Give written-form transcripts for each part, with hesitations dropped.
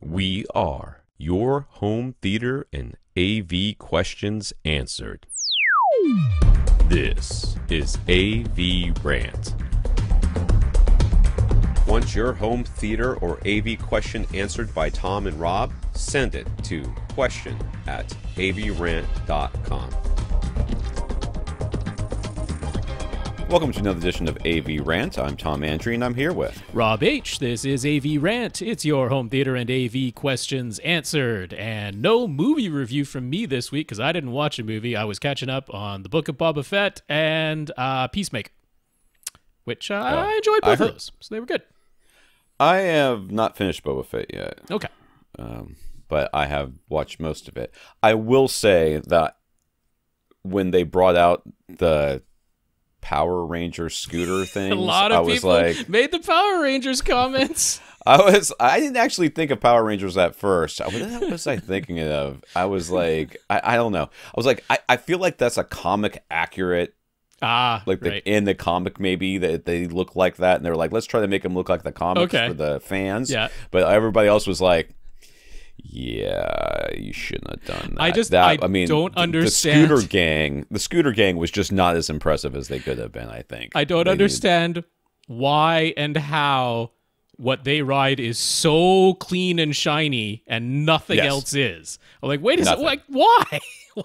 We are your home theater and AV questions answered. This is AVRant. Want your home theater or AV question answered by Tom and Rob? Send it to question@avrant.com. Welcome to another edition of AV Rant. I'm Tom Andrew, and I'm here with Rob H. This is AV Rant. It's your home theater and AV questions answered. And no movie review from me this week because I didn't watch a movie. I was catching up on The Book of Boba Fett and Peacemaker, which I enjoyed both of those. So they were good. I have not finished Boba Fett yet. Okay. But I have watched most of it. I will say that when they brought out the Power Ranger scooter things, A lot of people made the Power Rangers comments. I didn't actually think of Power Rangers at first. What was I thinking of? I was like, I don't know. I was like, I feel like that's a comic accurate. Right. In the comic, maybe that they look like that, and they're like, let's try to make them look like the comics for the fans. Yeah. But everybody else was like, yeah, you shouldn't have done that. I don't understand. The scooter gang was just not as impressive as they could have been, I think. I don't understand why and how what they ride is so clean and shiny and nothing else is. I'm like, wait a second, like, why? Why?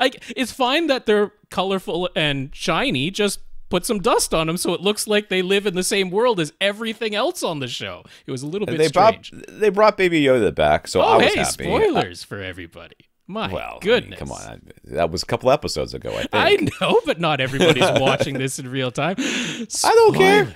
Like, it's fine that they're colorful and shiny, just put some dust on them so it looks like they live in the same world as everything else on the show. It was a little bit strange. They brought Baby Yoda back, so I was happy. Spoilers for everybody. My goodness. Come on. That was a couple episodes ago, I think. I know, but not everybody's watching this in real time. I don't care.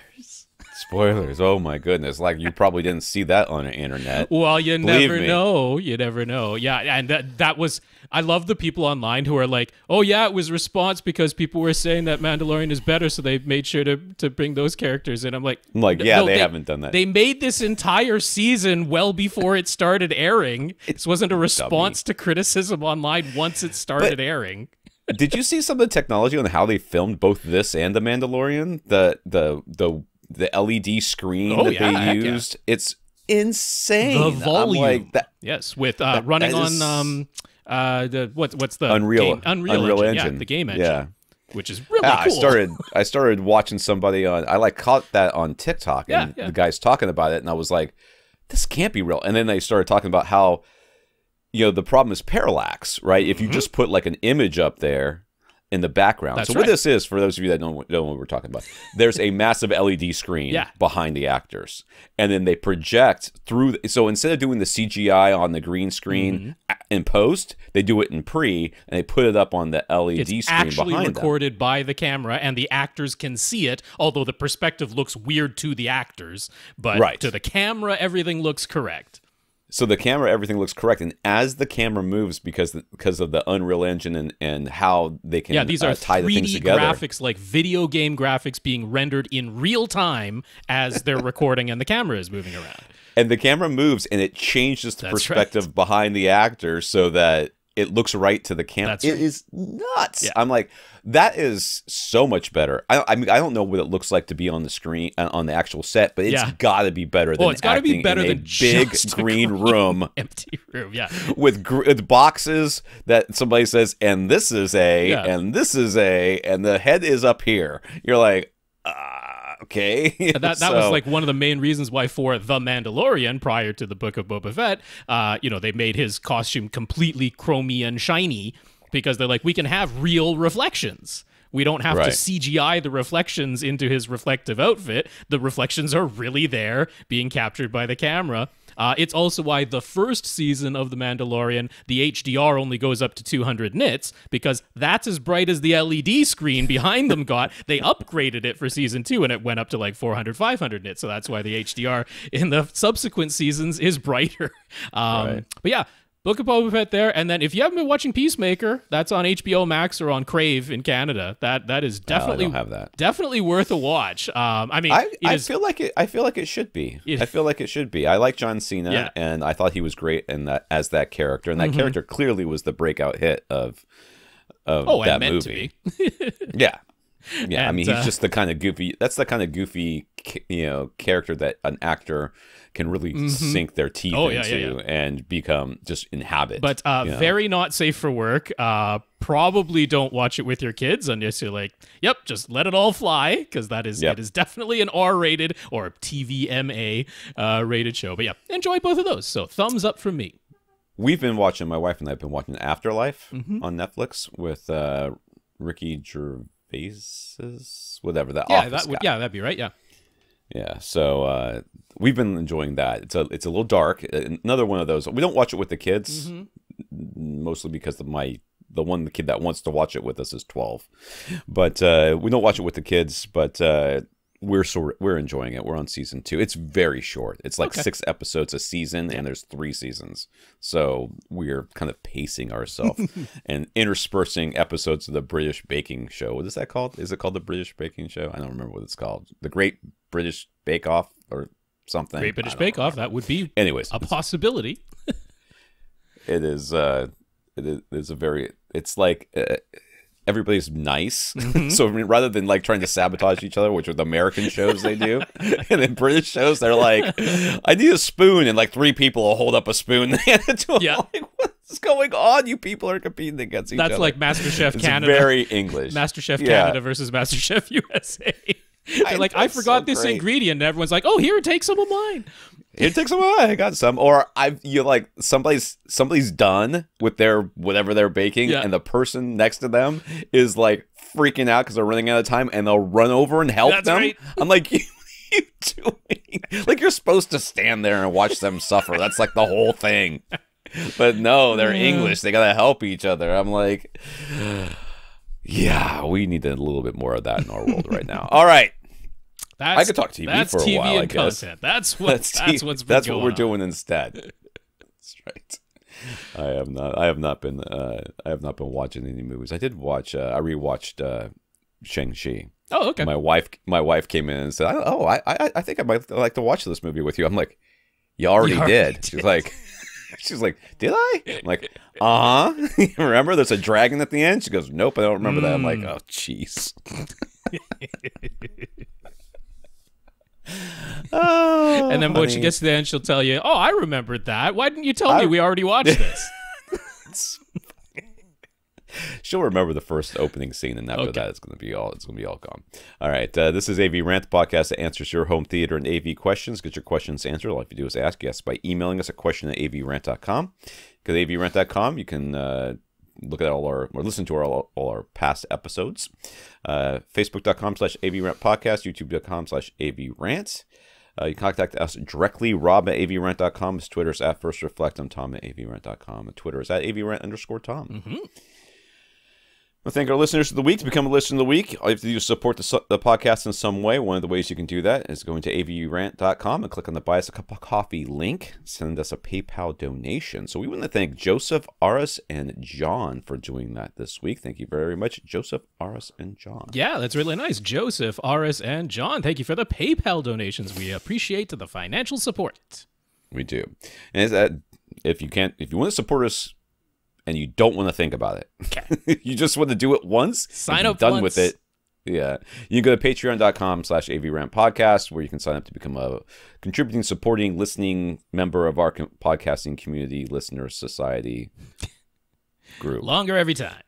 Spoilers. Oh, my goodness. Like, you probably didn't see that on the internet. Well, you never know. You never know. Yeah, and that was... I love the people online who are like, oh, yeah, it was response because people were saying that Mandalorian is better, so they made sure to bring those characters in. I'm like, yeah, they haven't done that. They made this entire season well before it started airing. This wasn't a response to criticism online once it started airing. Did you see some of the technology on how they filmed both this and The Mandalorian? The LED screen that they used? Yeah. It's insane. The volume. Like, yes, with running on... what's the Unreal Unreal Engine. Yeah, the game engine. Yeah. Which is really cool. I started watching somebody on, caught that on TikTok, and the guy's talking about it, and I was like, this can't be real. And then they started talking about how, the problem is parallax, right? If you just put like an image up there in the background. What this is, for those of you that don't know what we're talking about, there's a massive LED screen behind the actors, and then they project through. So instead of doing the CGI on the green screen in post, they do it in pre, and they put it up on the LED screen behind them. It's actually recorded by the camera, and the actors can see it, although the perspective looks weird to the actors, but to the camera, everything looks correct. So the camera, everything looks correct, and as the camera moves, because of the Unreal Engine and how they can these are tie the things 3D together. graphics, like video game graphics being rendered in real time as they're recording and the camera is moving around. And the camera moves, and it changes the perspective behind the actor so that it looks right to the camera. It is nuts. Yeah. I'm like, that is so much better. I mean, I don't know what it looks like to be on the screen, on the actual set, but it's got to be better than it's got to be better than big green room, empty room, with boxes that somebody says, and this is and this is and the head is up here. You're like, okay. That was like one of the main reasons why for The Mandalorian, prior to the Book of Boba Fett, they made his costume completely chromy and shiny because they're like, we can have real reflections. We don't have to CGI the reflections into his reflective outfit. The reflections are really there, being captured by the camera. It's also why the first season of The Mandalorian, the HDR only goes up to 200 nits, because that's as bright as the LED screen behind them got. They upgraded it for season 2, and it went up to like 400, 500 nits. So that's why the HDR in the subsequent seasons is brighter. But yeah, Book of Boba Fett there, and then if you haven't been watching Peacemaker, that's on HBO Max or on Crave in Canada. That is definitely I don't have that. Definitely worth a watch. I mean, I feel like it should be. I feel like it should be. I like John Cena, and I thought he was great in that as that character, and that character clearly was the breakout hit of that movie. To be. Yeah. Yeah, I mean, he's just the kind of goofy. That's the kind of goofy, character that an actor can really sink their teeth into and become just inhabit. But very not safe for work. Probably don't watch it with your kids unless you're like, yep, just let it all fly, because it is definitely an R-rated or TVMA rated show. But yeah, enjoy both of those. So thumbs up from me. We've been watching, my wife and I have been watching Afterlife on Netflix with Ricky Gervais's, whatever that. That'd be right. Yeah. Yeah, so we've been enjoying that. It's a little dark. Another one of those. We don't watch it with the kids, mostly because the kid that wants to watch it with us is 12. But we don't watch it with the kids. But we're enjoying it. We're on season 2. It's very short. It's like 6 episodes a season, and there's 3 seasons. So we're kind of pacing ourselves and interspersing episodes of the British Baking Show. What is that called? Is it called the British Baking Show? I don't remember what it's called. The Great British Bake Off or something. Great British Bake Off. That would be a possibility. It is. It is a very. It's like. Everybody's nice. So rather than like trying to sabotage each other, which are the American shows they do, and then British shows, they're like, I need a spoon, and like 3 people will hold up a spoon and hand it to them. Yeah. Like, what's going on? You people are competing against each other. That's like MasterChef Canada. Very English. MasterChef Canada versus MasterChef USA. They're like, I forgot this ingredient, and everyone's like, oh, here, take some of mine. Here, take some of mine. I got some. Or somebody's done with their whatever they're baking, and the person next to them is like freaking out because they're running out of time, and they'll run over and help them. Right. I'm like, what are you doing? Like, you're supposed to stand there and watch them suffer. That's like the whole thing. But no, they're English. They gotta help each other. I'm like, yeah, we need a little bit more of that in our world right now. All right. I could talk TV for a TV while, and I guess. Content. That's what's been That's going what we're on. doing instead. That's right. I have not been watching any movies. I did watch. I rewatched Shang-Chi. Oh, okay. My wife came in and said, I think I might like to watch this movie with you. I'm like, you already did. She's like, did I? I'm like, remember there's a dragon at the end? She goes, nope, I don't remember that. I'm like, oh, jeez. And then when she gets to the end, she'll tell you, oh, I remembered that. Why didn't you tell me we already watched this? She'll remember the first opening scene, and after that, it's gonna be all gone. All right, this is AVRant, the podcast that answers your home theater and AV questions. Get your questions answered. All you have to do is ask us by emailing us at question@avrant.com. Go to avrant.com. You can look at or listen to all our past episodes. Facebook.com/AVRant podcast, YouTube.com/AVRant. You can contact us directly, Rob at avrant.com. His Twitter is at FirstReflect. I'm Tom at avrant.com. And Twitter is at avrant_Tom. I thank our listeners of the week. To become a listener of the week, all you have to do is support the podcast in some way. One of the ways you can do that is going to avrant.com and click on the Buy Us a Cup of Coffee link. Send us a PayPal donation. So we want to thank Joseph, Aras, and John for doing that this week. Thank you very much, Joseph, Aras, and John. Yeah, that's really nice. Joseph, Aras, and John, thank you for the PayPal donations. We appreciate the financial support. We do. And if you want to support us, and you don't want to think about it. You just want to do it once. Sign up done once. with it. Yeah. You can go to patreon.com/AVRant podcast, where you can sign up to become a contributing, supporting, listening member of our podcasting community, listener society group. Longer every time.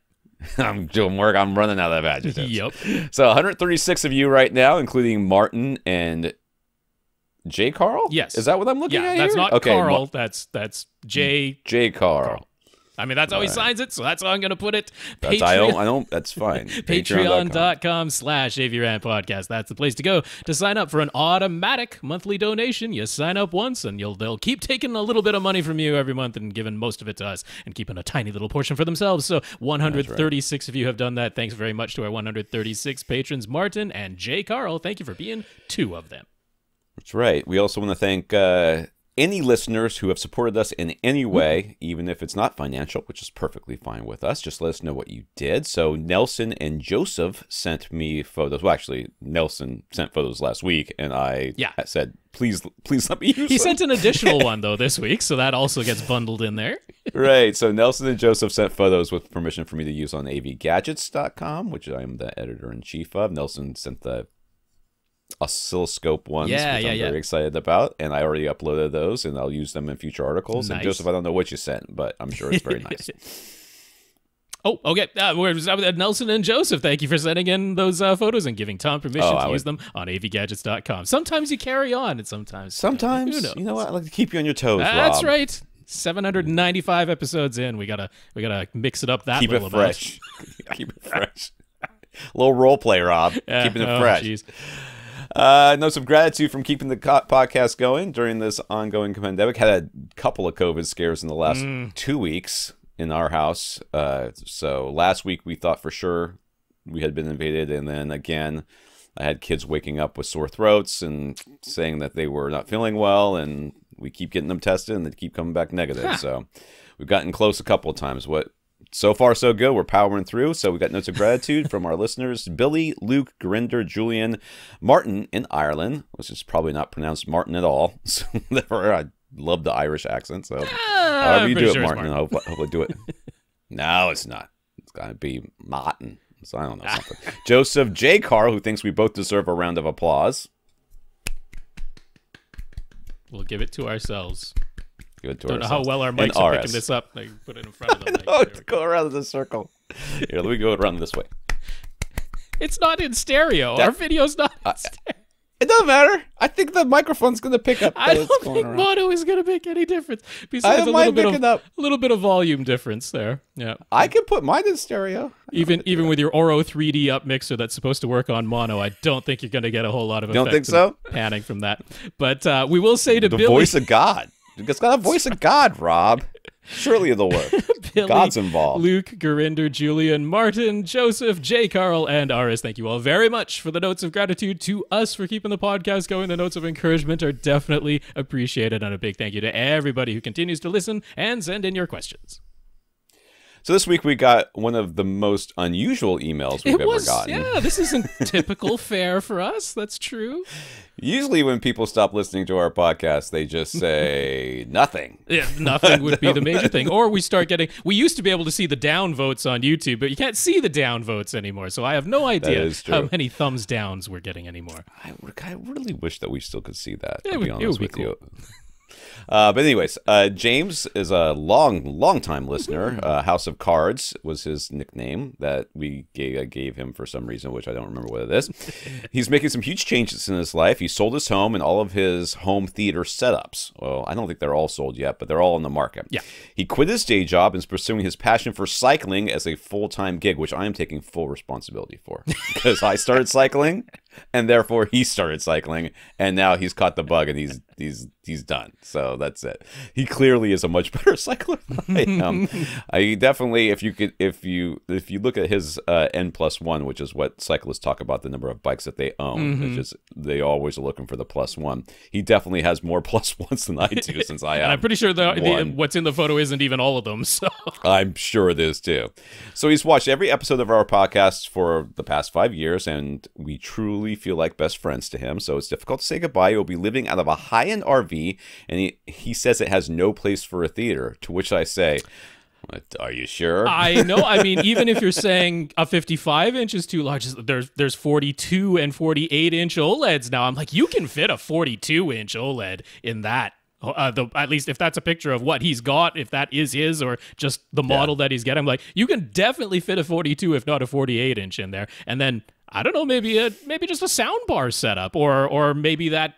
I'm doing work. I'm running out of adjectives. Yep. So 136 of you right now, including Martin and J. Karl? Yes. Is that what I'm looking at that's here? not Karl. That's J. Karl. I mean, that's how he signs it, so that's how I'm going to put it. That's, I don't, that's fine. Patreon.com/AVRant podcast. That's the place to go to sign up for an automatic monthly donation. You sign up once, and they'll keep taking a little bit of money from you every month and giving most of it to us and keeping a tiny little portion for themselves. So 136 of you have done that. Thanks very much to our 136 patrons, Martin and J. Karl. Thank you for being 2 of them. That's right. We also want to thank any listeners who have supported us in any way, even if it's not financial, which is perfectly fine with us. Just let us know what you did. So Nelson and Joseph sent me photos. Well, actually, Nelson sent photos last week, and I said, please let me use them. He sent an additional one, though, this week, so that also gets bundled in there. Right. So Nelson and Joseph sent photos with permission for me to use on avgadgets.com, which I'm the editor-in-chief of. Nelson sent the oscilloscope ones, which I'm very excited about, and I already uploaded those, and I'll use them in future articles. Nice. And Joseph, I don't know what you sent, but I'm sure it's very nice. Oh, okay. Nelson and Joseph, thank you for sending in those photos and giving Tom permission to use them on avgadgets.com. Sometimes you carry on, and sometimes you know what? I like to keep you on your toes, That's Rob. right. 795 episodes in, we gotta mix it up that keep little it fresh. Keep it fresh. A little role play, Rob. Keeping it fresh. Geez. Notes of gratitude from keeping the podcast going during this ongoing pandemic. Had a couple of COVID scares in the last 2 weeks in our house. So last week we thought for sure we had been invaded, and then again I had kids waking up with sore throats and saying that they were not feeling well, and we keep getting them tested and they keep coming back negative. So we've gotten close a couple of times. So far, so good. We're powering through. So we got notes of gratitude from our listeners: Billy, Luke, Gurinder, Julian, Martin in Ireland, which is probably not pronounced Martin at all. So I love the Irish accent. So however you do it, Martin, I hope I do it. No, it's not. It's got to be Martin. So I don't know something. Joseph J. Karl, who thinks we both deserve a round of applause. We'll give it to ourselves. Don't know how well our mics are picking this up. Like, put it in front of the mic. Go around the circle. Here, let me go around this way. It's not in stereo. Our video's not in stereo. It doesn't matter. I think the microphone's going to pick up. I don't think mono is going to make any difference. Besides a little bit of volume difference there. Yeah, I can put mine in stereo. Even with your Oro 3D up mixer that's supposed to work on mono, I don't think you're going to get a whole lot of effect. Don't think so? Panning from that. But we will say to Billy, the voice of God. It's got a voice of God, Rob. Surely it'll work. Billy, God's involved. Luke, Gurinder, Julian, Martin, Joseph, J. Karl, and Aras. Thank you all very much for the notes of gratitude to us for keeping the podcast going. The notes of encouragement are definitely appreciated. And a big thank you to everybody who continues to listen and send in your questions. So this week we got one of the most unusual emails we've ever gotten. Yeah, this isn't typical fare for us. That's true. Usually when people stop listening to our podcast, they just say nothing. Yeah, nothing would be the major thing. Or we start getting... We used to be able to see the down votes on YouTube, but you can't see the down votes anymore. So I have no idea how many thumbs downs we're getting anymore. I really wish that we still could see that, to be be honest with cool. you. But anyways, James is a long time listener. House of Cards was his nickname that we gave him for some reason, which I don't remember what it is. He's making some huge changes in his life. He sold his home and all of his home theater setups. Well, I don't think they're all sold yet, but they're all on the market. Yeah. He quit his day job and is pursuing his passion for cycling as a full-time gig, which I am taking full responsibility for because I started cycling. And therefore he started cycling, and now he's caught the bug, and he's done. So that's it. He clearly is a much better cycler than I am. I definitely, if you look at his N+1, which is what cyclists talk about, the number of bikes that they own, it's just they always are looking for the +1. He definitely has more +1s than I do, since I am. And I'm pretty sure what's in the photo isn't even all of them. So I'm sure it is too. So he's watched every episode of our podcast for the past 5 years, and we truly feel like best friends to him, so it's difficult to say goodbye. He'll be living out of a high-end RV, and he says it has no place for a theater, to which I say, are you sure? I know. I mean, even if you're saying a 55-inch is too large, there's 42 and 48-inch OLEDs now. I'm like, you can fit a 42-inch OLED in that. At least if that's a picture of what he's got, if that is his or just the model that he's getting, I'm like, you can definitely fit a 42, if not a 48-inch in there. And then I don't know, maybe just a soundbar setup, or maybe that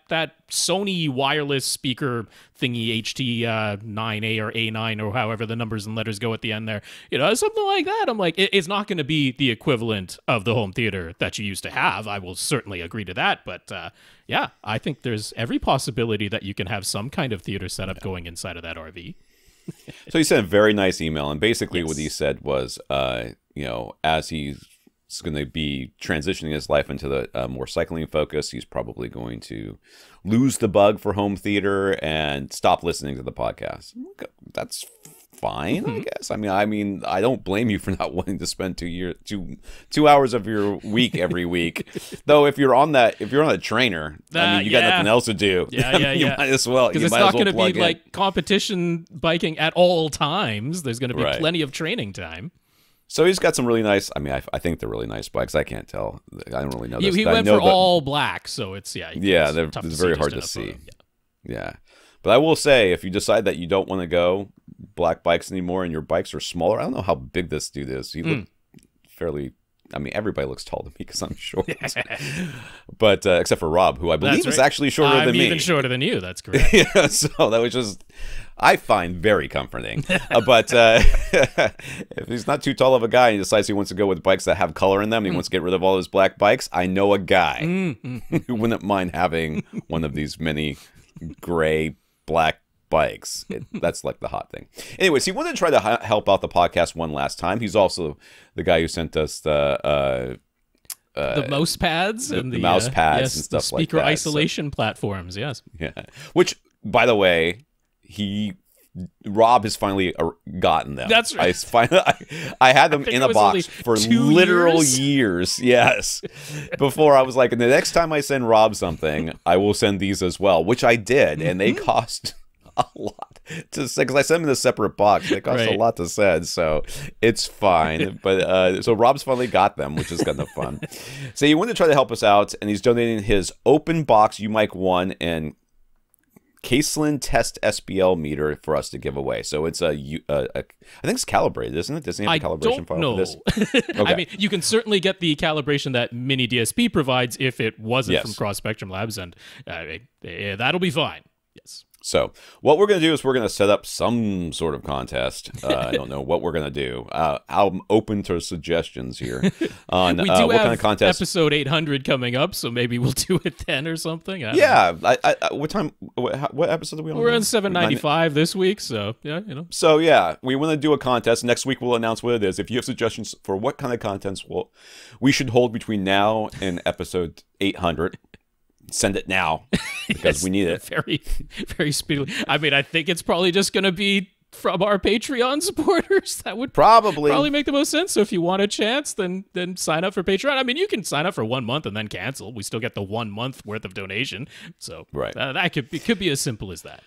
Sony wireless speaker thingy, HT9A or A9 or however the numbers and letters go at the end there, something like that. I'm like, it's not going to be the equivalent of the home theater that you used to have. I will certainly agree to that, but yeah, I think there's every possibility that you can have some kind of theater setup going inside of that RV. So he sent a very nice email, and basically what he said was, as he's going to be transitioning his life into the more cycling focus, he's probably going to lose the bug for home theater and stop listening to the podcast. That's fine, I guess. I mean, I don't blame you for not wanting to spend 2 hours of your week every week. Though, if you're on a trainer, I mean, you got nothing else to do. You might as well. Because it's not going to be like competition biking at all times. There's going to be plenty of training time. So he's got some really nice. I mean, I think they're really nice bikes. I can't tell. I don't really know this. He went for all black, so it's it's very hard to see. Yeah. But I will say, if you decide that you don't want to go black bikes anymore and your bikes are smaller, I don't know how big this dude is. He looked fairly. I mean, everybody looks tall to me because I'm short. But except for Rob, who I believe is actually shorter than me. I'm even shorter than you. That's correct. Yeah, so that was just, I find very comforting. But if he's not too tall of a guy and he decides he wants to go with bikes that have color in them, and he wants to get rid of all his black bikes, I know a guy who wouldn't mind having one of these mini gray, black bikes. That's like the hot thing. Anyways, he wanted to try to help out the podcast one last time. He's also the guy who sent us the mouse pads and the mouse pads and stuff like that. Speaker isolation platforms, yes. Yeah. Which, by the way, Rob has finally gotten them. That's right. I had them in a box for literal years. Yes. Before I was like, the next time I send Rob something, I will send these as well, which I did, and they cost a lot to send, because I sent them in a separate box. They cost a lot to send, so it's fine. But so Rob's finally got them, which is kind of fun. So he wanted to try to help us out, and he's donating his open box UMic 1 and Caselin test SPL meter for us to give away. So it's I think it's calibrated, isn't it? Doesn't he have a calibration file for this? Okay. I mean, you can certainly get the calibration that Mini DSP provides if it wasn't from Cross Spectrum Labs, and that'll be fine. Yes. So what we're going to do is we're going to set up some sort of contest. I don't know what we're going to do. I'm open to suggestions here on we do what have kind of contest. Episode 800 coming up, so maybe we'll do it then or something. Yeah. What time? What episode are we on? We're on 795 this week, so yeah, So yeah, we want to do a contest. Next week we'll announce what it is. If you have suggestions for what kind of contents we should hold between now and episode 800. Send it now, because we need it. Very, very speedily. I mean, I think it's probably just going to be from our Patreon supporters. That would probably make the most sense. So if you want a chance, then sign up for Patreon. I mean, you can sign up for 1 month and then cancel. We still get the 1 month worth of donation. So that could be as simple as that.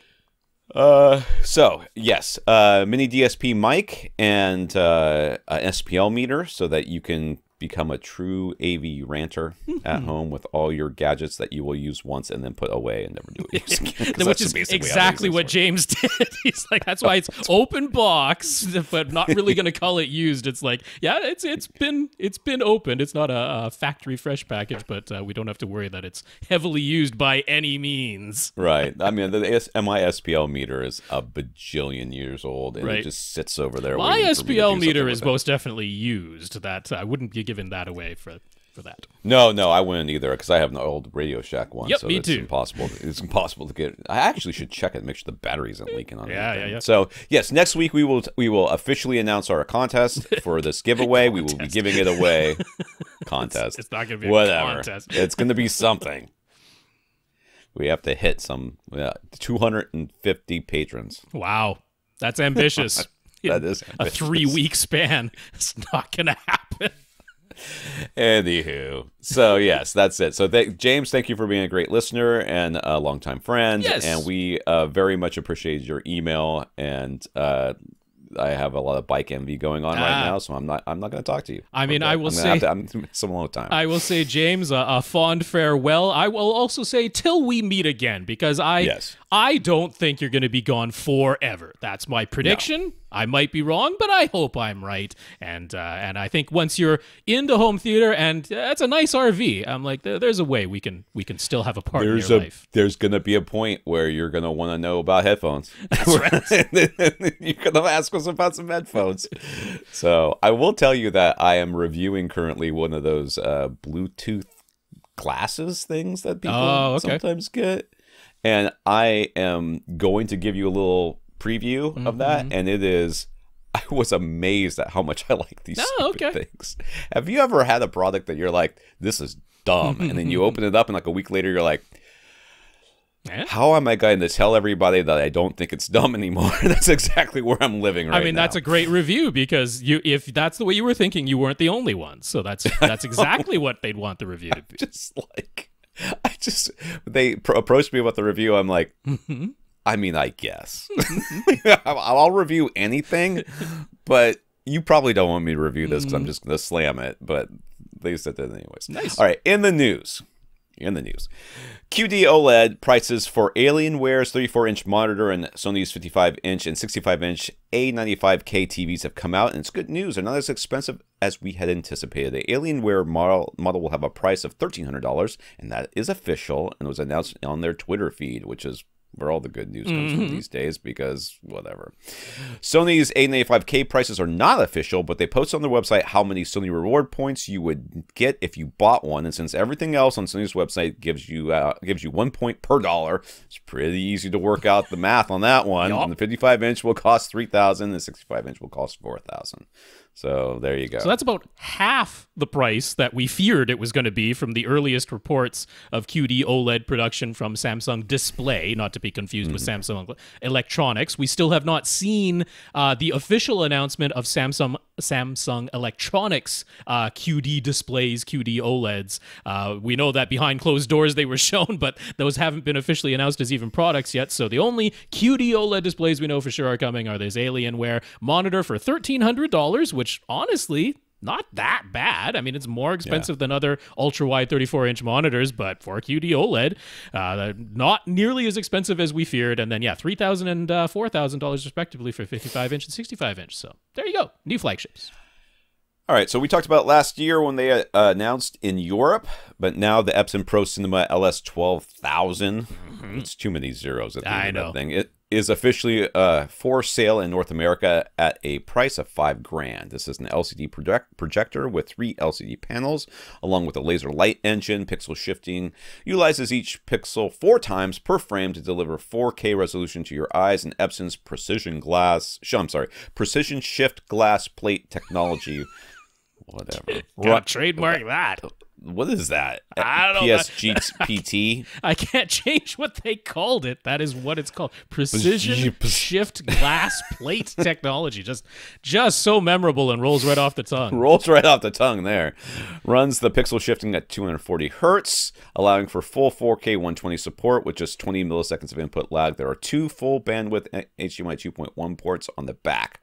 So yes, mini DSP mic and an SPL meter, so that you can become a true AV ranter at home with all your gadgets that you will use once and then put away and never do it again. Which is exactly what James did. He's like, that's why it's open box, but not really going to call it used. It's like, yeah, it's been opened. It's not a factory fresh package, but we don't have to worry that it's heavily used by any means. Right. I mean, the MI SPL meter is a bajillion years old, and it just sits over there. My SPL meter is most definitely used. That I wouldn't be giving that away for that. No, I wouldn't either, because I have an old Radio Shack one. Yep, so me it's too. Impossible. It's impossible to get. I actually should check it, make sure the battery isn't leaking on it. Yeah. So yes, next week we will officially announce our contest for this giveaway. We will be giving it away. Contest. It's not going to be a contest. It's going to be something. We have to hit some 250 patrons. Wow, that's ambitious. That is ambitious. A 3-week span. It's not going to happen. Anywho, so yes, that's it. So James, thank you for being a great listener and a longtime friend. Yes. And we very much appreciate your email. And I have a lot of bike envy going on right now, so I'm not going to talk to you. I mean, I will say I'm some more time. I will say, James, a fond farewell. I will also say till we meet again, because I don't think you're going to be gone forever. That's my prediction. No. I might be wrong, but I hope I'm right. And I think once you're into home theater, and it's a nice RV, I'm like, there's a way we can still have a part in your life. There's going to be a point where you're going to want to know about headphones. That's right. You're going to ask us about some headphones. So I will tell you that I am reviewing currently one of those Bluetooth glasses things that people sometimes get. And I am going to give you a little preview of that, and I was amazed at how much I like these stupid things. Have you ever had a product that you're like, this is dumb, and then you open it up and like a week later you're like, How am I going to tell everybody that I don't think it's dumb anymore? That's exactly where I'm living right now. I mean, that's a great review because if that's the way you were thinking, you weren't the only one. So that's exactly what they'd want the review to be. They approached me about the review. I'm like, I mean, I guess. I'll review anything, but you probably don't want me to review this because I'm just going to slam it. But they said that anyways. Nice. All right, in the news, QD-OLED prices for Alienware's 34-inch monitor and Sony's 55-inch and 65-inch A95K TVs have come out, and it's good news. They're not as expensive as we had anticipated. The Alienware model will have a price of $1,300, and that is official, and was announced on their Twitter feed, which is where all the good news comes from these days, because whatever. Sony's A95K prices are not official, but they post on their website how many Sony reward points you would get if you bought one. And since everything else on Sony's website gives you 1 point per dollar, it's pretty easy to work out the math on that one. Yep. And the 55-inch will cost $3,000, and the 65-inch will cost $4,000. So there you go. So that's about half the price that we feared it was going to be from the earliest reports of QD-OLED production from Samsung Display, not to be confused with Samsung Electronics. We still have not seen the official announcement of Samsung Electronics QD displays, QD-OLEDs. We know that behind closed doors they were shown, but those haven't been officially announced as even products yet. So the only QD-OLED displays we know for sure are coming are this Alienware monitor for $1,300, which honestly, not that bad. I mean, it's more expensive than other ultra-wide 34-inch monitors, but for QD-OLED, not nearly as expensive as we feared. And then, yeah, $3,000 and $4,000 respectively for 55-inch and 65-inch. So there you go, new flagships. All right, so we talked about last year when they announced in Europe, but now the Epson Pro Cinema LS12000, it's too many zeros at the end of that thing. It is officially for sale in North America at a price of $5,000. This is an LCD projector with 3 LCD panels, along with a laser light engine. Pixel shifting utilizes each pixel 4 times per frame to deliver 4K resolution to your eyes, and Epson's precision shift glass plate technology. Whatever. Trademark that. What is that? I don't know. PSG PT? I can't change what they called it. That is what it's called. Precision shift glass plate technology. Just so memorable and rolls right off the tongue. Rolls right off the tongue there. Runs the pixel shifting at 240 hertz, allowing for full 4K 120 support with just 20 milliseconds of input lag. There are 2 full bandwidth HDMI 2.1 ports on the back.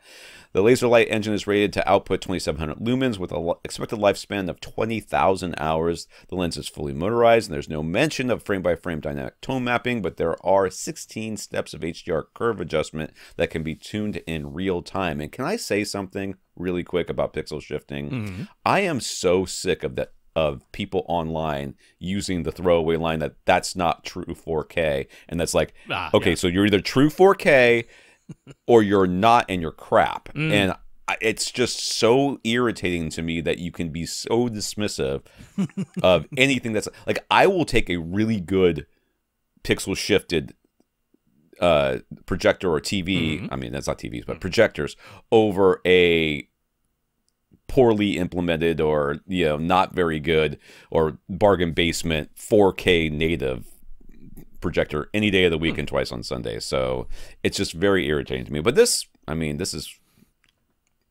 The laser light engine is rated to output 2,700 lumens with an expected lifespan of 20,000 hours. The lens is fully motorized, and there's no mention of frame-by-frame dynamic tone mapping, but there are 16 steps of HDR curve adjustment that can be tuned in real time. And can I say something really quick about pixel shifting? I am so sick of people online using the throwaway line that that's not true 4K, and that's like, okay, so you're either true 4K or you're not, and you're crap. And it's just so irritating to me that you can be so dismissive of anything that's like, I will take a really good pixel shifted projector or TV. I mean, that's not TVs, but projectors over a poorly implemented or, you know, not very good or bargain basement 4K native projector any day of the week and twice on Sunday. So it's just very irritating to me. But this, I mean, this is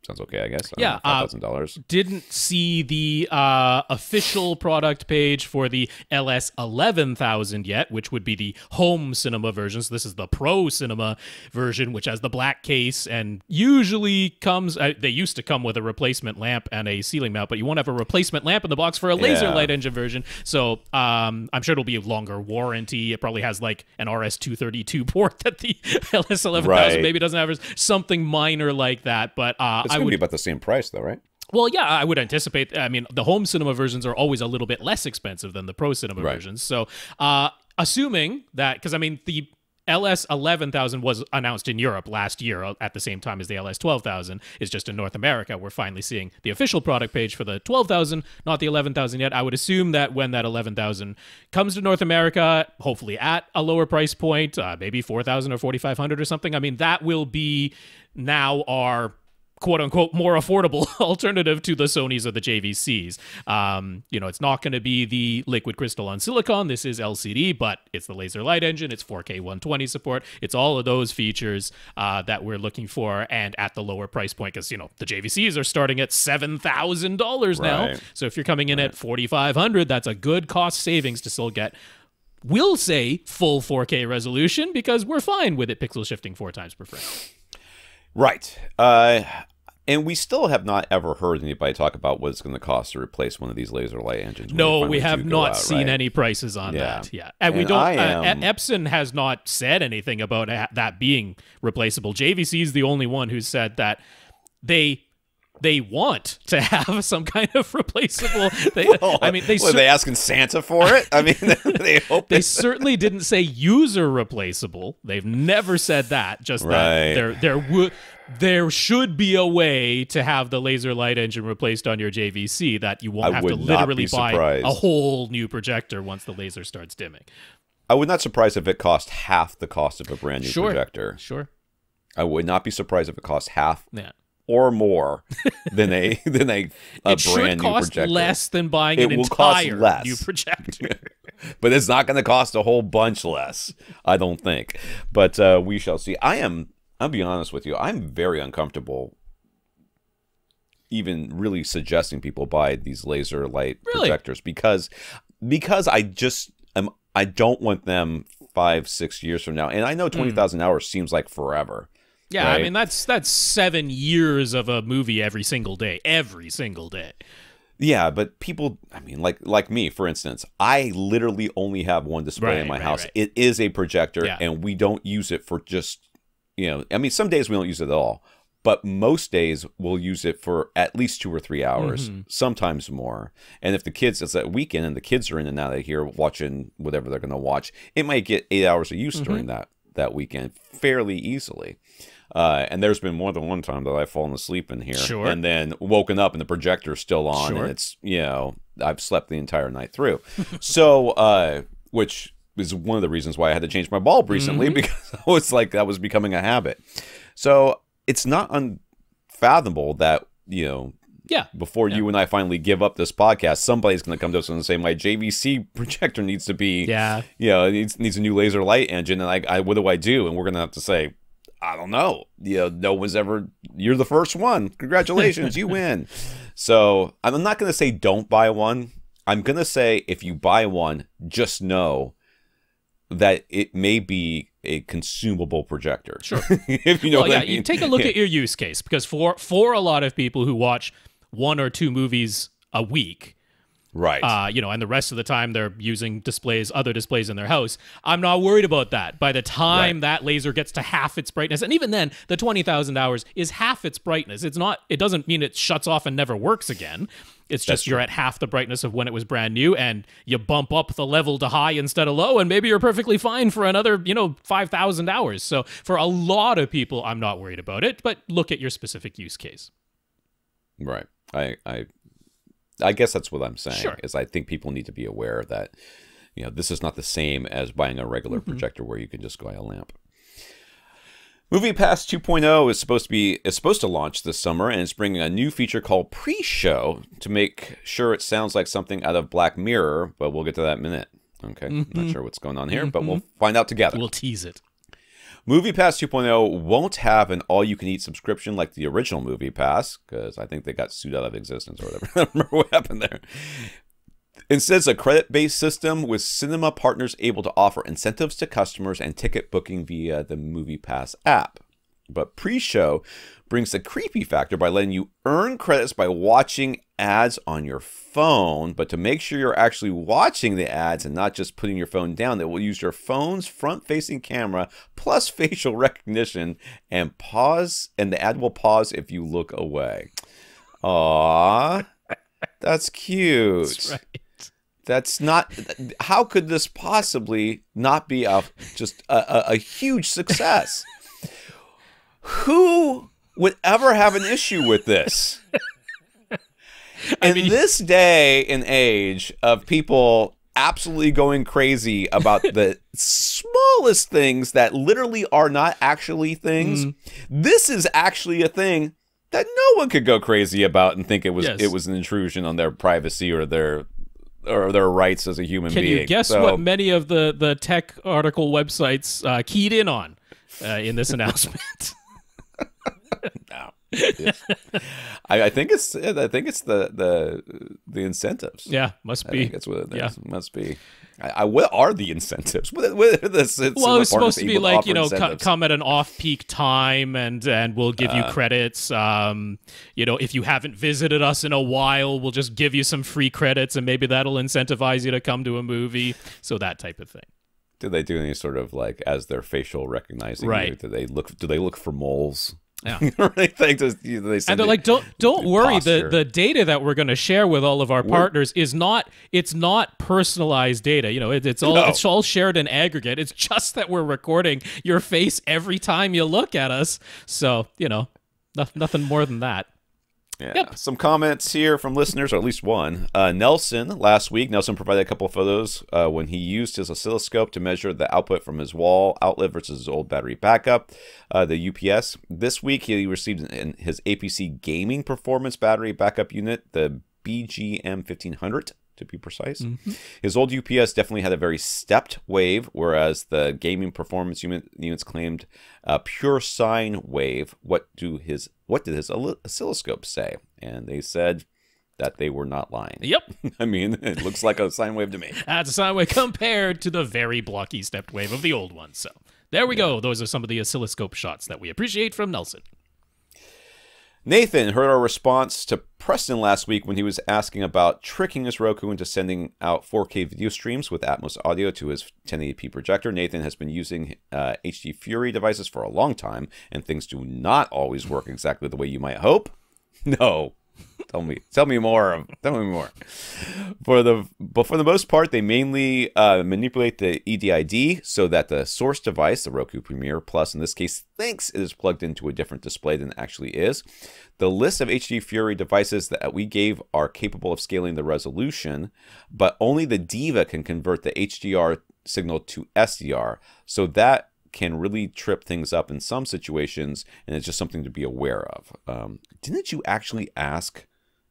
sounds okay, I guess. Yeah, $5,000. Didn't see the official product page for the LS11000 yet, which would be the home cinema version. So this is the Pro Cinema version, which has the black case and usually comes. They used to come with a replacement lamp and a ceiling mount, but you won't have a replacement lamp in the box for a laser light engine version. So I'm sure it'll be a longer warranty. It probably has like an RS-232 port that the LS11000 maybe doesn't have, something minor like that. But it's going to be about the same price, though, right? Well, yeah, I would anticipate. I mean, the home cinema versions are always a little bit less expensive than the Pro Cinema versions. So, assuming that, because I mean, the LS11000 was announced in Europe last year at the same time as the LS12000. It's just in North America we're finally seeing the official product page for the 12,000, not the 11,000 yet. I would assume that when that 11,000 comes to North America, hopefully at a lower price point, maybe 4,000 or 4,500 or something. I mean, that will be now our quote unquote more affordable alternative to the Sonys or the JVCs. It's not going to be the liquid crystal on silicon. This is LCD, but it's the laser light engine. It's 4K 120 support. It's all of those features that we're looking for, and at the lower price point, because the JVCs are starting at $7,000 now. So if you're coming in at $4,500, that's a good cost savings to still get. We'll say full 4K resolution because we're fine with it pixel shifting 4 times per frame. Right. And we still have not ever heard anybody talk about what it's going to cost to replace one of these laser light engines. No, we have not seen any prices on that. Yeah, and we don't. Epson has not said anything about that being replaceable. JVC is the only one who said that they want to have some kind of replaceable. Were they asking Santa for it? I mean, they hope they certainly didn't say user replaceable. They've never said that. Just that there should be a way to have the laser light engine replaced on your JVC that you won't have to literally buy a whole new projector once the laser starts dimming. I would not be surprised if it cost half the cost of a brand new projector. Sure. I would not be surprised if it cost half. Or more than a brand new projector. It should cost less than buying an entire new projector. But it's not going to cost a whole bunch less, I don't think. But we shall see. I'll be honest with you, I'm very uncomfortable even really suggesting people buy these laser light projectors because I don't want them 5-6 years from now. And I know 20,000 hours seems like forever. Yeah, right? I mean, that's 7 years of a movie every single day. Every single day. Yeah, but people, I mean, like me, for instance, I literally only have one display in my house. Right. It is a projector, and we don't use it for just, I mean, some days we don't use it at all, but most days we'll use it for at least 2 or 3 hours, sometimes more. And if the kids, it's that weekend and the kids are in and out of here watching whatever they're going to watch, it might get 8 hours of use during that weekend fairly easily. And there's been more than one time that I've fallen asleep in here and then woken up and the projector's still on and it's, I've slept the entire night through. So, which is one of the reasons why I had to change my bulb recently because I was like, that was becoming a habit. So it's not unfathomable that, before you and I finally give up this podcast, somebody's going to come to us and say, my JVC projector needs to be, it needs a new laser light engine. And what do I do? And we're going to have to say, I don't know. No one's ever, you're the first one. Congratulations, you win. So I'm not going to say don't buy one. I'm going to say if you buy one, just know that it may be a consumable projector. Sure. If you know what I mean. You take a look at your use case, because for a lot of people who watch 1 or 2 movies a week, right, and the rest of the time they're using other displays in their house, I'm not worried about that. By the time that laser gets to half its brightness, and even then, the 20,000 hours is half its brightness. It doesn't mean it shuts off and never works again. It's just you're at half the brightness of when it was brand new, and you bump up the level to high instead of low, and maybe you're perfectly fine for another, 5,000 hours. So for a lot of people, I'm not worried about it, but look at your specific use case. Right. I guess that's what I'm saying, is I think people need to be aware that, this is not the same as buying a regular projector where you can just buy a lamp. MoviePass 2.0 is supposed to launch this summer, and it's bringing a new feature called Pre-Show to make sure it sounds like something out of Black Mirror, but we'll get to that in a minute. Okay, not sure what's going on here, but we'll find out together. We'll tease it. MoviePass 2.0 won't have an all-you-can-eat subscription like the original MoviePass, because I think they got sued out of existence or whatever. I don't remember what happened there. Instead, it's a credit-based system with cinema partners able to offer incentives to customers and ticket booking via the MoviePass app. But Pre-Show brings the creepy factor by letting you earn credits by watching ads on your phone. But to make sure you're actually watching the ads and not just putting your phone down, it will use your phone's front-facing camera plus facial recognition and pause, and the ad will pause if you look away. Aww, that's cute. That's right. That's not. How could this possibly not be just a huge success? Who would ever have an issue with this? In this day and age of people absolutely going crazy about the smallest things that literally are not actually things, this is actually a thing that no one could go crazy about and think it was Yes. it was an intrusion on their privacy or their rights as a human being. Can you guess what many of the tech article websites keyed in on in this announcement? No. I think it's the incentives. Yeah, must be. I think that's what it is. Yeah. Must be. What are the incentives? Well, it's supposed to be like, come at an off-peak time and we'll give you credits. If you haven't visited us in a while, we'll just give you some free credits and maybe that'll incentivize you to come to a movie. So that type of thing. Do they do any sort of like as their facial recognizing? Right. Do they look for moles? Yeah. And they're like, don't worry. The data that we're going to share with all of our partners it's not personalized data. It's all shared in aggregate. It's just that we're recording your face every time you look at us. So nothing more than that. Yeah. Yep. Some comments here from listeners, or at least one. Nelson provided a couple of photos when he used his oscilloscope to measure the output from his wall outlet versus his old battery backup, the UPS. This week, he received his APC gaming performance battery backup unit, the BGM 1500. To be precise. Mm-hmm. His old UPS definitely had a very stepped wave, whereas the gaming performance units claimed pure sine wave. What did his oscilloscope say? And they said that they were not lying. Yep. I mean, it looks like a sine wave to me. That's a sine wave compared to the very blocky stepped wave of the old one. So there we go. Those are some of the oscilloscope shots that we appreciate from Nelson. Nathan heard our response to Preston last week when he was asking about tricking his Roku into sending out 4K video streams with Atmos audio to his 1080p projector. Nathan has been using HD Fury devices for a long time, and things do not always work exactly the way you might hope. No. Tell me more. For the most part, they mainly manipulate the EDID so that the source device, the Roku Premiere Plus in this case, thinks it is plugged into a different display than it actually is. The list of HD Fury devices that we gave are capable of scaling the resolution, but only the Diva can convert the HDR signal to SDR. So that can really trip things up in some situations, and it's just something to be aware of. Didn't you actually ask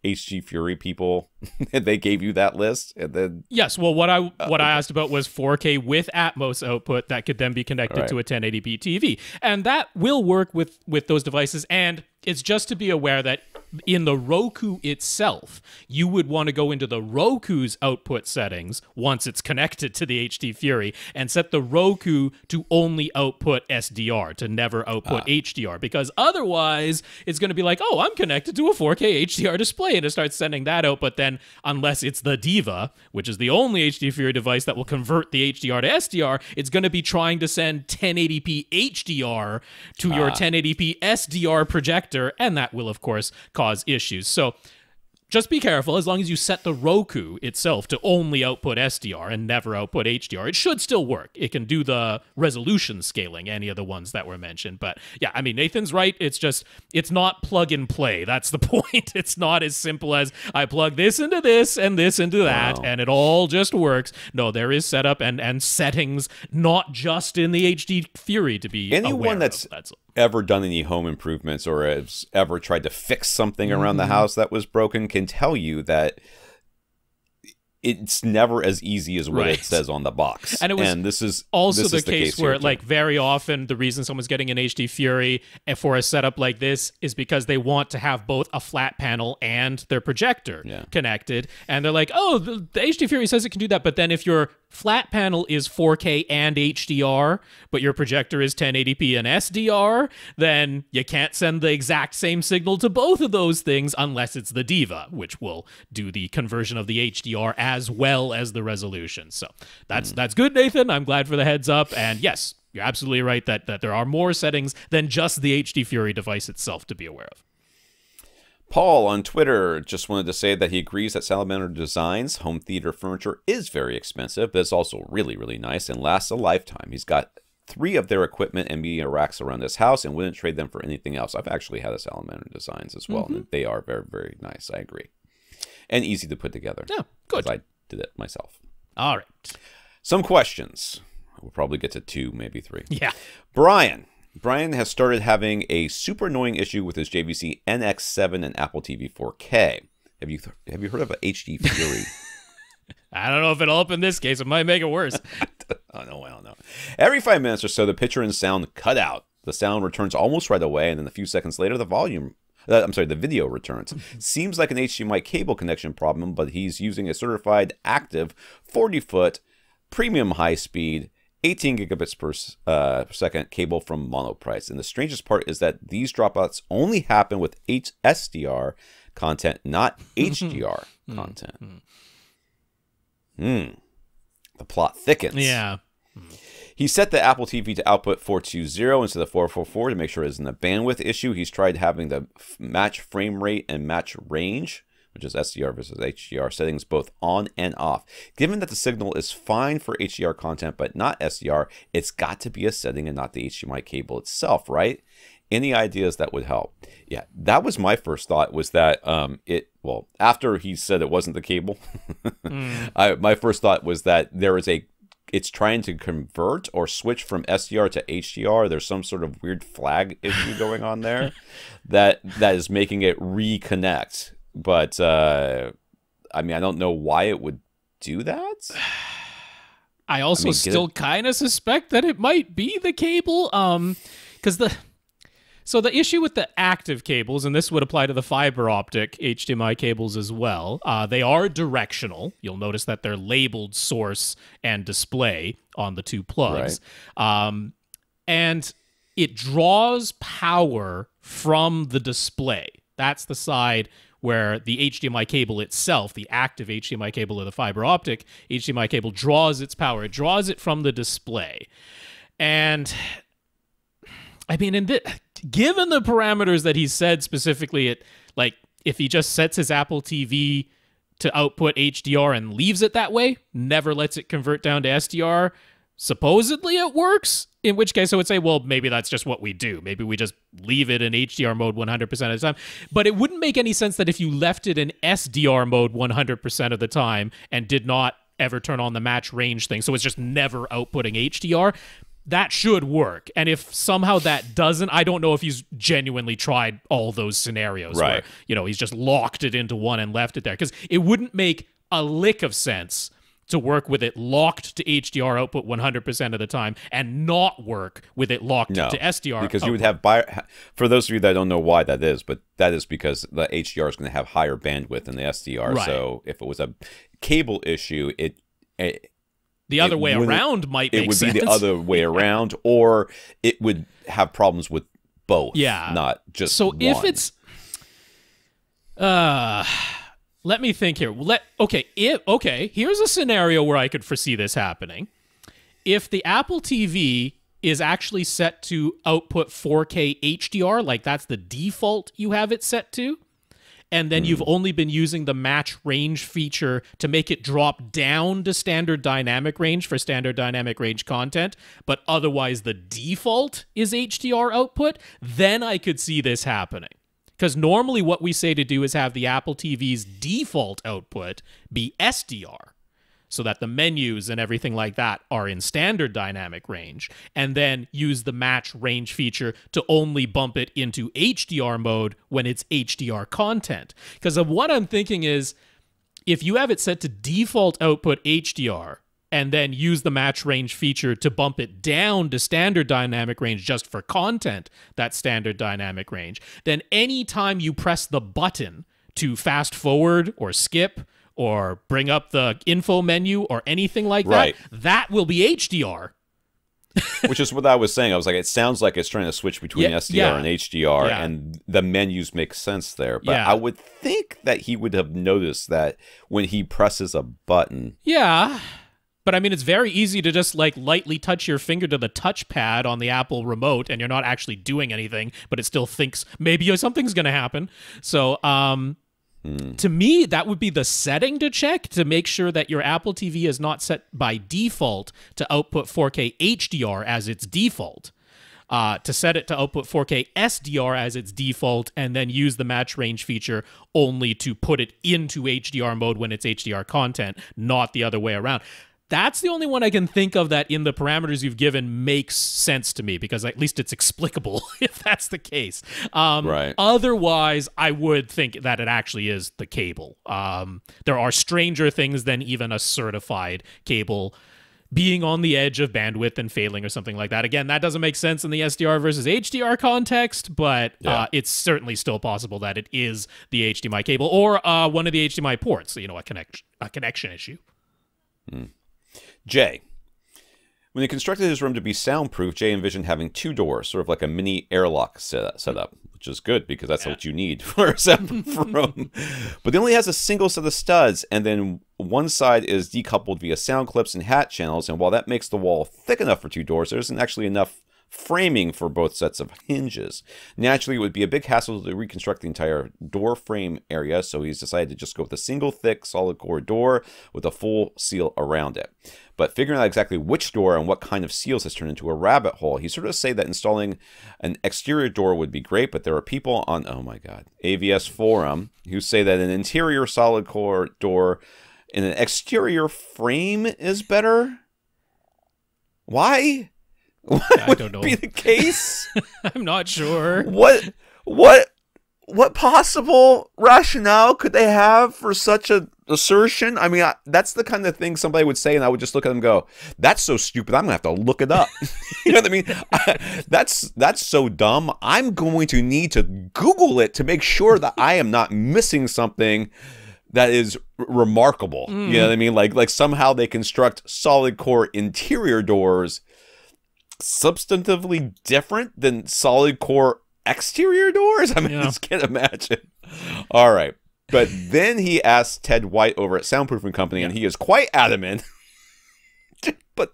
HG Fury people and they gave you that list? And then yes, well, what I asked about was 4K with Atmos output that could then be connected to a 1080p TV, and that will work with those devices. And it's just to be aware that in the Roku itself, you would want to go into the Roku's output settings once it's connected to the HD Fury and set the Roku to only output SDR, to never output HDR, because otherwise it's going to be like, oh, I'm connected to a 4K HDR display, and it starts sending that out. But then unless it's the Diva, which is the only HD Fury device that will convert the HDR to SDR, it's going to be trying to send 1080p HDR to your 1080p SDR projector, and that will, of course, cause issues. So just be careful. As long as you set the Roku itself to only output SDR and never output HDR, it should still work. It can do the resolution scaling, any of the ones that were mentioned. But yeah, I mean, Nathan's right. It's not plug and play. That's the point. It's not as simple as I plug this into this and this into that, and it all just works. No, there is setup and settings, not just in the HD Fury to be anyone aware that's of. ever done any home improvements or has ever tried to fix something around the house that was broken can tell you that it's never as easy as what it says on the box. And this is the case where, like, very often the reason someone's getting an HD Fury for a setup like this is because they want to have both a flat panel and their projector connected. And they're like, oh, the HD Fury says it can do that. But then if your flat panel is 4K and HDR, but your projector is 1080p and SDR, then you can't send the exact same signal to both of those things unless it's the Diva, which will do the conversion of the HDR as well as the resolution. So that's good, Nathan. I'm glad for the heads up. And yes, you're absolutely right that there are more settings than just the HD Fury device itself to be aware of. Paul on Twitter just wanted to say that he agrees that Salamander Designs home theater furniture is very expensive, but it's also really, really nice and lasts a lifetime. He's got 3 of their equipment and media racks around his house and wouldn't trade them for anything else. I've actually had a Salamander Designs as well, and they are very, very nice. I agree. And easy to put together. Yeah, good. I did it myself. All right. Some questions. We'll probably get to 2, maybe 3. Yeah. Brian Brian has started having a super annoying issue with his JVC NX7 and Apple TV 4K. Have you heard of HD Fury? I don't know if it'll help in this case. It might make it worse. I don't know. Every 5 minutes or so, the picture and sound cut out. The sound returns almost right away, and then a few seconds later, the video returns. Seems like an HDMI cable connection problem, but he's using a certified active 40-foot premium high-speed 18 gigabits per second cable from Monoprice. And the strangest part is that these dropouts only happen with SDR content, not HDR content. The plot thickens. Yeah. He set the Apple TV to output 420 instead of 444 to make sure it isn't a bandwidth issue. He's tried having the match frame rate and match range, which is SDR versus HDR settings, both on and off. Given that the signal is fine for HDR content but not SDR, it's got to be a setting and not the HDMI cable itself, right? Any ideas that would help? Yeah, that was my first thought, was that after he said it wasn't the cable, my first thought was that it's trying to convert or switch from SDR to HDR. There's some sort of weird flag issue going on there that is making it reconnect. But I don't know why it would do that. I also still kind of suspect that it might be the cable, because the issue with the active cables, and this would apply to the fiber optic HDMI cables as well, they are directional. You'll notice that they're labeled source and display on the two plugs. Right. And it draws power from the display. That's the side where the HDMI cable itself, the active HDMI cable or the fiber optic HDMI cable, draws its power. It draws it from the display. And given the parameters that he said specifically, if he just sets his Apple TV to output HDR and leaves it that way, never lets it convert down to SDR, supposedly it works. In which case I would say, well, maybe that's just what we do. Maybe we just leave it in HDR mode 100% of the time. But it wouldn't make any sense that if you left it in SDR mode 100% of the time and did not ever turn on the match range thing, so it's just never outputting HDR, that should work. And if somehow that doesn't, I don't know if he's genuinely tried all those scenarios where, he's just locked it into one and left it there. Because it wouldn't make a lick of sense to work with it locked to HDR output 100% of the time and not work with it locked to SDR because output. You would have, for those of you that don't know why that is, but that is because the HDR is going to have higher bandwidth than the SDR. Right. So if it was a cable issue, the other way around might make sense. It would be the other way around, or it would have problems with both, not just so one. If it's... let me think here. Here's a scenario where I could foresee this happening. If the Apple TV is actually set to output 4K HDR, like that's the default you have it set to, and then you've only been using the match range feature to make it drop down to standard dynamic range for standard dynamic range content, but otherwise the default is HDR output, then I could see this happening. Because normally what we say to do is have the Apple TV's default output be SDR, so that the menus and everything like that are in standard dynamic range, and then use the match range feature to only bump it into HDR mode when it's HDR content. Because of what I'm thinking is, if you have it set to default output HDR, and then use the match range feature to bump it down to standard dynamic range just for content, that standard dynamic range, then anytime you press the button to fast forward or skip or bring up the info menu or anything like that, that will be HDR. Which is what I was saying. I was like, it sounds like it's trying to switch between SDR and HDR, and the menus make sense there. But I would think that he would have noticed that when he presses a button. Yeah. But I mean, it's very easy to just lightly touch your finger to the touchpad on the Apple remote, and you're not actually doing anything, but it still thinks maybe something's going to happen. So to me, that would be the setting to check to make sure that your Apple TV is not set by default to output 4K HDR as its default. To set it to output 4K SDR as its default, and then use the match range feature only to put it into HDR mode when it's HDR content, not the other way around. That's the only one I can think of that in the parameters you've given makes sense to me, because at least it's explicable if that's the case. Right. Otherwise, I would think that it actually is the cable. There are stranger things than even a certified cable being on the edge of bandwidth and failing or something like that. Again, that doesn't make sense in the SDR versus HDR context, but it's certainly still possible that it is the HDMI cable or one of the HDMI ports, you know, a connection issue. Jay, when he constructed his room to be soundproof, Jay envisioned having 2 doors, sort of like a mini airlock setup, which is good because that's what you need for a soundproof room. But he only has a single set of studs, and then one side is decoupled via sound clips and hat channels, and while that makes the wall thick enough for 2 doors, there isn't actually enough framing for both sets of hinges. Naturally, it would be a big hassle to reconstruct the entire door frame area, so he's decided to just go with a single thick solid core door with a full seal around it. But figuring out exactly which door and what kind of seals has turned into a rabbit hole. He sort of say that installing an exterior door would be great, but there are people on, oh my god, AVS forum who say that an interior solid core door in an exterior frame is better. Why? I don't know. Be the case? I'm not sure. What possible rationale could they have for such a assertion? I mean, that's the kind of thing somebody would say, and I would just look at them and go, "That's so stupid. I'm gonna have to look it up." You know what I mean? That's so dumb. I'm going to need to Google it to make sure that I am not missing something that is remarkable. You know what I mean? Like somehow they construct solid core interior doors substantively different than solid core exterior doors. I mean, I just can't imagine. All right. But then he asked Ted White over at Soundproofing Company, and he is quite adamant. But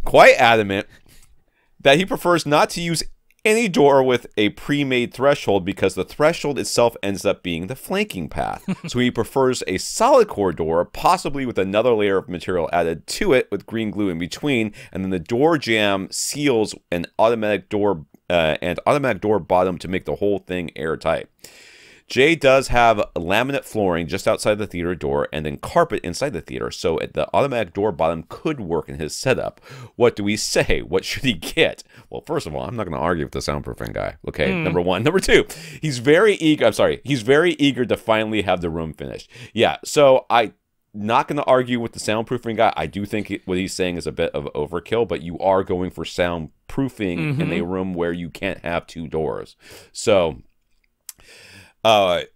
quite adamant that he prefers not to use any door with a pre-made threshold because the threshold itself ends up being the flanking path. So he prefers a solid core door, possibly with another layer of material added to it with green glue in between, and then the door jamb seals an automatic door bottom to make the whole thing airtight. Jay does have laminate flooring just outside the theater door and then carpet inside the theater, so the automatic door bottom could work in his setup. What do we say? What should he get? Well, first of all, I'm not going to argue with the soundproofing guy. Okay, number one. Number two, he's very eager. He's very eager to finally have the room finished. Yeah, so I'm not going to argue with the soundproofing guy. I do think what he's saying is a bit of overkill, but you are going for soundproofing in a room where you can't have 2 doors. So I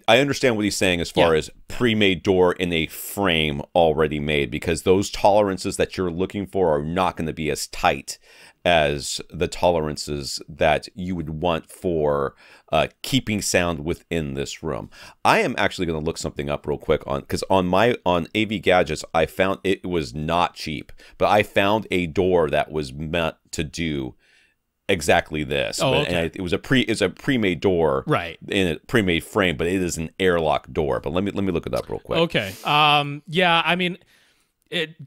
understand what he's saying as far as pre-made door in a frame already made, because those tolerances that you're looking for are not going to be as tight as the tolerances that you would want for keeping sound within this room. I am actually going to look something up real quick because on AV Gadgets I found it was not cheap, but I found a door that was meant to do exactly this. And it was a pre-made door, right, in a pre-made frame, but it is an airlock door. But let me look it up real quick. Okay. Yeah, I mean,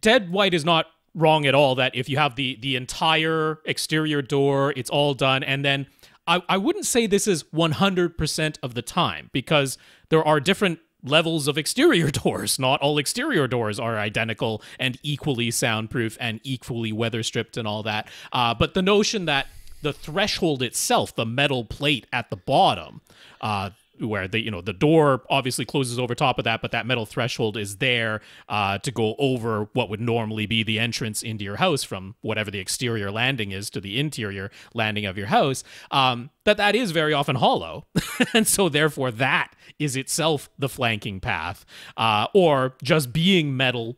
Ted White is not wrong at all that if you have the entire exterior door, it's all done, and then I wouldn't say this is 100% of the time, because there are different levels of exterior doors. Not all exterior doors are identical and equally soundproof and equally weather stripped and all that. But the notion that the threshold itself, the metal plate at the bottom, where the door obviously closes over top of that, but that metal threshold is there to go over what would normally be the entrance into your house from whatever the exterior landing is to the interior landing of your house, that is very often hollow. And so therefore that is itself the flanking path, or just being metal,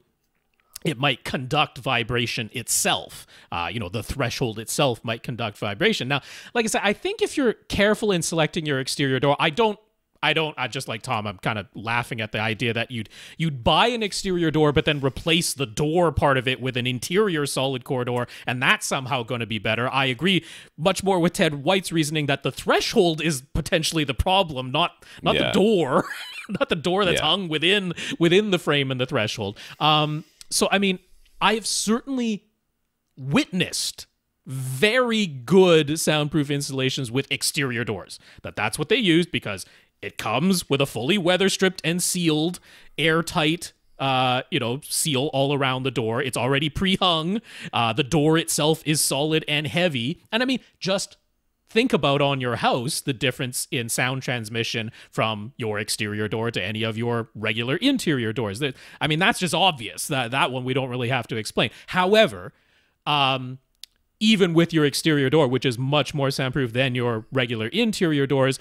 it might conduct vibration itself. The threshold itself might conduct vibration. Now, like I said, I think if you're careful in selecting your exterior door, I just like Tom, I'm kind of laughing at the idea that you'd buy an exterior door, but then replace the door part of it with an interior solid core door, and that's somehow going to be better. I agree much more with Ted White's reasoning that the threshold is potentially the problem, not the door, not the door that's hung within the frame and the threshold. So, I mean, I have certainly witnessed very good soundproof installations with exterior doors. That's what they used because it comes with a fully weather stripped and sealed, airtight, seal all around the door. It's already pre-hung. The door itself is solid and heavy. And I mean, just think about on your house the difference in sound transmission from your exterior door to any of your regular interior doors. I mean, that's just obvious. That one we don't really have to explain. However, even with your exterior door, which is much more soundproof than your regular interior doors,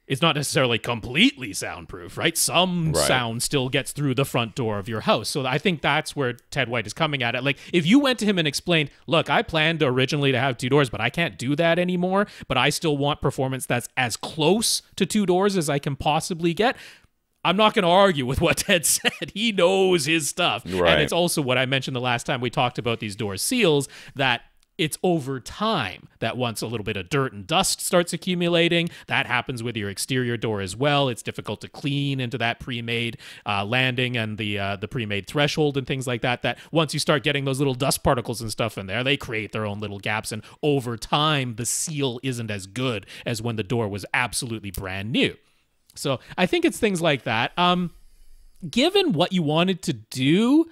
it's not necessarily completely soundproof, right? Some sound still gets through the front door of your house. So I think that's where Ted White is coming at it. Like, if you went to him and explained, look, I planned originally to have 2 doors, but I can't do that anymore, but I still want performance that's as close to 2 doors as I can possibly get, I'm not going to argue with what Ted said. He knows his stuff. Right. And it's also what I mentioned the last time we talked about these door seals, that it's over time that once a little bit of dirt and dust starts accumulating, that happens with your exterior door as well. It's difficult to clean into that pre-made landing and the pre-made threshold and things like that, that once you start getting those little dust particles and stuff in there, they create their own little gaps. And over time, the seal isn't as good as when the door was absolutely brand new. So I think it's things like that. Given what you wanted to do,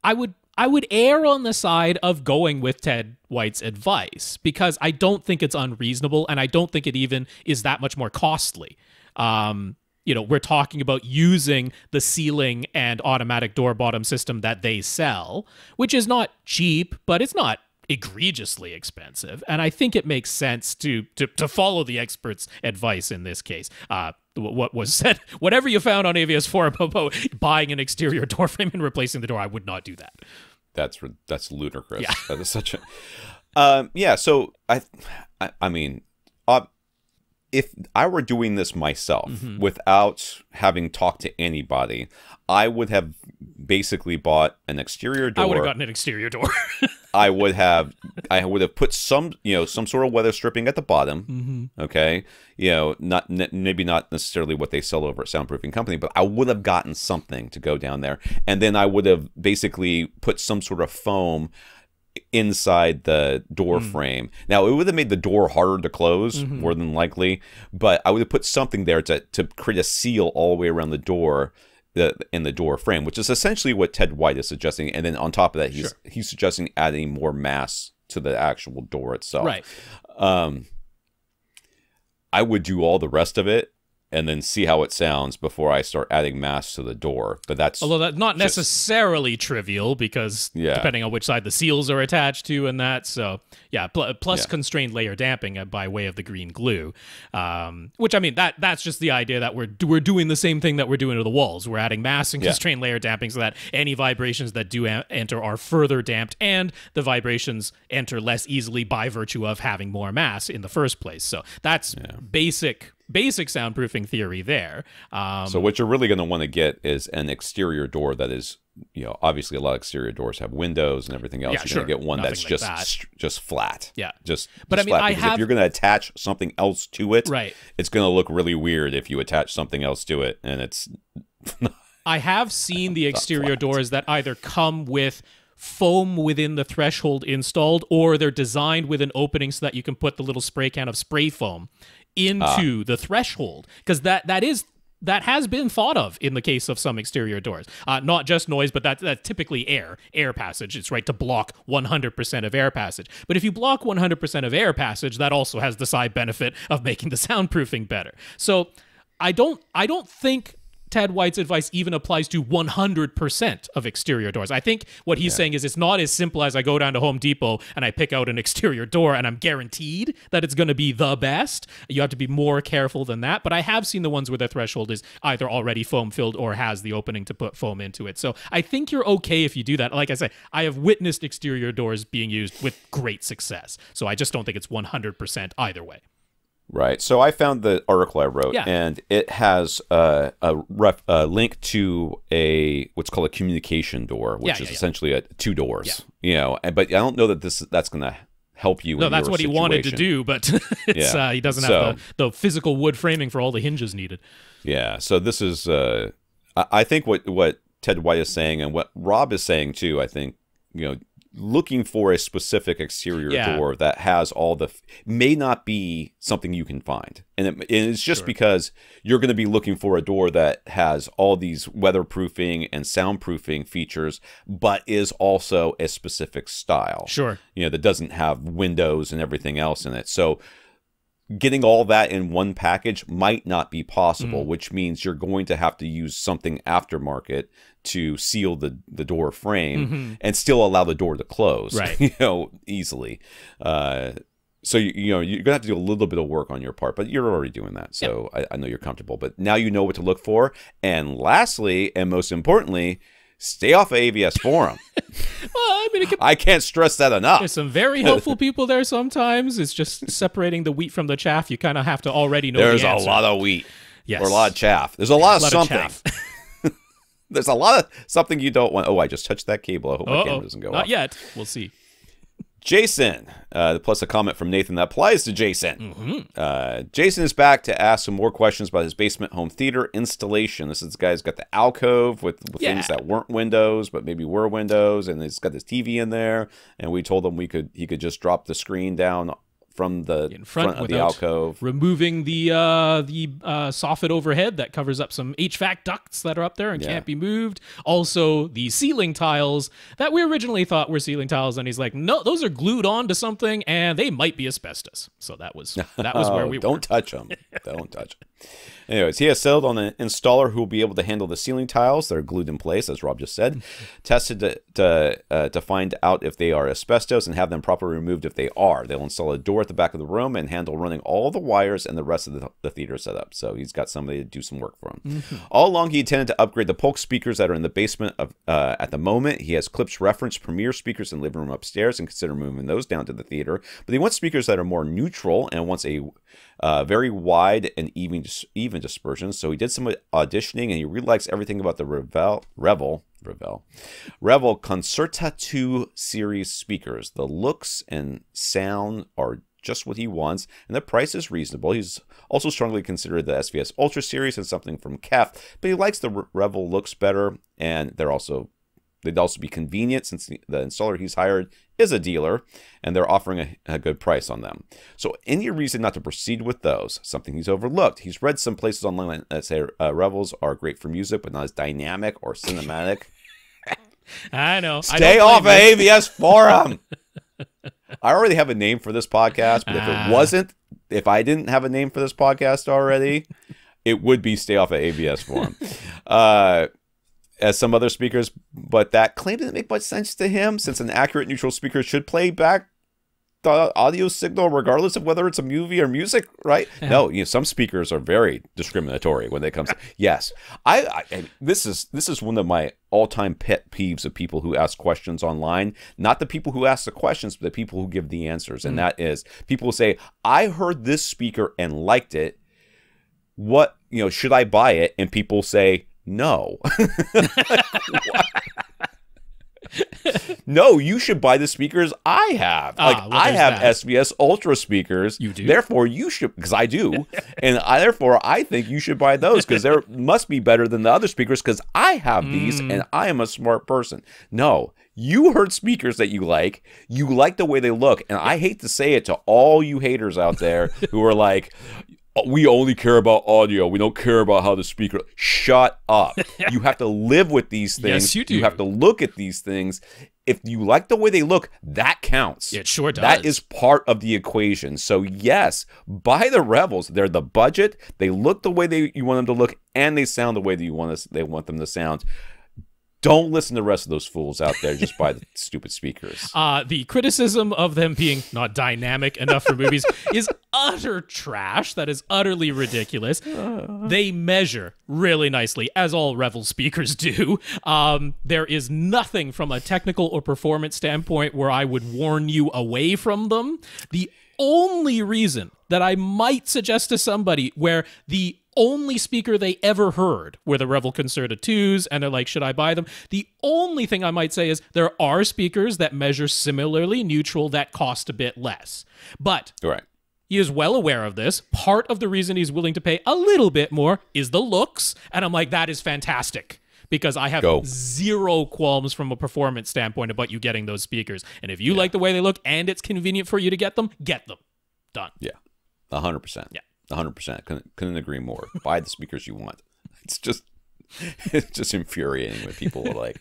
I would err on the side of going with Ted White's advice because I don't think it's unreasonable and I don't think it even is that much more costly. We're talking about using the ceiling and automatic door bottom system that they sell, which is not cheap, but it's not egregiously expensive. And I think it makes sense to follow the expert's advice in this case. What was said, whatever you found on AVS4 about buying an exterior door frame and replacing the door, I would not do that. That's ludicrous. Yeah. That is such a so I mean, if I were doing this myself without having talked to anybody, I would have basically bought an exterior door. I would have gotten an exterior door. I would have put some sort of weather stripping at the bottom. Okay, maybe not necessarily what they sell over at Soundproofing Company, but I would have gotten something to go down there, and then I would have basically put some sort of foam inside the door frame. Now, it would have made the door harder to close, more than likely, but I would have put something there to create a seal all the way around the door. In the door frame, which is essentially what Ted White is suggesting, and then on top of that, he's suggesting adding more mass to the actual door itself. Right. I would do all the rest of it and then see how it sounds before I start adding mass to the door. But that's not necessarily trivial because depending on which side the seals are attached to and that. So yeah, plus constrained layer damping by way of the green glue, which I mean that's just the idea that we're doing the same thing that we're doing to the walls. We're adding mass and constrained layer damping so that any vibrations that do enter are further damped and the vibrations enter less easily by virtue of having more mass in the first place. So that's basic soundproofing theory there. So what you're really going to want to get is an exterior door that is, obviously a lot of exterior doors have windows and everything else. You're going to get one that's just flat. Yeah. But I mean, if you're going to attach something else to it, right, it's going to look really weird if you attach something else to it, and it's. I have seen the exterior doors that either come with foam within the threshold installed, or they're designed with an opening so that you can put the little spray can of spray foam into the threshold, because that has been thought of in the case of some exterior doors. Not just noise, but that's typically air passage. It's right to block 100% of air passage. But if you block 100% of air passage, that also has the side benefit of making the soundproofing better. So I don't think Ted White's advice even applies to 100% of exterior doors. I think what he's saying is it's not as simple as I go down to Home Depot and I pick out an exterior door and I'm guaranteed that it's going to be the best. You have to be more careful than that. But I have seen the ones where the threshold is either already foam filled or has the opening to put foam into it. So I think you're okay if you do that. Like I say, I have witnessed exterior doors being used with great success. So I just don't think it's 100% either way. Right. So I found the article I wrote, and it has a link to what's called a communication door, which is essentially 2 doors. But I don't know that that's going to help you. No, that's what he wanted to do, but he doesn't have the physical wood framing for all the hinges needed. Yeah. So this is, I think what Ted White is saying, and what Rob is saying too. I think looking for a specific exterior door that has all the may not be something you can find, and it's just because you're going to be looking for a door that has all these weatherproofing and soundproofing features, but is also a specific style. That doesn't have windows and everything else in it. So getting all that in one package might not be possible, which means you're going to have to use something aftermarket to seal the door frame and still allow the door to close, easily. So you're gonna have to do a little bit of work on your part, but you're already doing that. So I know you're comfortable. But now you know what to look for. And lastly, and most importantly, stay off of AVS Forum. Well, I mean, I can't stress that enough. There's some very helpful people there sometimes. It's just separating the wheat from the chaff. You kind of have to already know There's the answer. a lot of wheat. Yes. Or a lot of chaff. There's a lot of something. There's a lot of something you don't want. Oh, I just touched that cable. I hope my camera doesn't go off. Not yet. We'll see. Jason, plus a comment from Nathan that applies to Jason. Jason is back to ask some more questions about his basement home theater installation. This guy's got the alcove with things that weren't windows, but maybe were windows, and he's got this TV in there. And we told him he could just drop the screen down from the in front of the alcove, removing the soffit overhead that covers up some HVAC ducts that are up there and can't be moved. Also, the ceiling tiles that we originally thought were ceiling tiles, and he's like, no, those are glued onto something, and they might be asbestos. So that was where we don't touch them. Don't touch them. Anyways, he has settled on an installer who will be able to handle the ceiling tiles that are glued in place, as Rob just said, tested to find out if they are asbestos and have them properly removed if they are. They'll install a door at the back of the room and handle running all the wires and the rest of the theater setup. So he's got somebody to do some work for him. All along, he intended to upgrade the Polk speakers that are in the basement of at the moment. He has Klipsch reference Premier speakers in the living room upstairs and consider moving those down to the theater. But he wants speakers that are more neutral and wants a very wide and even dispersion. So he did some auditioning, and he really likes everything about the Revel Concerta 2 series speakers. The looks and sound are just what he wants, and the price is reasonable. He's also strongly considered the SVS Ultra series and something from KEF, but he likes the Revel looks better, and they'd also be convenient since the installer he's hired is a dealer, and they're offering a good price on them. So any reason not to proceed with those? Something he's overlooked. He's read some places online that say Revels are great for music, but not as dynamic or cinematic. I know. Stay off of AVS Forum. I already have a name for this podcast, but if I didn't have a name for this podcast already, it would be Stay Off of AVS Forum. As some other speakers, but that claim didn't make much sense to him, since an accurate neutral speaker should play back the audio signal regardless of whether it's a movie or music, right? No, some speakers are very discriminatory when they come to yes. This is one of my all-time pet peeves of people who ask questions online. Not the people who ask the questions, but the people who give the answers. And that is, people say, I heard this speaker and liked it. What, should I buy it? And people say, no. No, you should buy the speakers I have. I have SVS Ultra speakers. You do? Therefore, you should, because I do. And therefore, I think you should buy those because they must be better than the other speakers because I have these and I am a smart person. No, you heard speakers that you like the way they look. And I hate to say it to all you haters out there who are like, we only care about audio. We don't care about how the speaker... Shut up. You have to live with these things. Yes, you do. You have to look at these things. If you like the way they look, that counts. It sure does. That is part of the equation. So yes, buy the Revels. They're the budget. They look the way you want them to look, and they sound the way that they want them to sound. Don't listen to the rest of those fools out there. Just buy the stupid speakers. The criticism of them being not dynamic enough for movies is utter trash. That is utterly ridiculous. They measure really nicely, as all Revel speakers do. There is nothing from a technical or performance standpoint where I would warn you away from them. The only reason that I might suggest to somebody where the only speaker they ever heard were the Revel Concerta 2s, and they're like, should I buy them? The only thing I might say is there are speakers that measure similarly neutral that cost a bit less. But he is well aware of this. Part of the reason he's willing to pay a little bit more is the looks, and I'm like, that is fantastic. because I have zero qualms from a performance standpoint about you getting those speakers. And if you like the way they look and it's convenient for you to get them, get them. Done. Yeah, 100%. Yeah, 100%. Couldn't agree more. Buy the speakers you want. It's just infuriating when people are like,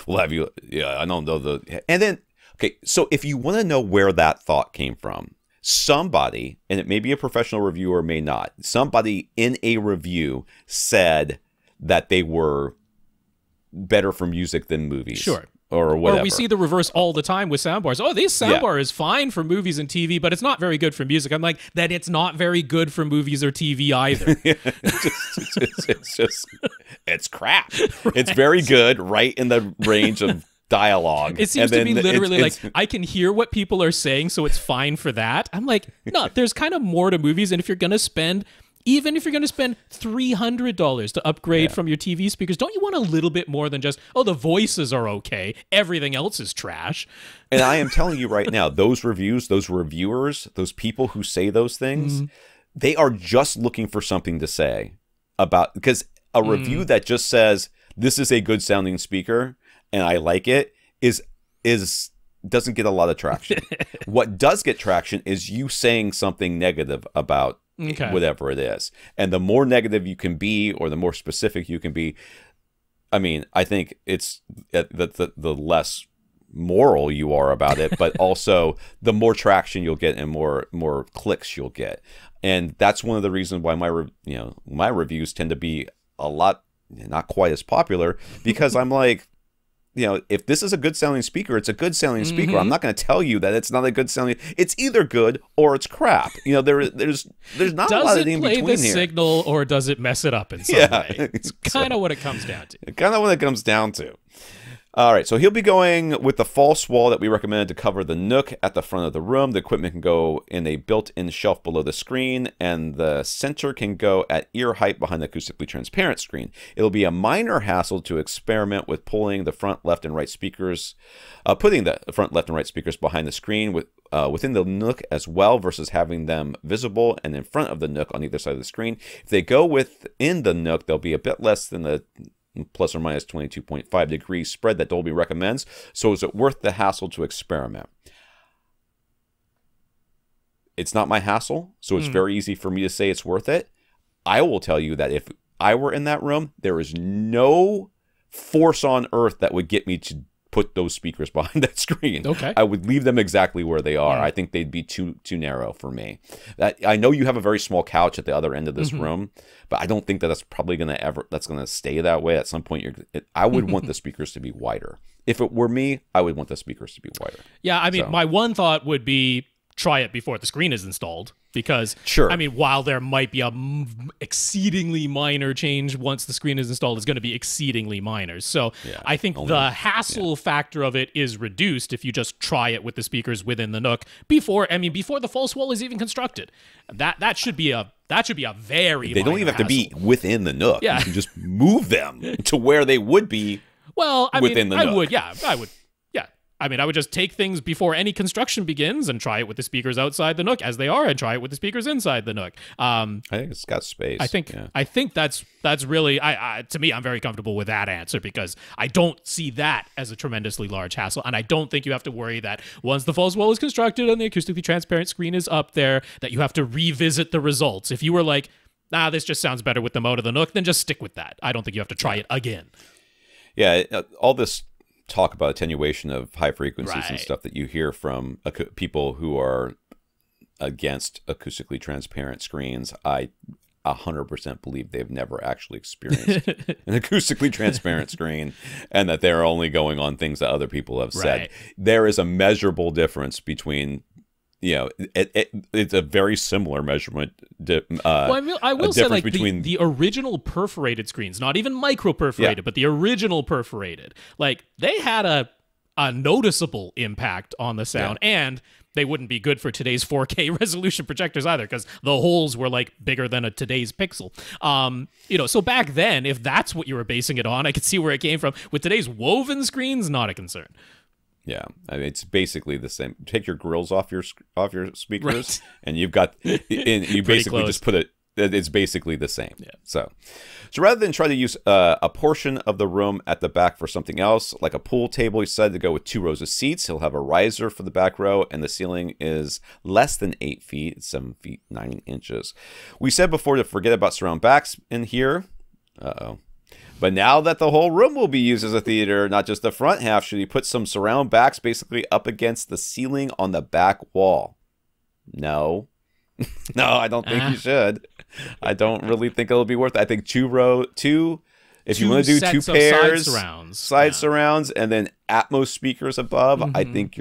"We'll have you." Yeah, I don't know and then okay. So if you want to know where that thought came from, somebody, and it may be a professional reviewer, may not. Somebody in a review said that they were better for music than movies. Sure. Or whatever. Or we see the reverse all the time with soundbars. Oh, this soundbar is fine for movies and TV, but it's not very good for music. I'm like, then it's not very good for movies or TV either. It's crap. Right. It's very good, right in the range of dialogue. It seems to be literally like, I can hear what people are saying, so it's fine for that. I'm like, no, there's kind of more to movies, and if you're going to spend... Even if you're going to spend $300 to upgrade from your TV speakers, don't you want a little bit more than just, oh, the voices are okay, everything else is trash? And I am telling you right now, those reviews, those reviewers, those people who say those things, they are just looking for something to say about, because a review that just says, this is a good sounding speaker and I like it doesn't get a lot of traction. What does get traction is you saying something negative about whatever it is. And the more negative you can be, or the more specific you can be, I mean, I think it's the less moral you are about it, but also the more traction you'll get and more clicks you'll get. And that's one of the reasons why my reviews tend to be a lot not quite as popular, because I'm like, if this is a good sounding speaker, it's a good sounding speaker. I'm not going to tell you that it's not a good sounding. It's either good or it's crap. There's not a lot of in between here. Does it play the signal or does it mess it up in some way? It's kind of what it comes down to. Kind of what it comes down to. All right, so he'll be going with the false wall that we recommended to cover the nook at the front of the room. The equipment can go in a built-in shelf below the screen, and the center can go at ear height behind the acoustically transparent screen. It'll be a minor hassle to experiment with pulling the front, left, and right speakers, putting the front, left, and right speakers behind the screen within the nook as well, versus having them visible and in front of the nook on either side of the screen. If they go within the nook, they'll be a bit less than the plus or minus 22.5 degrees spread that Dolby recommends. So is it worth the hassle to experiment? It's not my hassle, so it's very easy for me to say it's worth it. I will tell you that if I were in that room, there is no force on earth that would get me to put those speakers behind that screen. Okay. I would leave them exactly where they are. I think they'd be too narrow for me. I know you have a very small couch at the other end of this room, but I don't think that that's probably going to stay that way. At some point, I would want the speakers to be wider. If it were me, I would want the speakers to be wider. Yeah, I mean, my one thought would be try it before the screen is installed, because I mean, while there might be a exceedingly minor change once the screen is installed, it's going to be exceedingly minor. So I think the hassle factor of it is reduced if you just try it with the speakers within the nook before the false wall is even constructed. That should be a very They don't even have to be within the nook. Yeah. You can just move them to where they would be. Well, within the nook. I would. I mean, I would just take things before any construction begins and try it with the speakers outside the nook as they are, and try it with the speakers inside the nook. I think it's got space. I think that's really, to me, I'm very comfortable with that answer, because I don't see that as a tremendously large hassle, and I don't think you have to worry that once the false wall is constructed and the acoustically transparent screen is up there, that you have to revisit the results. If you were like, this just sounds better with them out of the nook, then just stick with that. I don't think you have to try it again. Yeah, all this talk about attenuation of high frequencies and stuff that you hear from people who are against acoustically transparent screens, I 100% believe they've never actually experienced an acoustically transparent screen, and that they're only going on things that other people have said. There is a measurable difference between, it's a very similar measurement. I will say, like, the original perforated screens, not even micro perforated, but the original perforated, like, they had a noticeable impact on the sound, and they wouldn't be good for today's 4K resolution projectors either, because the holes were like bigger than today's pixel. So back then, if that's what you were basing it on, I could see where it came from. With today's woven screens, not a concern. Yeah, I mean, it's basically the same. Take your grills off your speakers, and you've got, and you basically just put it's basically the same. Yeah. So rather than try to use a portion of the room at the back for something else, like a pool table, he decided to go with 2 rows of seats. He'll have a riser for the back row, and the ceiling is less than 8 feet, it's 7 feet 9 inches. We said before to forget about surround backs in here. But now that the whole room will be used as a theater, not just the front half, should he put some surround backs basically up against the ceiling on the back wall? No. No, I don't think you should. I don't really think it'll be worth it. I think if you want to do 2 pairs, side surrounds, and then Atmos speakers above, I think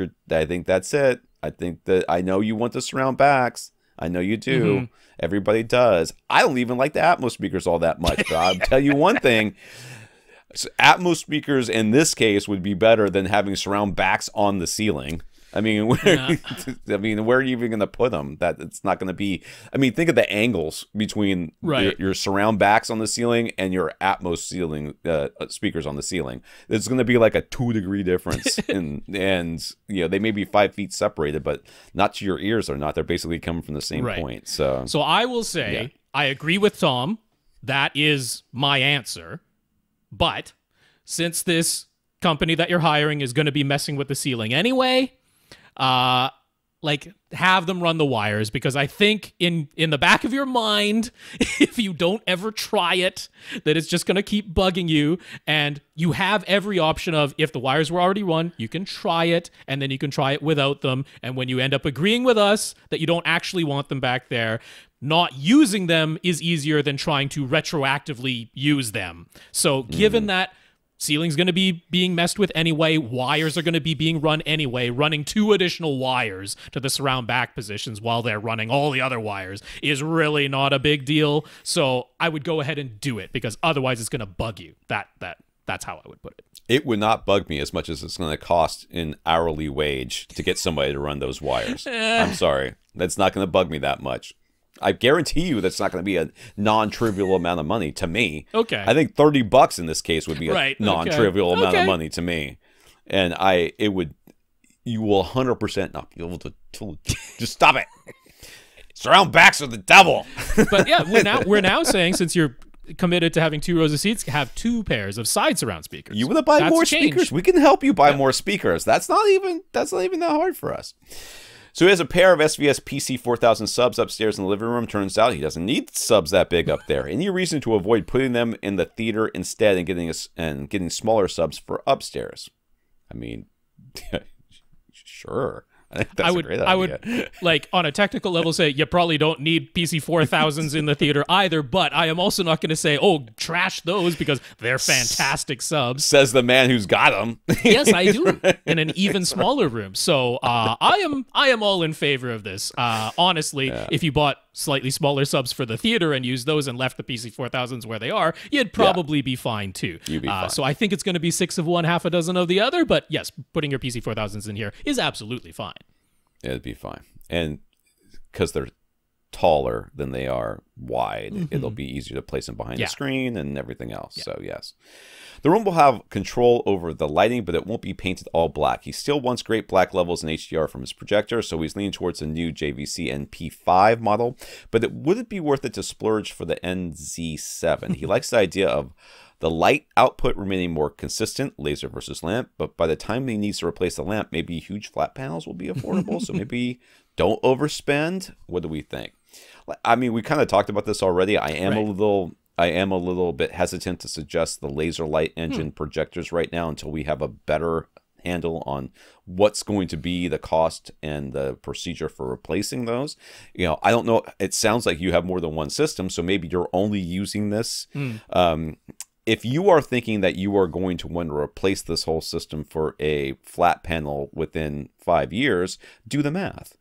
that's it. I think that I know you want the surround backs. I know you do. Everybody does. I don't even like the Atmos speakers all that much, but I'll tell you one thing. Atmos speakers in this case would be better than having surround backs on the ceiling. I mean, where are you even going to put them? That it's not going to be. I mean, think of the angles between your surround backs on the ceiling and your Atmos ceiling speakers on the ceiling. It's going to be like a 2-degree difference, and they may be 5 feet separated, but not to your ears. They're not. They're basically coming from the same point. So I will say I agree with Tom. That is my answer. But since this company that you're hiring is going to be messing with the ceiling anyway, have them run the wires, because I think in the back of your mind, if you don't ever try it, that it's just going to keep bugging you, and you have every option of, if the wires were already run, you can try it, and then you can try it without them, and when you end up agreeing with us that you don't actually want them back there, not using them is easier than trying to retroactively use them. So given that ceiling's going to be being messed with anyway, wires are going to be being run anyway, running 2 additional wires to the surround back positions while they're running all the other wires is really not a big deal. So I would go ahead and do it, because otherwise it's going to bug you. That's how I would put it. It would not bug me as much as it's going to cost an hourly wage to get somebody to run those wires. I'm sorry. That's not going to bug me that much. I guarantee you that's not going to be a non-trivial amount of money to me. Okay. I think $30 in this case would be a non-trivial amount of money to me. And you will 100% not be able to just stop it. Surround backs are the devil. But yeah, we're now saying, since you're committed to having 2 rows of seats, have 2 pairs of side surround speakers. You want to buy more speakers? We can help you buy more speakers. That's not even that hard for us. So he has a pair of SVS PC4000 subs upstairs in the living room. Turns out he doesn't need subs that big up there. Any reason to avoid putting them in the theater instead and getting smaller subs for upstairs? I mean, sure. I think that's a great idea. I would, like, on a technical level, say you probably don't need PC4000s in the theater either, but I am also not going to say, oh, trash those, because they're fantastic subs. Says the man who's got them. Yes, I do, in an even smaller room. So I am all in favor of this. Honestly, if you bought slightly smaller subs for the theater and used those and left the PC4000s where they are, you'd probably be fine too. You'd be fine. So I think it's going to be 6 of one, half a dozen of the other, but yes, putting your PC4000s in here is absolutely fine. It'd be fine. And because they're taller than they are wide, it'll be easier to place them behind the screen and everything else. So yes, the room will have control over the lighting, but it won't be painted all black. He still wants great black levels in HDR from his projector, so he's leaning towards a new JVC NP5 model, but it wouldn't be worth it to splurge for the NZ7. He likes the idea of the light output remaining more consistent, laser versus lamp, but by the time he needs to replace the lamp, maybe huge flat panels will be affordable, so maybe don't overspend. What do we think? I mean, we kind of talked about this already. I am a little bit hesitant to suggest the laser light engine projectors right now until we have a better handle on what's going to be the cost and the procedure for replacing those. You know, I don't know. It sounds like you have more than one system, so maybe you're only using this. If you are thinking that you are going to want to replace this whole system for a flat panel within 5 years, do the math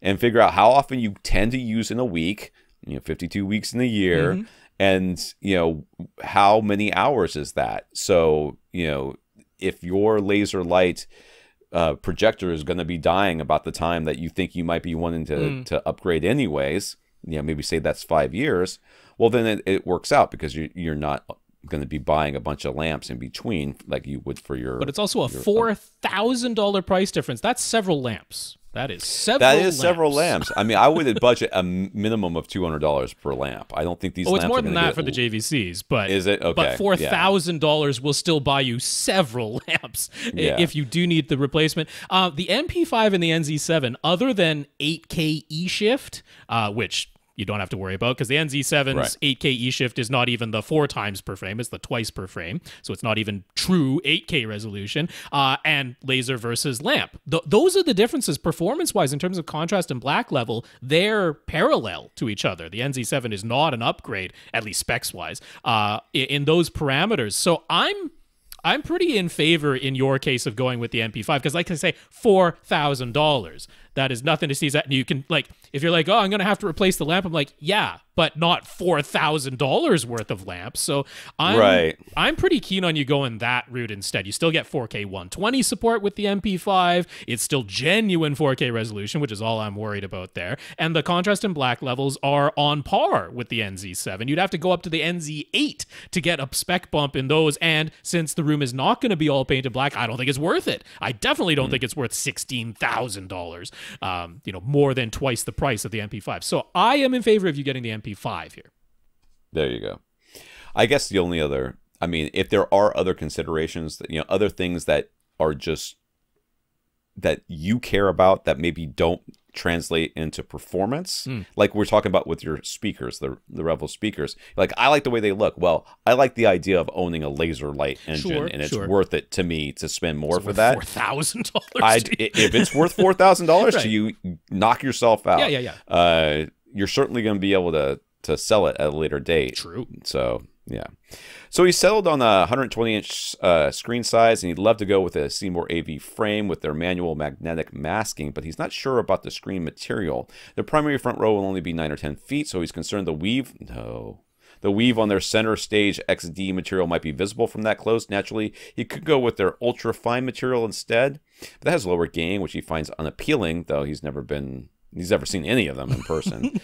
and figure out how often you tend to use in a week, 52 weeks in a year, and, how many hours is that? So, if your laser light projector is going to be dying about the time that you think you might be wanting to upgrade anyways, maybe say that's 5 years, well, then it works out because you're not going to be buying a bunch of lamps in between like you would for your... But it's also a $4,000 price difference. That's several lamps. That is several. That is lamps. several lamps. I mean, I would budget a minimum of $200 per lamp. I don't think these. Oh, lamps it's more are than that for the JVCs, but is it okay? But $4,000 will still buy you several lamps if you do need the replacement. The MP5 and the NZ7, other than 8K E-shift, which you don't have to worry about because the NZ7's 8K E-shift is not even the 4 times per frame, it's the twice per frame, so it's not even true 8K resolution, and laser versus lamp. Those are the differences performance-wise in terms of contrast and black level. They're parallel to each other. The NZ7 is not an upgrade, at least specs-wise, in those parameters. So I'm pretty in favor in your case of going with the MP5 because, like I say, $4,000. That is nothing to sneeze at. And you can, like, if you're like, oh, I'm going to have to replace the lamp, I'm like, yeah, but not $4,000 worth of lamps. So I'm pretty keen on you going that route instead. You still get 4K 120 support with the MP5. It's still genuine 4K resolution, which is all I'm worried about there. And the contrast and black levels are on par with the NZ7. You'd have to go up to the NZ8 to get a spec bump in those. And since the room is not going to be all painted black, I don't think it's worth it. I definitely don't think it's worth $16,000. More than twice the price of the MP5. So I am in favor of you getting the MP5 here. There you go. I guess the only other, I mean, if there are other considerations, that, other things that are just that you care about that maybe don't translate into performance, like we're talking about with your speakers, the Revel speakers. Like, I like the way they look. Well, I like the idea of owning a laser light engine, and it's worth it to me to spend more for that. $4,000. If it's worth $4,000 to you, knock yourself out. Yeah. You're certainly going to be able to sell it at a later date. True. So yeah. So he settled on a 120-inch screen size, and he'd love to go with a Seymour AV frame with their manual magnetic masking, but he's not sure about the screen material. The primary front row will only be 9 or 10 feet, so he's concerned the weave... No. The weave on their center stage XD material might be visible from that close. Naturally, he could go with their ultra-fine material instead, but that has lower gain, which he finds unappealing, though he's never seen any of them in person.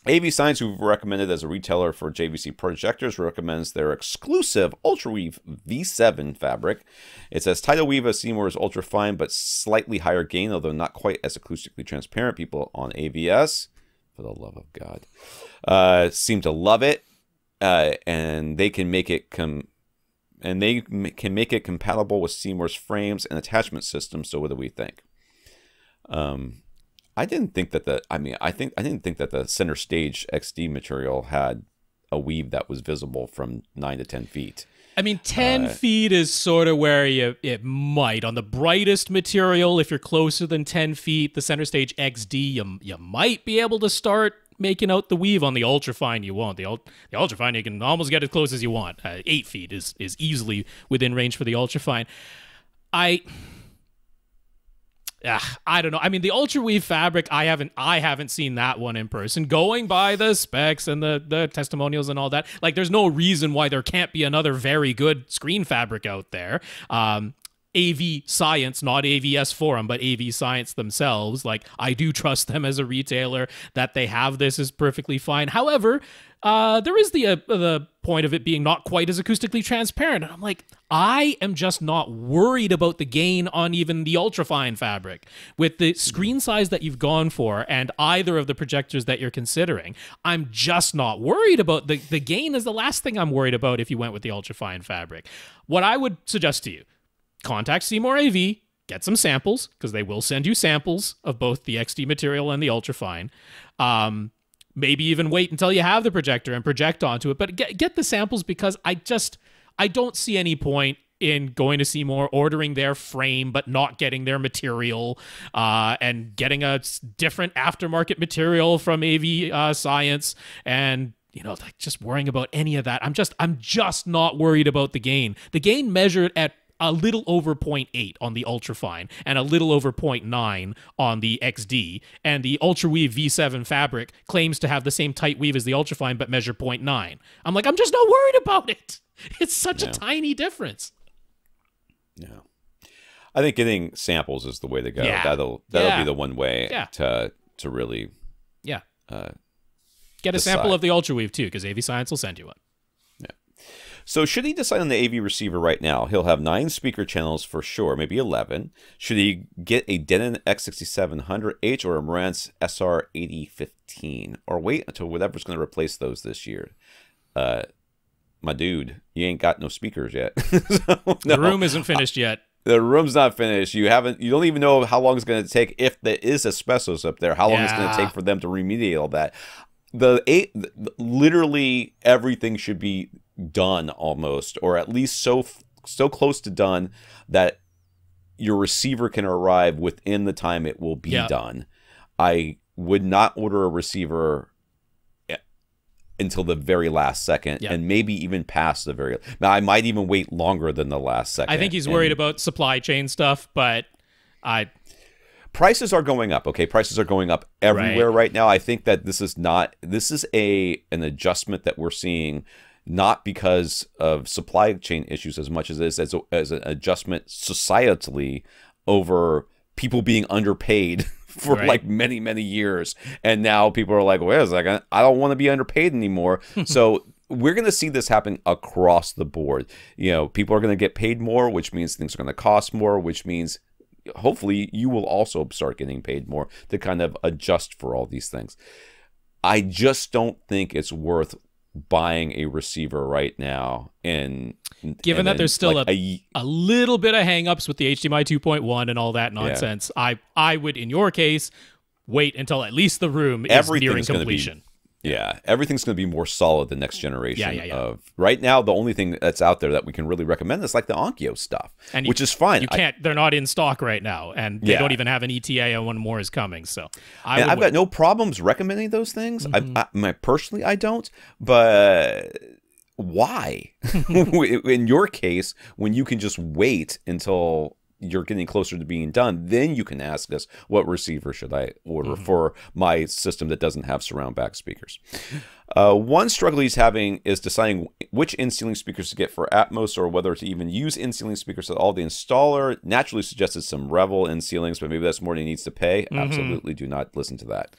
AV Science, who've recommended as a retailer for JVC projectors, recommends their exclusive UltraWeave V7 fabric. It says tidal weave as Seymour's ultrafine, but slightly higher gain, although not quite as acoustically transparent. People on AVS, for the love of God, seem to love it, and they can make it compatible with Seymour's frames and attachment system. So, what do we think? I didn't think that I didn't think that the center stage XD material had a weave that was visible from 9 to 10 feet. I mean, 10 feet is sort of where it might. On the brightest material, if you're closer than 10 feet, the center stage XD, you might be able to start making out the weave. On the ultrafine, you won't. The ultrafine, you can almost get as close as you want. 8 feet is easily within range for the ultrafine. I don't know. I mean, the UltraWeave fabric, I haven't seen that one in person. Going by the specs and the testimonials and all that, like, there's no reason why there can't be another very good screen fabric out there. AV Science, not AVS Forum, but AV Science themselves, like, I do trust them as a retailer that they have this is perfectly fine. However, there is the point of it being not quite as acoustically transparent. And I'm like, I am just not worried about the gain on even the ultrafine fabric. With the screen size that you've gone for and either of the projectors that you're considering, I'm just not worried about the gain is the last thing I'm worried about if you went with the ultrafine fabric. What I would suggest to you, contact Seymour AV, get some samples, because they will send you samples of both the XD material and the ultrafine. Maybe even wait until you have the projector and project onto it, but get the samples, because I don't see any point in going to Seymour, ordering their frame, but not getting their material, and getting a different aftermarket material from AV Science, and like, just worrying about any of that. I'm just not worried about the gain. The gain measured at a little over 0.8 on the ultrafine and a little over 0.9 on the XD, and the UltraWeave V7 fabric claims to have the same tight weave as the ultrafine but measure 0.9. I'm like, I'm just not worried about it. It's such a tiny difference. Yeah, I think getting samples is the way to go. Yeah. That'll be the one way to really get a sample of the UltraWeave too, because AV Science will send you one. So should he decide on the AV receiver right now, he'll have 9 speaker channels for sure, maybe 11. Should he get a Denon X6700H or a Marantz SR8015? Or wait until whatever's going to replace those this year? My dude, you ain't got no speakers yet. So, no. The room isn't finished yet. The room's not finished. You don't even know how long it's going to take, if there is asbestos up there, how long it's going to take for them to remediate all that. Literally everything should be done almost, or at least so close to done that your receiver can arrive within the time it will be done. I would not order a receiver until the very last second, and maybe even past the very. Now, I might even wait longer than the last second. I think he's worried about supply chain stuff, but prices are going up. Okay, prices are going up everywhere right now. I think that this is an adjustment that we're seeing, not because of supply chain issues as much as it is as an adjustment societally over people being underpaid for like many, many years. And now people are like, wait a second, I don't want to be underpaid anymore. So we're going to see this happen across the board. You know, people are going to get paid more, which means things are going to cost more, which means hopefully you will also start getting paid more to kind of adjust for all these things. I just don't think it's worth buying a receiver right now, and given that there's still like a little bit of hangups with the HDMI 2.1 and all that nonsense, I would, in your case, wait until at least the room is nearing completion. Everything's going to be more solid the next generation. Of right now, the only thing that's out there that we can really recommend is like the Onkyo stuff, which is fine. You can't; they're not in stock right now, and they don't even have an ETA on when more is coming. So, I've got no problems recommending those things. Personally, I don't. But why? In your case, when you can just wait until you're getting closer to being done, then you can ask us, what receiver should I order for my system that doesn't have surround back speakers? One struggle he's having is deciding which in-ceiling speakers to get for Atmos, or whether to even use in-ceiling speakers at all. The installer naturally suggested some Revel in-ceilings, but maybe that's more than he needs to pay. Absolutely do not listen to that.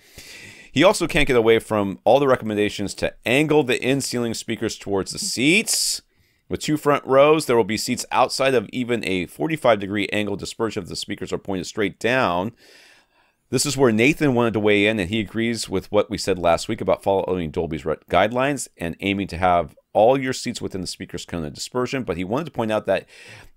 He also can't get away from all the recommendations to angle the in-ceiling speakers towards the seats. With 2 front rows, there will be seats outside of even a 45-degree angle dispersion if the speakers are pointed straight down. This is where Nathan wanted to weigh in, and he agrees with what we said last week about following Dolby's guidelines and aiming to have all your seats within the speaker's cone of dispersion. But he wanted to point out that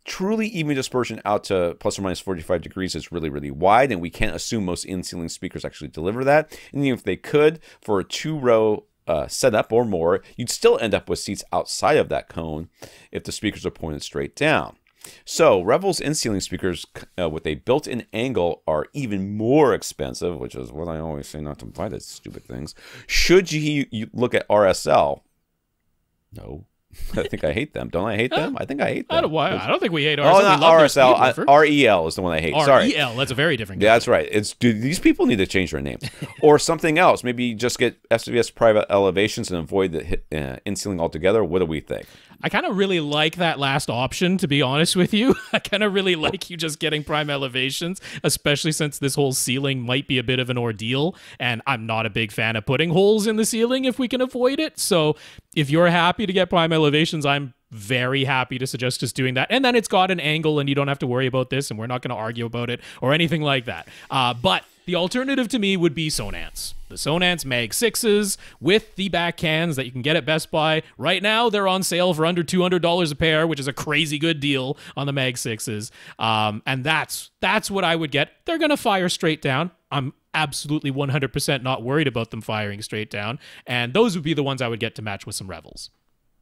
truly even dispersion out to plus or minus 45 degrees is really, really wide, and we can't assume most in-ceiling speakers actually deliver that. And even if they could, for a 2-row setup or more, you'd still end up with seats outside of that cone if the speakers are pointed straight down. So Revel's in-ceiling speakers with a built-in angle are even more expensive, which is what I always say not to buy these stupid things. Should you look at RSL? No. I think I hate them. Don't I hate them? I think I hate them. I don't think we hate RSL. Oh, not RSL. REL is the one I hate. Sorry. REL, that's a very different game. That's right. These people need to change their names. Or something else. Maybe just get SWS private elevations and avoid the in-ceiling altogether. What do we think? I kind of really like that last option, to be honest with you. I kind of really like you just getting prime elevations, especially since this whole ceiling might be a bit of an ordeal, and I'm not a big fan of putting holes in the ceiling if we can avoid it. So if you're happy to get prime elevations, I'm very happy to suggest just doing that. And then it's got an angle, and you don't have to worry about this, and we're not going to argue about it or anything like that. But the alternative to me would be Sonance. The Sonance Mag 6s with the back cans that you can get at Best Buy. Right now, they're on sale for under $200 a pair, which is a crazy good deal on the Mag 6s. And that's what I would get. They're going to fire straight down. I'm absolutely 100% not worried about them firing straight down. And those would be the ones I would get to match with some Revels.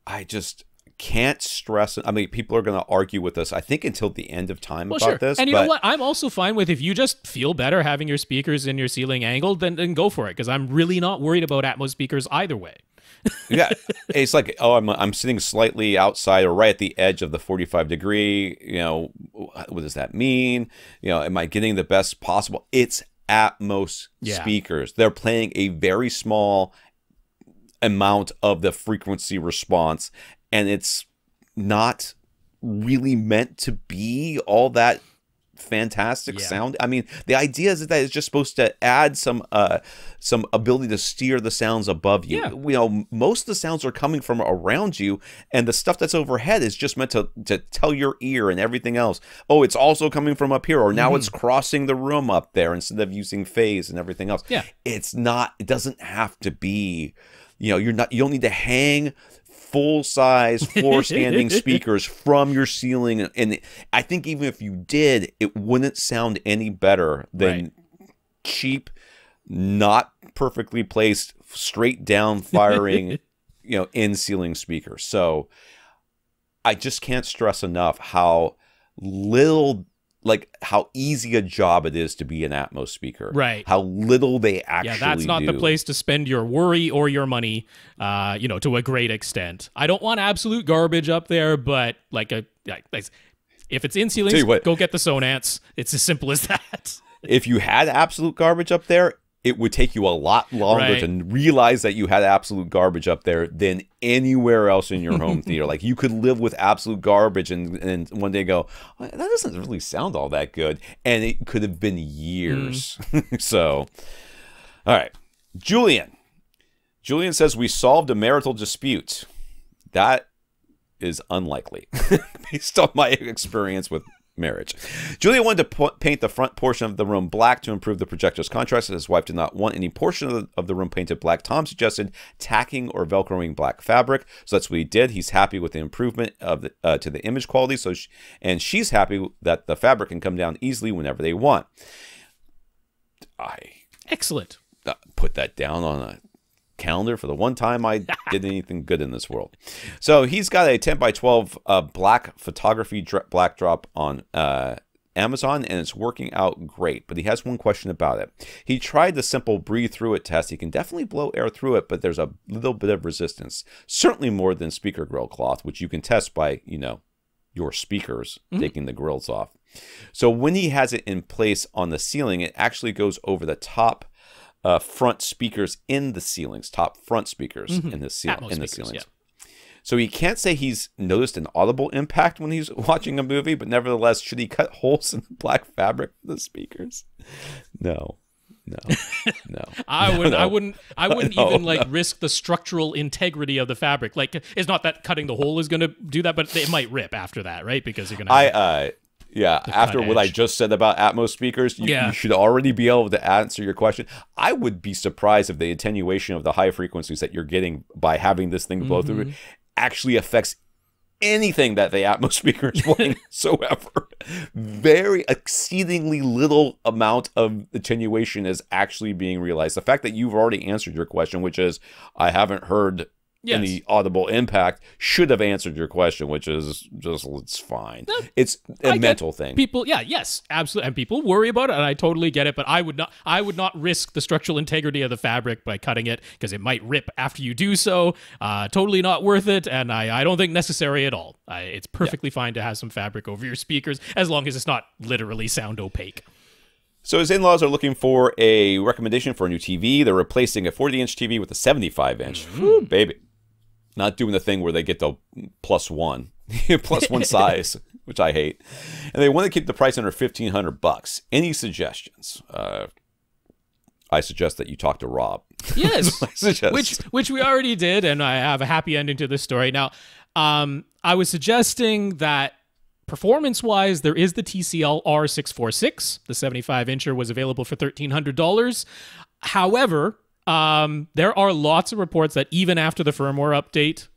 I just can't stress it. I mean, people are going to argue with us, I think, until the end of time about this. And you know what? I'm also fine with, if you just feel better having your speakers in your ceiling angled, then go for it, because I'm really not worried about Atmos speakers either way. Yeah, it's like, oh, I'm sitting slightly outside or right at the edge of the 45 degree. You know, what does that mean? You know, am I getting the best possible? It's Atmos speakers. They're playing a very small amount of the frequency response, and it's not really meant to be all that fantastic sound. I mean, the idea is that it's just supposed to add some ability to steer the sounds above you. You know, most of the sounds are coming from around you, and the stuff that's overhead is just meant to tell your ear and everything else, oh, it's also coming from up here, or now it's crossing the room up there instead of using phase and everything else. It's not, it doesn't have to be, you know, you don't need to hang full-size floor-standing speakers from your ceiling, and I think even if you did, it wouldn't sound any better than cheap, not perfectly placed, straight down firing, you know, in-ceiling speakers. So I just can't stress enough how little, like how easy a job it is to be an Atmos speaker. How little they actually do. That's not the place to spend your worry or your money, you know, to a great extent. I don't want absolute garbage up there, but like if it's in ceilings, go get the Sonance. It's as simple as that. If you had absolute garbage up there, it would take you a lot longer to realize that you had absolute garbage up there than anywhere else in your home theater. Like, you could live with absolute garbage and one day go, that doesn't really sound all that good. And it could have been years. So, all right. Julian. Julian says, we solved a marital dispute. That is unlikely based on my experience with marriage. Julian wanted to paint the front portion of the room black to improve the projector's contrast. His wife did not want any portion of the room painted black. Tom suggested tacking or velcroing black fabric, so that's what he did. He's happy with the improvement of the to the image quality. So and she's happy that the fabric can come down easily whenever they want. Excellent. Put that down on a calendar for the one time I did anything good in this world. So he's got a 10 by 12 black photography black drop on Amazon, and it's working out great, but he has one question about it. He tried the simple breathe through it test. He can definitely blow air through it, but there's a little bit of resistance, certainly more than speaker grill cloth, which you can test by, you know, your speakers taking the grills off. So when he has it in place on the ceiling, it actually goes over the top front speakers in the ceilings, top front speakers in the ceilings. So he can't say he's noticed an audible impact when he's watching a movie, but nevertheless, should he cut holes in the black fabric for the speakers? No. I wouldn't even like risk the structural integrity of the fabric. Like, it's not that cutting the hole is going to do that, but it might rip after that, right? Because you're going to yeah, after what I just said about Atmos speakers, you should already be able to answer your question. I would be surprised if the attenuation of the high frequencies that you're getting by having this thing blow through actually affects anything that the Atmos speaker is playing whatsoever. Very exceedingly little amount of attenuation is actually being realized. The fact that you've already answered your question, which is, I haven't heard any audible impact, should have answered your question, which is just, it's fine. It's a mental thing. People, absolutely, and people worry about it, and I totally get it. But I would not risk the structural integrity of the fabric by cutting it, because it might rip after you do so. Totally not worth it, and I don't think necessary at all. It's perfectly fine to have some fabric over your speakers, as long as it's not literally sound opaque. So his in-laws are looking for a recommendation for a new TV. They're replacing a 40-inch TV with a 75-inch. Whew, baby. Not doing the thing where they get the +1, +1 size, which I hate. And they want to keep the price under $1,500. Any suggestions? I suggest that you talk to Rob. Yes, which we already did, and I have a happy ending to this story. Now, I was suggesting that performance-wise, there is the TCL R646. The 75-incher was available for $1,300. However, there are lots of reports that even after the firmware update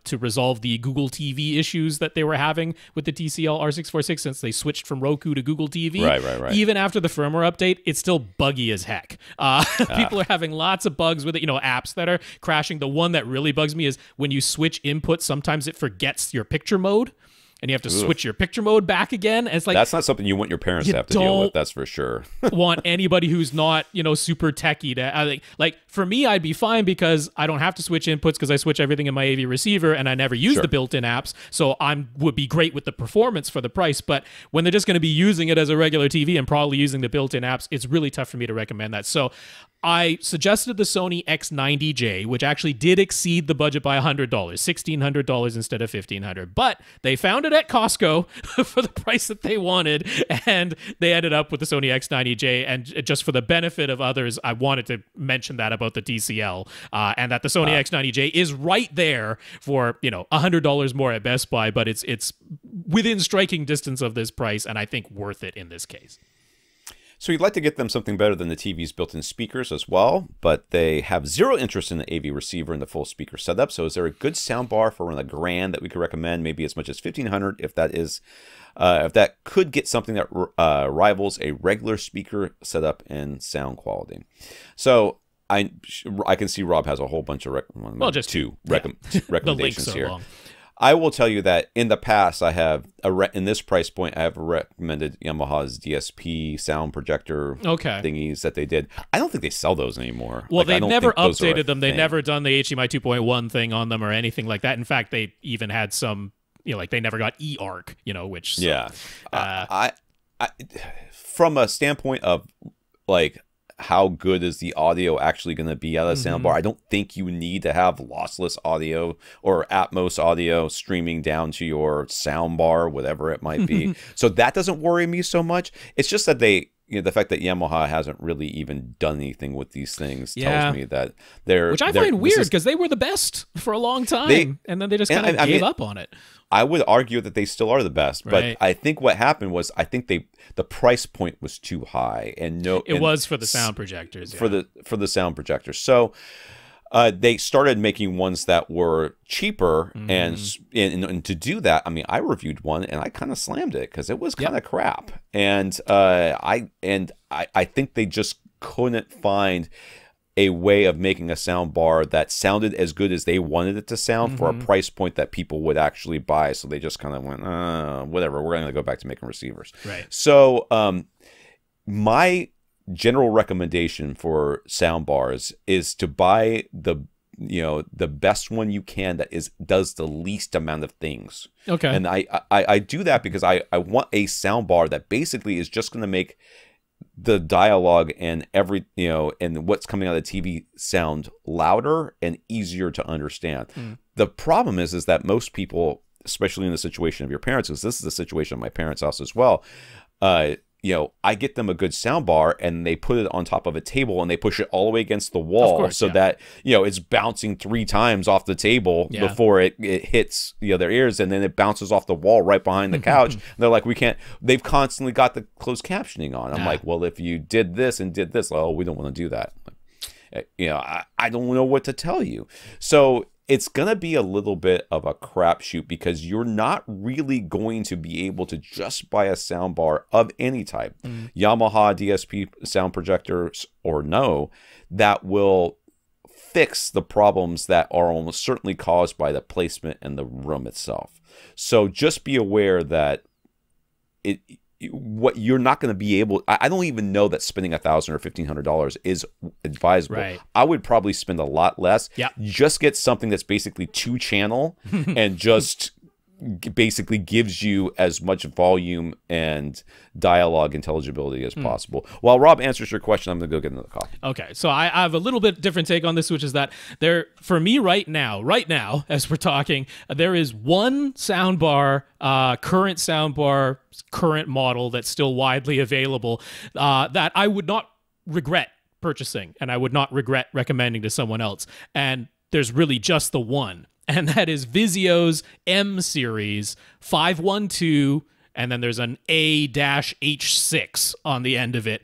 to resolve the Google TV issues that they were having with the TCL R646 since they switched from Roku to Google TV, right. Even after the firmware update, it's still buggy as heck. People are having lots of bugs with it, apps that are crashing. The one that really bugs me is when you switch input, sometimes it forgets your picture mode. And you have to switch your picture mode back again. And it's like, that's not something you want your parents to have to deal with. That's for sure. Want anybody who's not, super techie to like for me, I'd be fine because I don't have to switch inputs because I switch everything in my AV receiver and I never use the built-in apps. So would be great with the performance for the price. But when they're just going to be using it as a regular TV and probably using the built-in apps, it's really tough for me to recommend that. So I suggested the Sony X90J, which actually did exceed the budget by $100, $1,600 instead of $1,500. But they found it at Costco for the price that they wanted, and they ended up with the Sony X90J. And just for the benefit of others, I wanted to mention that about the TCL, and that the Sony X90J is right there for $100 more at Best Buy, but it's within striking distance of this price, and I think worth it in this case. So you'd like to get them something better than the TV's built-in speakers as well, but they have zero interest in the AV receiver and the full speaker setup. So is there a good soundbar for around $1,000 that we could recommend? Maybe as much as $1,500 if that is, if that could get something that rivals a regular speaker setup in sound quality. So I can see Rob has a whole bunch of just two recommendations here. Long. I will tell you that in the past, I have in this price point, I have recommended Yamaha's DSP sound projector thingies that they did. I don't think they sell those anymore. Well, they've never updated them. They've never done the HDMI 2.1 thing on them or anything like that. In fact, they even had some, like they never got eARC, which I from a standpoint of like, how good is the audio actually going to be out of the soundbar? I don't think you need to have lossless audio or Atmos audio streaming down to your soundbar, whatever it might be. So that doesn't worry me so much. It's just that they, the fact that Yamaha hasn't really even done anything with these things tells me that they're... Which I find weird, because they were the best for a long time, and then they just kind of gave up on it. I would argue that they still are the best, but I think what happened was the price point was too high, and it was for the sound projectors, for the sound projectors. So they started making ones that were cheaper, and to do that, I mean, I reviewed one and I kind of slammed it because it was kind of crap, and I think they just couldn't find a way of making a sound bar that sounded as good as they wanted it to sound for a price point that people would actually buy. So they just kind of went, whatever, we're going to go back to making receivers. Right. So my general recommendation for sound bars is to buy the best one you can that does the least amount of things. Okay. And I do that because I want a sound bar that basically is just going to make the dialogue and and what's coming out of the TV sound louder and easier to understand. The problem is that most people, especially in the situation of your parents, because this is the situation of my parents' house as well, I get them a good sound bar and they put it on top of a table and they push it all the way against the wall that it's bouncing 3 times off the table before it hits their ears, and then it bounces off the wall right behind the couch. And they're like, they've constantly got the closed captioning on. I'm like, well, if you did this and did this, we don't want to do that. I don't know what to tell you. So it's going to be a little bit of a crapshoot because you're not really going to be able to just buy a soundbar of any type, Yamaha DSP sound projectors or no, that will fix the problems that are almost certainly caused by the placement in the room itself. So just be aware that what you're not going to be able, I don't even know that spending $1,000 or $1,500 is advisable. Right. I would probably spend a lot less. Yeah. Just get something that's basically 2-channel and just basically gives you as much volume and dialogue intelligibility as possible. While Rob answers your question, I'm going to go get another coffee. Okay, so I have a little bit different take on this, which is that for me right now, as we're talking, there is one soundbar, current soundbar, current model that's still widely available that I would not regret purchasing, and I would not regret recommending to someone else. And there's really just the one. And that is Vizio's M series 512, and then there's an A-H6 on the end of it.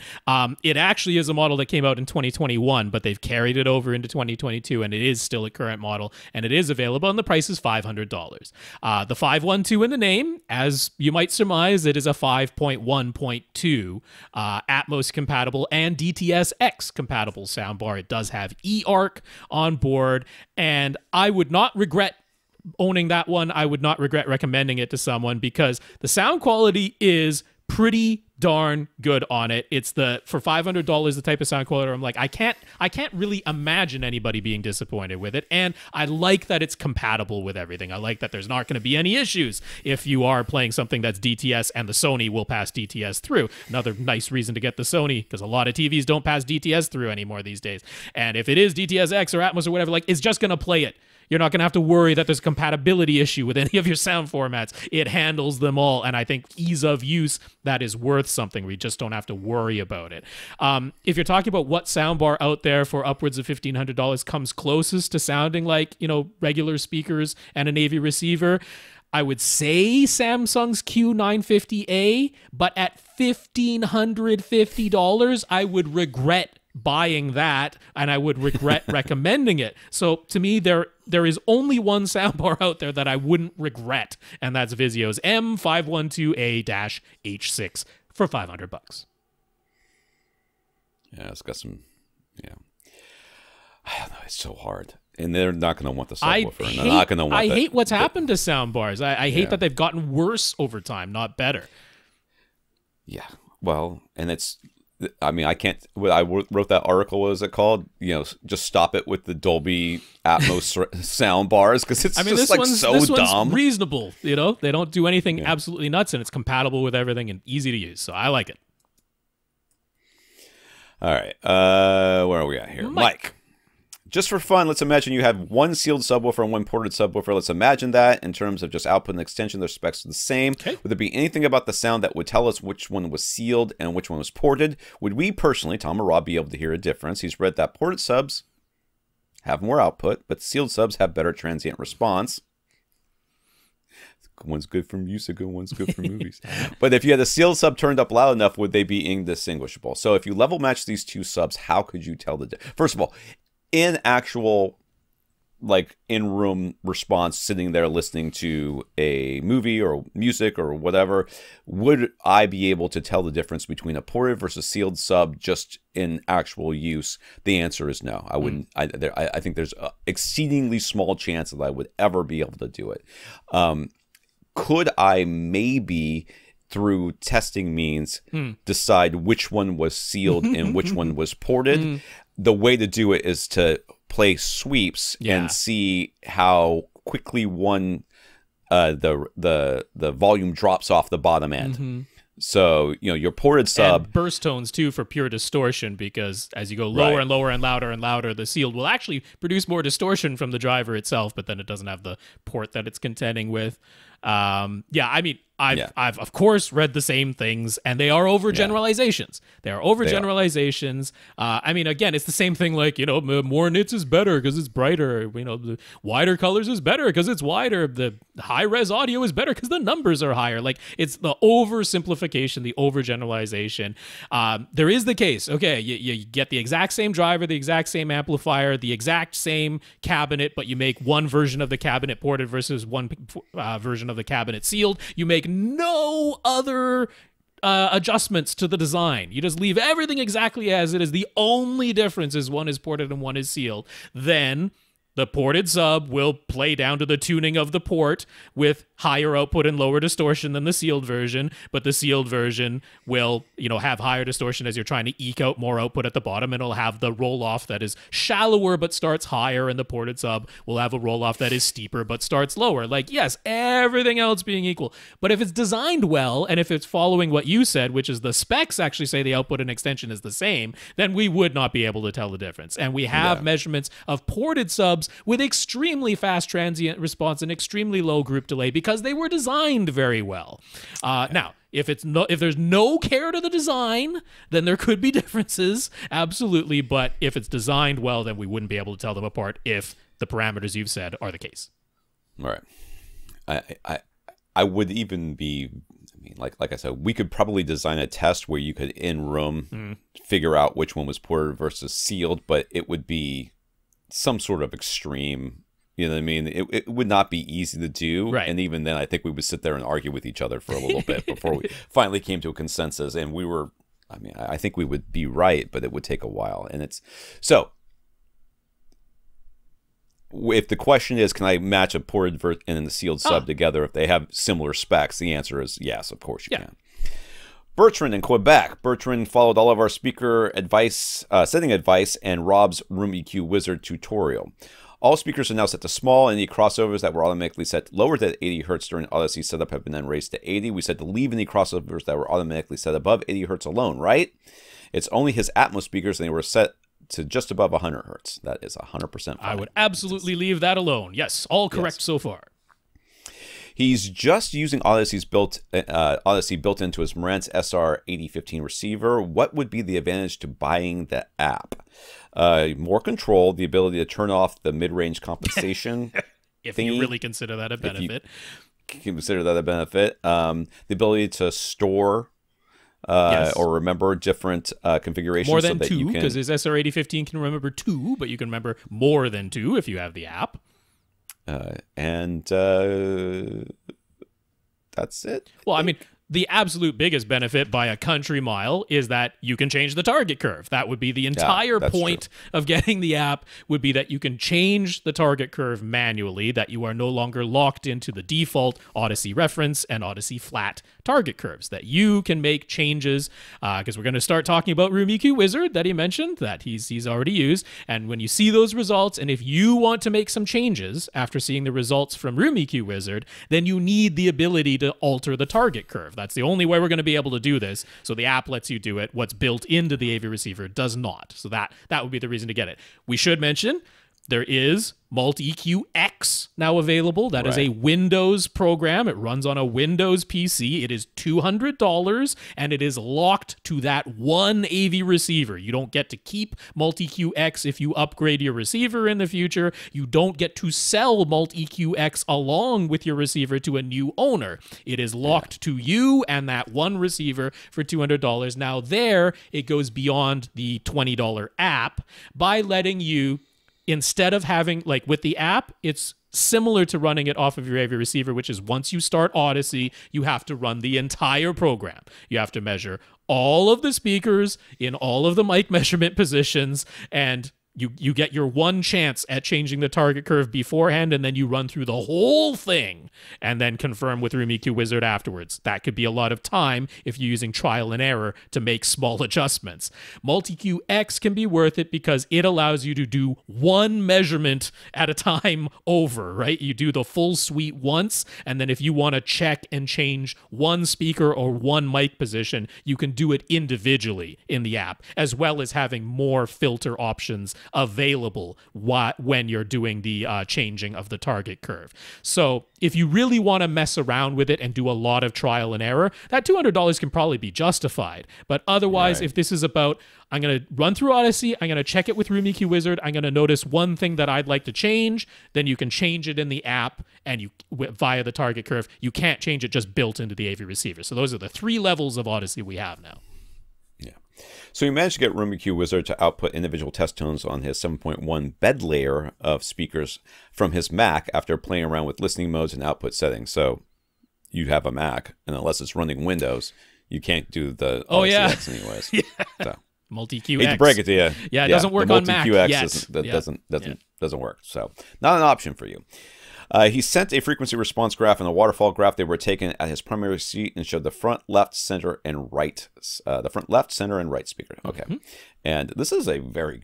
It actually is a model that came out in 2021, but they've carried it over into 2022, and it is still a current model, and it is available, and the price is $500. The 512 in the name, as you might surmise, it is a 5.1.2 Atmos compatible and DTS-X compatible soundbar. It does have eARC on board, and I would not regret owning that one. I would not regret recommending it to someone because the sound quality is pretty darn good on it. It's for $500, the type of sound quality I'm like, I can't really imagine anybody being disappointed with it. And I like that it's compatible with everything. I like that there's not going to be any issues if you are playing something that's DTS and the Sony will pass DTS through. Another nice reason to get the Sony, because a lot of TVs don't pass DTS through anymore these days. And if it is DTS-X or Atmos or whatever, like, it's just going to play it. You're not going to have to worry that there's a compatibility issue with any of your sound formats. It handles them all, and I think ease of use, that is worth something. We just don't have to worry about it. If you're talking about what soundbar out there for upwards of $1,500 comes closest to sounding like, regular speakers and an AV receiver, I would say Samsung's Q950A, but at $1,550, I would regret buying that, and I would regret recommending it. So to me, there is only one soundbar out there that I wouldn't regret, and that's Vizio's M512A-H6 for $500. Yeah, it's got some. Yeah, I don't know. It's so hard, and they're not going to want the subwoofer. And they're not going to want. I hate what's happened to soundbars. I hate that they've gotten worse over time, not better. Yeah. Well, and it's. I mean, I can't. I wrote that article. What was it called? Just stop it with the Dolby Atmos sound bars, because it's just like so dumb. One's reasonable. They don't do anything absolutely nuts, and it's compatible with everything and easy to use. So I like it. All right, where are we at here, Mike? Just for fun, let's imagine you have one sealed subwoofer and one ported subwoofer. Let's imagine that in terms of just output and extension, their specs are the same. Okay. Would there be anything about the sound that would tell us which one was sealed and which one was ported? Would we personally, Tom or Rob, be able to hear a difference? He's read that ported subs have more output, but sealed subs have better transient response. One's good for music and one's good for movies. But if you had a sealed sub turned up loud enough, would they be indistinguishable? So if you level match these two subs, how could you tell the difference? First of all, in actual, like, in-room response, sitting there listening to a movie or music or whatever, would I be able to tell the difference between a ported versus sealed sub just in actual use? The answer is no. I wouldn't. I think there's an exceedingly small chance that I would ever be able to do it. Could I maybe, through testing means, decide which one was sealed and which one was ported? The way to do it is to play sweeps and see how quickly one the volume drops off the bottom end. So, your ported sub... And burst tones, too, for pure distortion, because as you go lower and lower and louder, the sealed will actually produce more distortion from the driver itself, but then it doesn't have the port that it's contending with. I've of course read the same things, and they are overgeneralizations. They are overgeneralizations. Again, it's the same thing. Like, more nits is better because it's brighter. The wider colors is better because it's wider. The high res audio is better because the numbers are higher. Like, it's the oversimplification, the overgeneralization. There is the case. Okay, you get the exact same driver, the exact same amplifier, the exact same cabinet, but you make one version of the cabinet ported versus one version of the cabinet sealed. You make no other adjustments to the design. You just leave everything exactly as it is. The only difference is one is ported and one is sealed. Then the ported sub will play down to the tuning of the port with higher output and lower distortion than the sealed version, but the sealed version will, have higher distortion as you're trying to eke out more output at the bottom, and it'll have the roll-off that is shallower but starts higher, and the ported sub will have a roll-off that is steeper but starts lower. Like, yes, everything else being equal. But if it's designed well, and if it's following what you said, which is the specs actually say the output and extension is the same, then we would not be able to tell the difference. And we have measurements of ported subs with extremely fast transient response and extremely low group delay because they were designed very well. Now, if there's no care to the design, then there could be differences, absolutely. But if it's designed well, then we wouldn't be able to tell them apart if the parameters you've said are the case. All right. I would even be... like I said, we could probably design a test where you could in-room figure out which one was ported versus sealed, but it would be some sort of extreme, it would not be easy to do. Right. And even then, I think we would sit there and argue with each other for a little bit before we finally came to a consensus. And I think we would be right, but it would take a while. And so if the question is, can I match a ported and a sealed sub together if they have similar specs? The answer is yes, of course you can. Bertrand in Quebec. Bertrand followed all of our speaker advice, setting advice, and Rob's Room EQ Wizard tutorial. All speakers are now set to small, and any crossovers that were automatically set lower than 80 Hz during Odyssey setup have been then raised to 80. We said to leave any crossovers that were automatically set above 80 Hz alone, right? It's only his Atmos speakers, and they were set to just above 100 Hz. That is 100% fine. I would absolutely leave that alone. Yes, all correct so far. He's just using Odyssey built into his Marantz SR8015 receiver. What would be the advantage to buying the app? More control, the ability to turn off the mid-range compensation. If you really consider that a benefit. Consider that a benefit. The ability to store or remember different configurations. More than two, because his SR8015 can remember 2, but you can remember more than 2 if you have the app. That's it. Well, I mean, the absolute biggest benefit by a country mile is that you can change the target curve. That would be the entire point of getting the app, would be that you can change the target curve manually, that you are no longer locked into the default Odyssey reference and Odyssey flat target curves, that you can make changes, because we're going to start talking about Room EQ Wizard that he mentioned, that he's already used. And when you see those results, and if you want to make some changes after seeing the results from Room EQ Wizard, then you need the ability to alter the target curve. That's the only way we're going to be able to do this. So the app lets you do it. What's built into the AV receiver does not. So that would be the reason to get it. We should mention there is Multi-EQ X now available. That is a Windows program. It runs on a Windows PC. It is $200, and it is locked to that one AV receiver. You don't get to keep Multi-EQ X if you upgrade your receiver in the future. You don't get to sell Multi-EQ X along with your receiver to a new owner. It is locked to you and that one receiver for $200. Now there, it goes beyond the $20 app by letting you, instead of having, like with the app, it's similar to running it off of your AV receiver, which is once you start Odyssey, you have to run the entire program. You have to measure all of the speakers in all of the mic measurement positions, and you get your one chance at changing the target curve beforehand, and then you run through the whole thing and then confirm with Room EQ Wizard afterwards. That could be a lot of time if you're using trial and error to make small adjustments. Multi-EQ X can be worth it because it allows you to do one measurement at a time over, right? You do the full suite once, and then if you want to check and change one speaker or one mic position, you can do it individually in the app, as well as having more filter options available when you're doing the changing of the target curve. So if you really want to mess around with it and do a lot of trial and error, that $200 can probably be justified. But otherwise, if this is about, I'm going to run through Odyssey, I'm going to check it with Room EQ Wizard, I'm going to notice one thing that I'd like to change, then you can change it in the app and you via the target curve. You can't change it just built into the AV receiver. So those are the 3 levels of Odyssey we have now. So he managed to get Room EQ Wizard to output individual test tones on his 7.1 bed layer of speakers from his Mac after playing around with listening modes and output settings. So you have a Mac, and unless it's running Windows, you can't do the X anyways. So, Multi-EQ X. Hate to break it to you. Yeah, it doesn't work on Mac yet. Doesn't work. So not an option for you. He sent a frequency response graph and a waterfall graph. They were taken at his primary seat and showed the front, left, center, and right. The front, left, center, and right speaker. Okay, and this is a very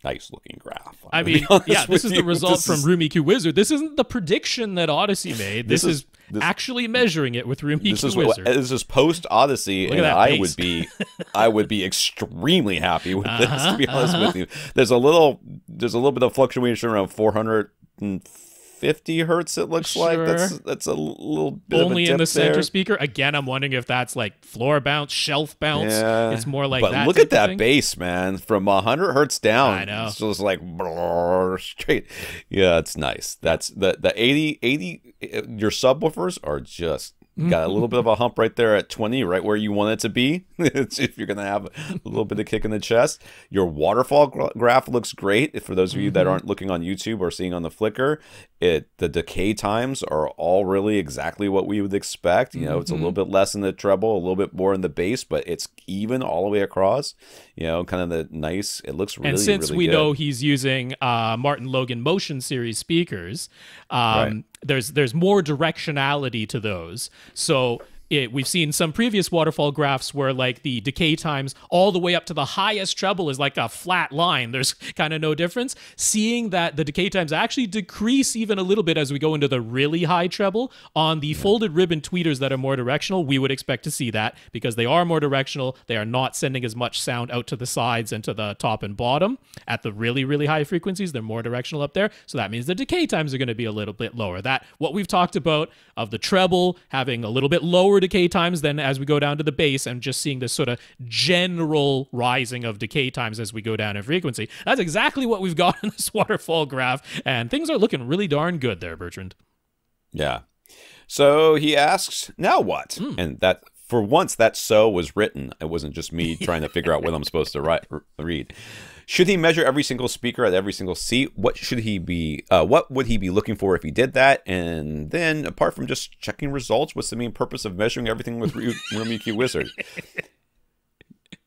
nice looking graph. I mean, this is the result from Room EQ Wizard. This isn't the prediction that Odyssey made. This is actually measuring it with Room EQ Wizard. This is post Odyssey, and I would be extremely happy with this. To be honest with you, there's a little bit of fluctuation around 450 hertz. It looks like that's a little bit only of a dip in the center there. speaker. Again, I'm wondering if that's like floor bounce, shelf bounce. Yeah. It's more like but that. Look at that bass, man. From 100 hertz down, I know. it's just like straight. Yeah, it's nice. That's the 80. Your subwoofers are just got a little bit of a hump right there at 20, right where you want it to be. If you're gonna have a little bit of kick in the chest. Your waterfall graph looks great. For those of you that aren't looking on YouTube or seeing on the Flickr, the decay times are all really exactly what we would expect. You know, it's a little bit less in the treble, a little bit more in the bass, but it's even all the way across. You know, kind of the nice. It looks really, and since really we good. know he's using Martin Logan Motion Series speakers, there's more directionality to those. So we've seen some previous waterfall graphs where like the decay times all the way up to the highest treble is like a flat line. There's kind of no difference. Seeing that the decay times actually decrease even a little bit as we go into the really high treble on the folded ribbon tweeters that are more directional, we would expect to see that because they are more directional. They are not sending as much sound out to the sides and to the top and bottom. At the really, really high frequencies, they're more directional up there. So that means the decay times are going to be a little bit lower. That, what we've talked about of the treble having a little bit lower decay times than as we go down to the bass, and just seeing this sort of general rising of decay times as we go down in frequency. That's exactly what we've got in this waterfall graph, and things are looking really darn good there, Bertrand. Yeah. So he asks, now what? And that, for once, that "so" was written. It wasn't just me trying to figure out what I'm supposed to read. Should he measure every single speaker at every single seat? What should he be? What would he be looking for if he did that? And then, apart from just checking results, what's the main purpose of measuring everything with Room EQ Wizard?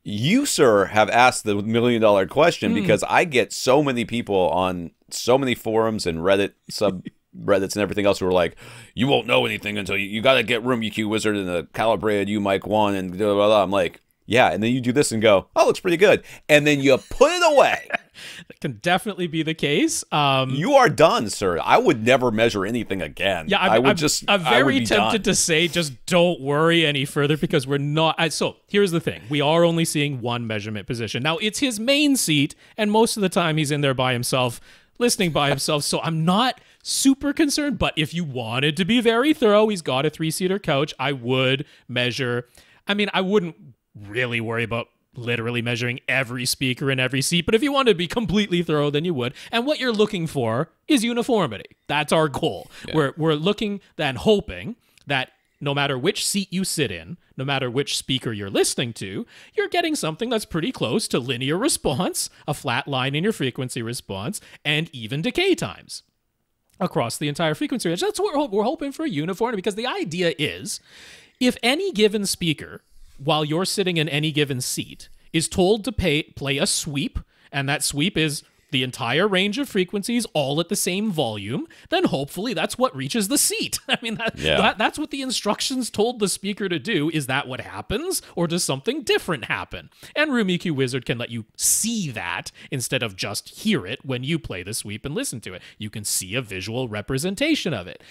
You, sir, have asked the $1 million question because I get so many people on so many forums and Reddit subreddits and everything else who are like, you won't know anything until you got to get Room EQ Wizard and the calibrated U mic 1 and blah, blah, blah. I'm like, yeah, and then you do this and go, oh, looks pretty good. And then you put it away. That can definitely be the case. You are done, sir. I would never measure anything again. Yeah, I'm very tempted to say just don't worry any further because we're not. So here's the thing. We are only seeing one measurement position. Now, it's his main seat, and most of the time he's in there by himself, listening by himself. So I'm not super concerned. But if you wanted to be very thorough, he's got a 3-seater couch. I would measure. I mean, I wouldn't really worry about literally measuring every speaker in every seat, but if you wanted to be completely thorough, then you would. And what you're looking for is uniformity. That's our goal. Yeah. We're looking and hoping that no matter which seat you sit in, no matter which speaker you're listening to, you're getting something that's pretty close to linear response, a flat line in your frequency response, and even decay times across the entire frequency range. That's what we're hoping for, uniformity, because the idea is if any given speaker, while you're sitting in any given seat, is told to play a sweep, and that sweep is the entire range of frequencies all at the same volume, then hopefully that's what reaches the seat. I mean, that's what the instructions told the speaker to do. Is that what happens, or does something different happen? And Room EQ Wizard can let you see that instead of just hear it when you play the sweep and listen to it. You can see a visual representation of it.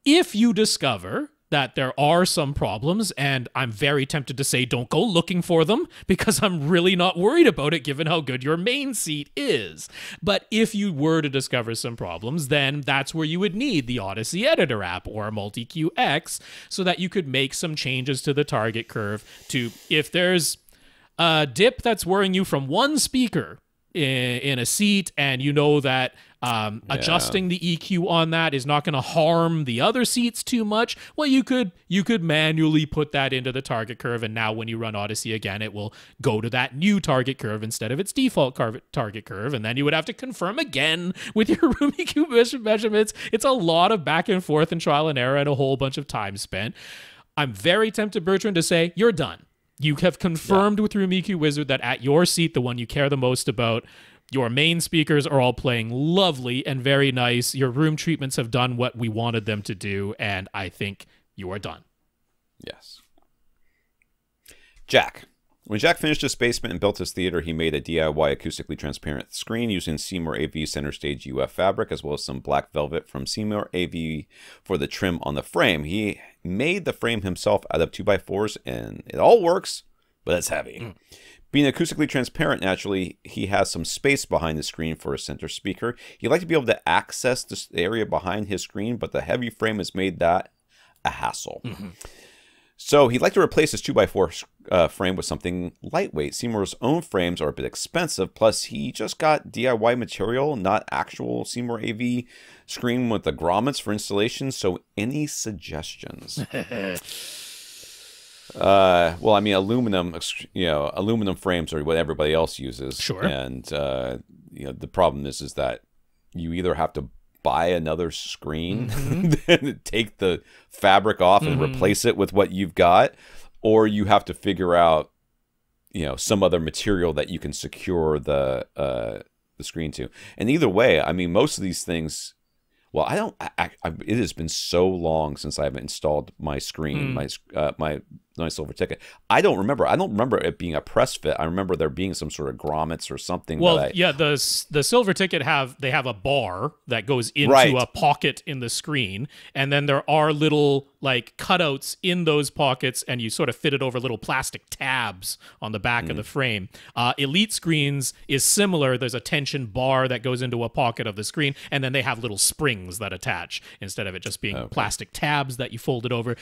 If you discover that there are some problems, and I'm very tempted to say don't go looking for them because I'm really not worried about it given how good your main seat is. But if you were to discover some problems, then that's where you would need the Odyssey Editor app or Multi-QX so that you could make some changes to the target curve to, if there's a dip that's worrying you from one speaker in a seat and you know that adjusting the EQ on that is not going to harm the other seats too much, well, you could manually put that into the target curve, and now when you run Odyssey again, it will go to that new target curve instead of its default target curve, and then you would have to confirm again with your Room EQ measurements. It's a lot of back and forth and trial and error and a whole bunch of time spent. I'm very tempted, Bertrand, to say you're done. You have confirmed with Room EQ Wizard that at your seat, the one you care the most about, your main speakers are all playing lovely and very nice. Your room treatments have done what we wanted them to do, and I think you are done. Yes. Jack. When Jack finished his basement and built his theater, he made a DIY acoustically transparent screen using Seymour AV Center Stage UF fabric, as well as some black velvet from Seymour AV for the trim on the frame. He made the frame himself out of 2x4s, and it all works, but it's heavy. Being acoustically transparent, naturally, he has some space behind the screen for a center speaker. He'd like to be able to access this area behind his screen, but the heavy frame has made that a hassle. So he'd like to replace his 2x4 frame with something lightweight. Seymour's own frames are a bit expensive, plus he just got DIY material, not actual Seymour AV screen with the grommets for installation. So any suggestions? Well, I mean, aluminum frames are what everybody else uses. Sure. And, the problem is that you either have to buy another screen, then take the fabric off and replace it with what you've got, or you have to figure out, some other material that you can secure the screen to. And either way, I mean, most of these things, Well, I don't. It has been so long since I've installed my screen, my silver ticket. I don't remember. I don't remember it being a press fit. I remember there being some sort of grommets or something. Well, yeah, the silver ticket have a bar that goes into a pocket in the screen, and then there are little like cutouts in those pockets, and you sort of fit it over little plastic tabs on the back of the frame. Elite screens is similar. There's a tension bar that goes into a pocket of the screen, and then they have little springs that attach instead of it just being plastic tabs that you fold it over.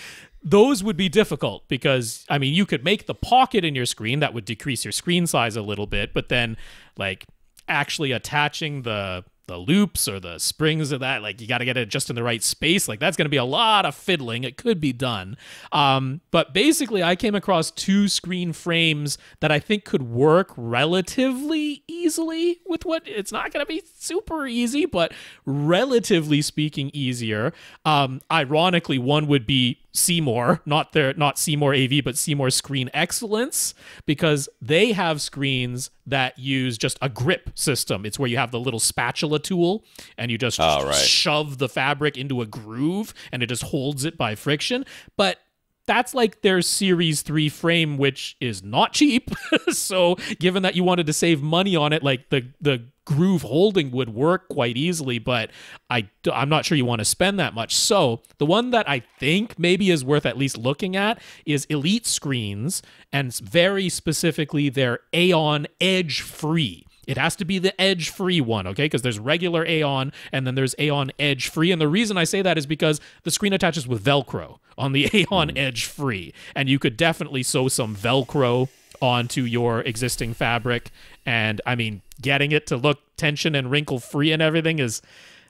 Those would be difficult because, I mean, you could make the pocket in your screen that would decrease your screen size a little bit, but then like actually attaching the loops or the springs of that, like you got to get it just in the right space. Like that's going to be a lot of fiddling. It could be done. But basically I came across 2 screen frames that I think could work relatively easily with what it's not going to be super easy, but relatively speaking easier. Ironically, one would be Seymour, not Seymour AV, but Seymour Screen Excellence, because they have screens that use just a grip system. It's where you have the little spatula tool and you just shove the fabric into a groove and it just holds it by friction. But that's like their Series 3 frame, which is not cheap. So given that you wanted to save money on it, like the groove holding would work quite easily, but I'm not sure you want to spend that much. So the one that I think maybe is worth at least looking at is Elite Screens, and very specifically their Aeon Edge Free. It has to be the Edge Free one, okay? Because there's regular Aeon and then there's Aeon Edge Free. And the reason I say that is because the screen attaches with Velcro on the Aeon Edge Free. And you could definitely sew some Velcro onto your existing fabric. And I mean, getting it to look tension and wrinkle free and everything is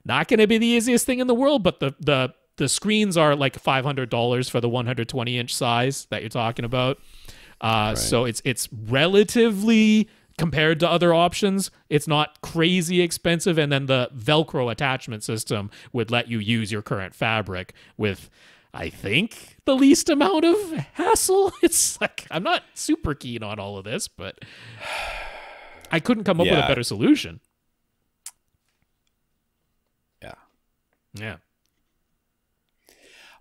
not going to be the easiest thing in the world, but the screens are like $500 for the 120-inch size that you're talking about. So it's relatively, compared to other options, it's not crazy expensive. And then the Velcro attachment system would let you use your current fabric with, I think, the least amount of hassle. It's like, I'm not super keen on all of this, but I couldn't come up with a better solution. Yeah.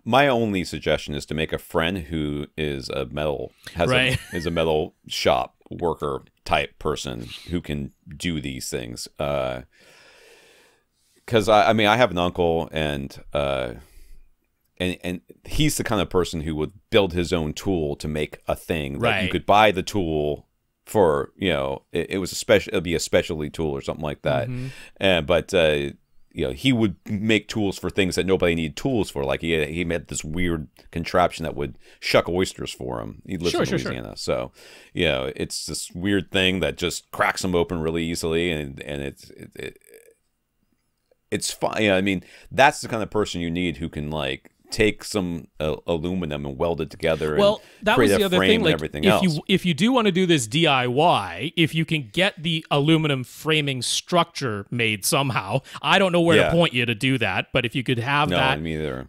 My only suggestion is to make a friend who is a metal is a metal shop worker type person who can do these things. Because I mean, I have an uncle, and he's the kind of person who would build his own tool to make a thing that you could buy the tool for. You know, it'd be a specialty tool or something like that. But you know, he would make tools for things that nobody needed tools for. Like he made this weird contraption that would shuck oysters for him. He lives in Louisiana, so you know, it's this weird thing that just cracks them open really easily, and it's fun. You know, I mean, that's the kind of person you need who can like take some aluminum and weld it together. Well, that was the other thing. Like, everything else. If you do want to do this DIY, if you can get the aluminum framing structure made somehow, I don't know where to point you to do that. But if you could have that,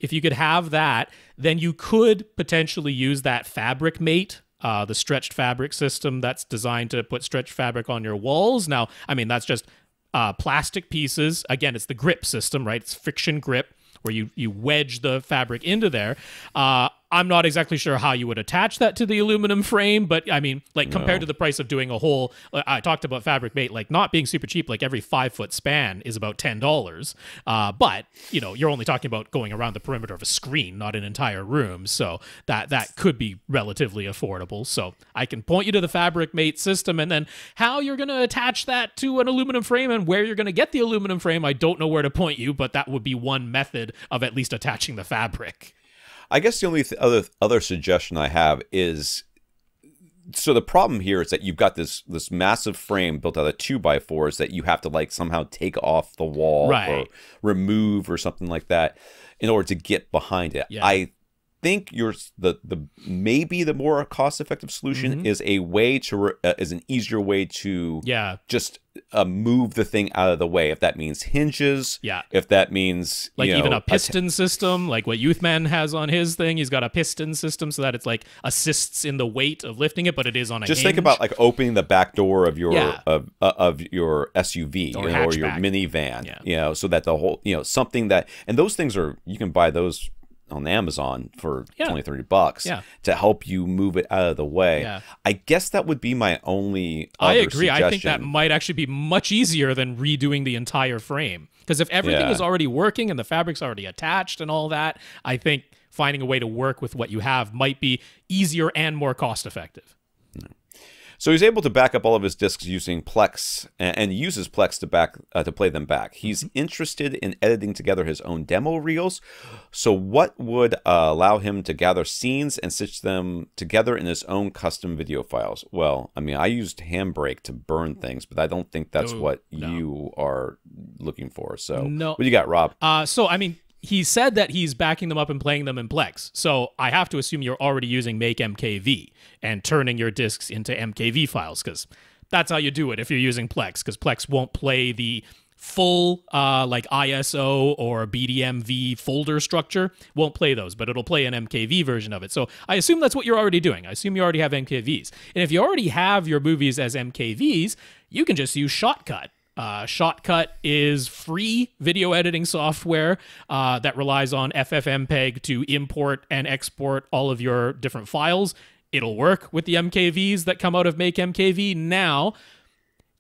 if you could have that, then you could potentially use that fabric mate. The stretched fabric system that's designed to put stretched fabric on your walls. Now, I mean, that's just plastic pieces. Again, it's the grip system, right? It's friction grip, where you wedge the fabric into there. I'm not exactly sure how you would attach that to the aluminum frame, but I mean, like compared to the price of doing a whole, I talked about fabric mate, like not being super cheap, like every 5-foot span is about $10. But you know, you're only talking about going around the perimeter of a screen, not an entire room. So that could be relatively affordable. So I can point you to the fabric mate system, and then how you're going to attach that to an aluminum frame and where you're going to get the aluminum frame, I don't know where to point you, but that would be one method of at least attaching the fabric. I guess the only other suggestion I have is, so the problem here is that you've got this massive frame built out of 2x4s that you have to like somehow take off the wall or remove or something like that in order to get behind it. Yeah. think the maybe the more cost-effective solution is a way to is an easier way to just move the thing out of the way. If that means hinges, if that means like even a piston system, like what Youthman has on his thing. He's got a piston system so that it's like assists in the weight of lifting it, but it is on a just hinge. Think about like opening the back door of your of your SUV or your minivan, so that the whole something that, and those things are, you can buy those on Amazon for $20-$30 to help you move it out of the way. I guess that would be my only I agree. suggestion. I think that might actually be much easier than redoing the entire frame, because if everything is already working and the fabric's already attached and all that, I think finding a way to work with what you have might be easier and more cost effective. So he's able to back up all of his discs using Plex, and uses Plex to play them back. He's interested in editing together his own demo reels. So what would allow him to gather scenes and stitch them together in his own custom video files? Well, I mean, I used Handbrake to burn things, but I don't think that's what you are looking for. So what do you got, Rob? So, I mean, he said that he's backing them up and playing them in Plex. So I have to assume you're already using Make MKV and turning your discs into MKV files, because that's how you do it if you're using Plex, because Plex won't play the full like ISO or BDMV folder structure. Won't play those, but it'll play an MKV version of it. So I assume that's what you're already doing. I assume you already have MKVs. And if you already have your movies as MKVs, you can just use Shotcut. Shotcut is free video editing software that relies on FFmpeg to import and export all of your different files. It'll work with the MKVs that come out of Make MKV. Now,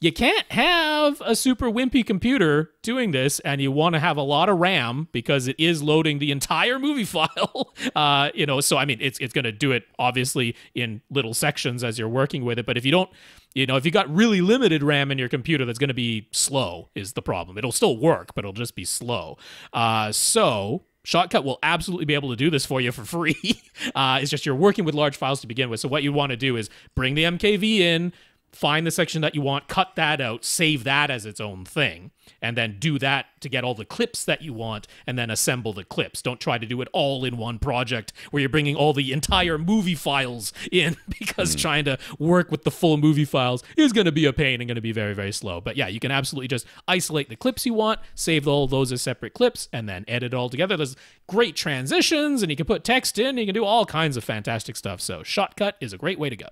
you can't have a super wimpy computer doing this, and you want to have a lot of RAM because it is loading the entire movie file. So I mean, it's going to do it obviously in little sections as you're working with it. But if you don't, if you got really limited RAM in your computer, that's going to be slow is the problem. It'll still work, but it'll just be slow. So Shotcut will absolutely be able to do this for you for free. It's just you're working with large files to begin with. So what you want to do is bring the MKV in, find the section that you want, cut that out, save that as its own thing, and then do that to get all the clips that you want, and then assemble the clips. Don't try to do it all in one project where you're bringing all the entire movie files in, because trying to work with the full movie files is going to be a pain and going to be very, very slow. But yeah, you can absolutely just isolate the clips you want, save all those as separate clips, and then edit it all together. There's great transitions, and you can put text in, and you can do all kinds of fantastic stuff. So Shotcut is a great way to go.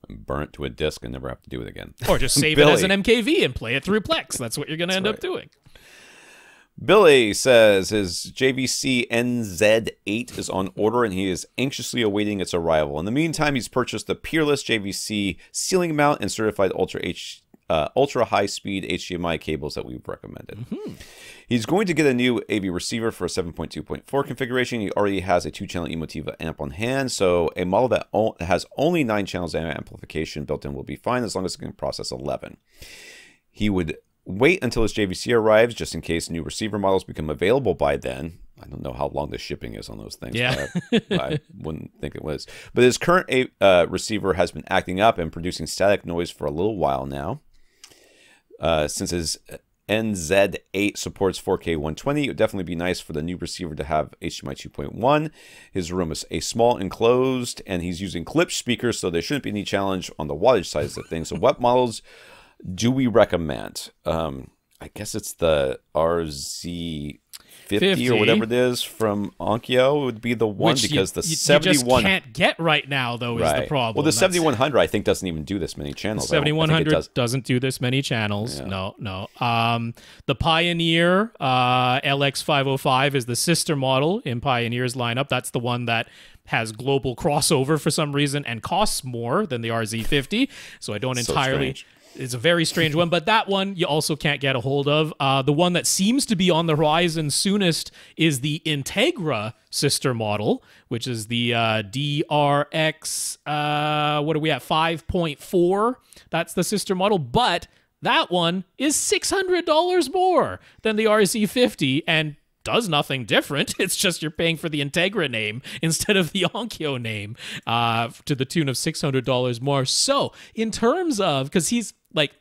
Burn it to a disc and never have to do it again. Or just save it as an MKV and play it through Plex. That's what you're going to end up doing. Billy says his JVC NZ8 is on order and he is anxiously awaiting its arrival. In the meantime, he's purchased the Peerless JVC ceiling mount and certified ultra high-speed HDMI cables that we've recommended. He's going to get a new AV receiver for a 7.2.4 configuration. He already has a 2-channel Emotiva amp on hand, so a model that has only 9 channels of amplification built in will be fine as long as it can process 11. He would wait until his JVC arrives just in case new receiver models become available by then. I don't know how long the shipping is on those things. Yeah. But I wouldn't think it was. But his current receiver has been acting up and producing static noise for a little while now. Since his NZ8 supports 4K 120, it would definitely be nice for the new receiver to have HDMI 2.1. His room is a small enclosed, and he's using Klipsch speakers, so there shouldn't be any challenge on the wattage size of things. So what models do we recommend? I guess it's the RZ50 or whatever it is from Onkyo would be the one, because the 71 you just can't get right now, though, is the problem. Well, the 7100 I think doesn't even do this many channels. The 7100 doesn't do this many channels. Yeah. No. The Pioneer LX505 is the sister model in Pioneer's lineup. That's the one that has global crossover for some reason and costs more than the RZ50. So I don't entirely... Strange. It's a very strange one, but that one you also can't get a hold of. The one that seems to be on the horizon soonest is the Integra sister model, which is the DRX, what are we at, 5.4? That's the sister model, but that one is $600 more than the RZ50, and does nothing different. It's just you're paying for the Integra name instead of the Onkyo name to the tune of $600 more. So in terms of, because he's like,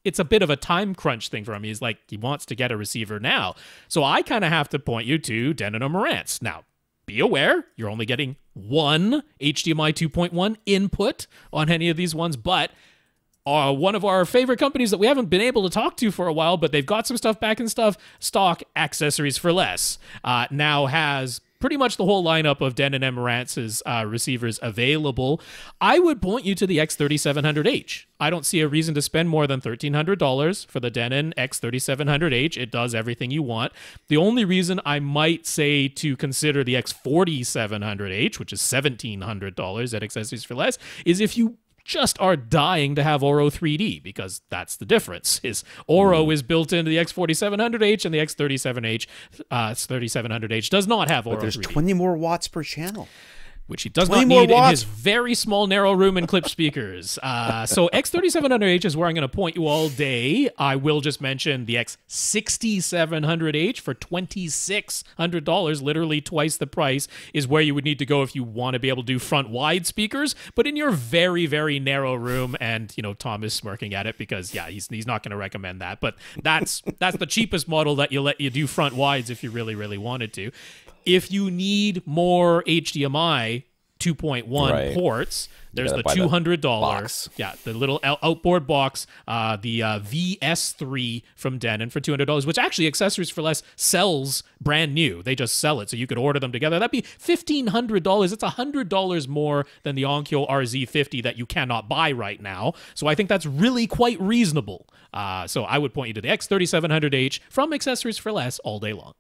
it's a bit of a time crunch thing for him. He's like, he wants to get a receiver now. So I kind of have to point you to Denon or Marantz. Now, be aware, you're only getting one HDMI 2.1 input on any of these ones, but one of our favorite companies that we haven't been able to talk to for a while, but they've got some stuff back in stock, Accessories for Less, now has pretty much the whole lineup of Denon and Marantz' receivers available. I would point you to the X3700H. I don't see a reason to spend more than $1,300 for the Denon X3700H. It does everything you want. The only reason I might say to consider the X4700H, which is $1,700 at Accessories for Less, is if you just are dying to have Oro 3D, because that's the difference. Oro is built into the X4700H, and the X3700H does not have Oro 3D. But there's 20 more watts per channel, which he does not need in his very small, narrow room and clip speakers. So X3700H is where I'm going to point you all day. I will just mention the X6700H for $2,600, literally twice the price, is where you would need to go if you want to be able to do front-wide speakers, but in your very, very narrow room. And, you know, Tom is smirking at it because, yeah, he's not going to recommend that. But that's the cheapest model that let you do front-wides if you really, really wanted to. If you need more HDMI 2.1 ports, there's the $200 the little outboard box, the VS3 from Denon for $200, which actually Accessories for Less sells brand new. They just sell it, so you could order them together. That'd be $1,500. It's $100 more than the Onkyo RZ50 that you cannot buy right now. So I think that's really quite reasonable. So I would point you to the X3700H from Accessories for Less all day long.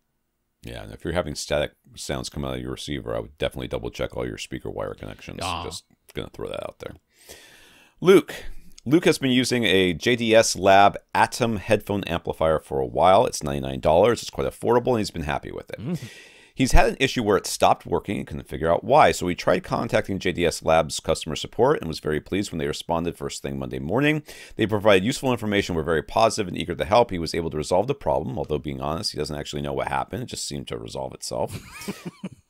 Yeah, and if you're having static sounds come out of your receiver, I would definitely double check all your speaker wire connections. Just going to throw that out there. Luke has been using a JDS Lab Atom headphone amplifier for a while. It's $99. It's quite affordable, and he's been happy with it. He's had an issue where it stopped working and couldn't figure out why. So he tried contacting JDS Labs customer support and was very pleased when they responded first thing Monday morning. They provided useful information, were very positive and eager to help. He was able to resolve the problem, although being honest, he doesn't actually know what happened. It just seemed to resolve itself.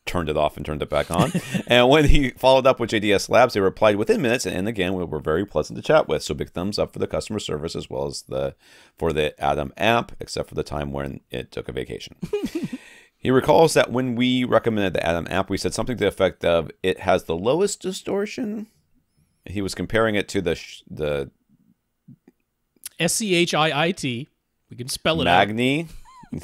Turned it off and turned it back on. And when he followed up with JDS Labs, they replied within minutes, and again, we were very pleasant to chat with. So big thumbs up for the customer service as well as for the Atom amp, except for the time when it took a vacation. He recalls that when we recommended the Atom amp, we said something to the effect of, it has the lowest distortion. He was comparing it to the SCHIIT. We can spell it Magni.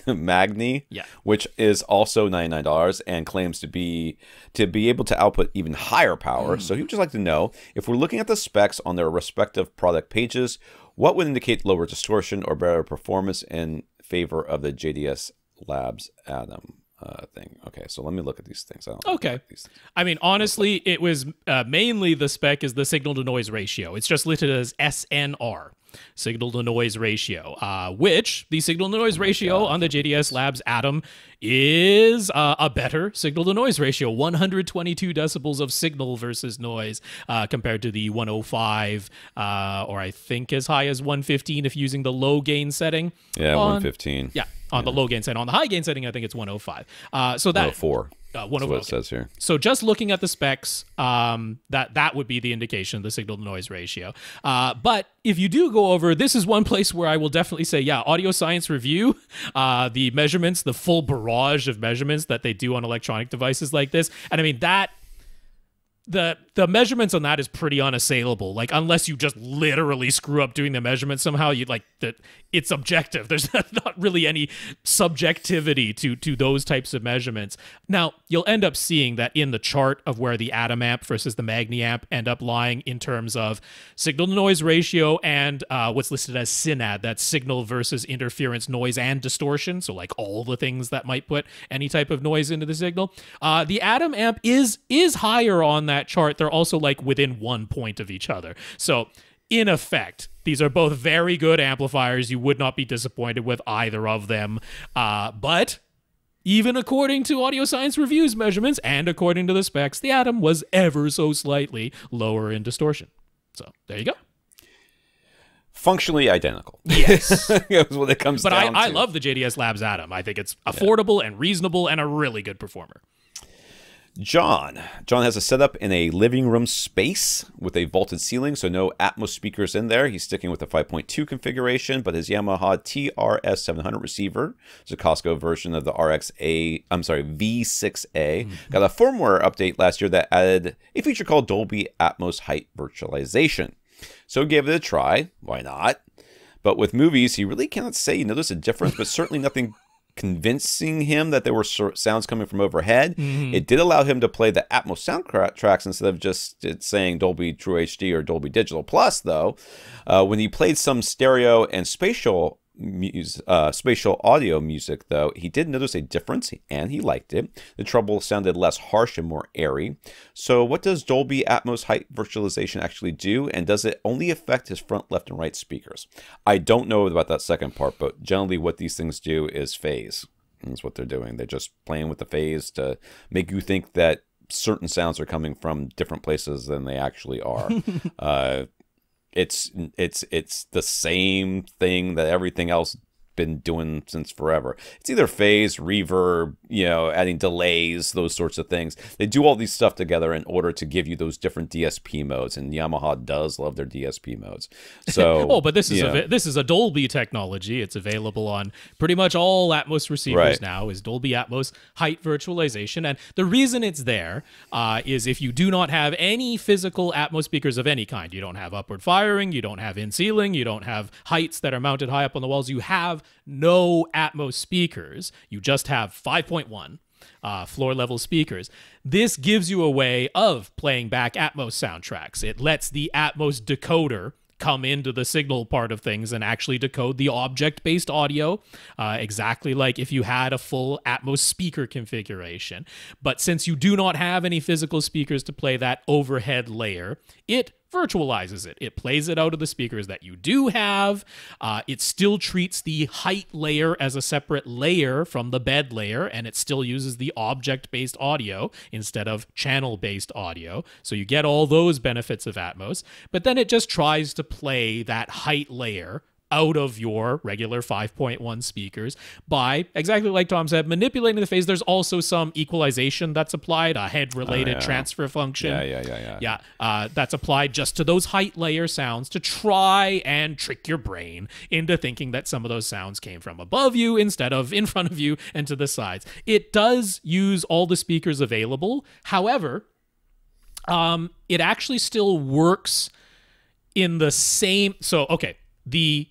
Magni, yeah, which is also $99 and claims to be able to output even higher power. So he would just like to know, if we're looking at the specs on their respective product pages, what would indicate lower distortion or better performance in favor of the JDS Labs Atom thing. Okay, so let me look at these things. I mean, honestly, it was mainly the spec is the signal to noise ratio. It's just listed as SNR, signal to noise ratio, which the signal to noise ratio on the JDS Labs Atom is a better signal to noise ratio, 122 decibels of signal versus noise compared to the 105 or I think as high as 115 if using the low gain setting. Yeah, 115. Yeah. On the low gain setting. On the high gain setting, I think it's 105. So that 104. 104. That's what it says here. So just looking at the specs, that would be the indication, the signal to noise ratio. But if you do go over, this is one place where I will definitely say, yeah, Audio Science Review, the measurements, the full barrage of measurements that they do on electronic devices like this. And I mean, the measurements on that is pretty unassailable. Like, unless you just literally screw up doing the measurements somehow, it's objective. There's not really any subjectivity to those types of measurements. Now, you'll end up seeing that in the chart of where the Atom amp versus the Magni amp end up lying in terms of signal to noise ratio and what's listed as SINAD, that's signal versus interference, noise, and distortion. So like all the things that might put any type of noise into the signal. The Atom amp is higher on that chart. They're also like within 1 point of each other. So in effect, these are both very good amplifiers. You would not be disappointed with either of them. But even according to Audio Science Review's measurements and according to the specs, the Atom was ever so slightly lower in distortion. So there you go. Functionally identical. Yes. That's what it comes down to. But I love the JDS Labs Atom. I think it's affordable and reasonable and a really good performer. John has a setup in a living room space with a vaulted ceiling, so no Atmos speakers in there. He's sticking with the 5.2 configuration, but his Yamaha TRS-700 receiver is a Costco version of the V6A. Got a firmware update last year that added a feature called Dolby Atmos Height Virtualization. So he gave it a try. Why not? But with movies, he really cannot say he noticed a difference, but certainly nothing convincing him that there were sounds coming from overhead. It did allow him to play the Atmos soundtracks instead of just saying Dolby True HD or Dolby Digital Plus, though. When he played some stereo and spatial audio music, though, he did notice a difference, and he liked it. The treble sounded less harsh and more airy. So what does Dolby Atmos Height Virtualization actually do, and does it only affect his front, left, and right speakers? I don't know about that second part, but generally what these things do is phase. That's what they're doing. They're just playing with the phase to make you think that certain sounds are coming from different places than they actually are. It's the same thing that everything else been doing since forever. It's either phase, reverb, adding delays, those sorts of things. They do all these stuff together in order to give you those different DSP modes, and Yamaha does love their DSP modes. So, but this is a Dolby technology. It's available on pretty much all Atmos receivers now. Is Dolby Atmos Height Virtualization, and the reason it's there is if you do not have any physical Atmos speakers of any kind, you don't have upward firing, you don't have in ceiling, you don't have heights that are mounted high up on the walls, you have no Atmos speakers, you just have 5.1 floor level speakers. This gives you a way of playing back Atmos soundtracks. It lets the Atmos decoder come into the signal part of things and actually decode the object-based audio, exactly like if you had a full Atmos speaker configuration. But since you do not have any physical speakers to play that overhead layer, it virtualizes it. It plays it out of the speakers that you do have. It still treats the height layer as a separate layer from the bed layer, and it still uses the object-based audio instead of channel-based audio. So you get all those benefits of Atmos, but then it just tries to play that height layer out of your regular 5.1 speakers by, exactly like Tom said, manipulating the phase. There's also some equalization that's applied, a head-related transfer function. That's applied just to those height layer sounds to try and trick your brain into thinking that some of those sounds came from above you instead of in front of you and to the sides. It does use all the speakers available. However, it actually still works in the same... So, okay, the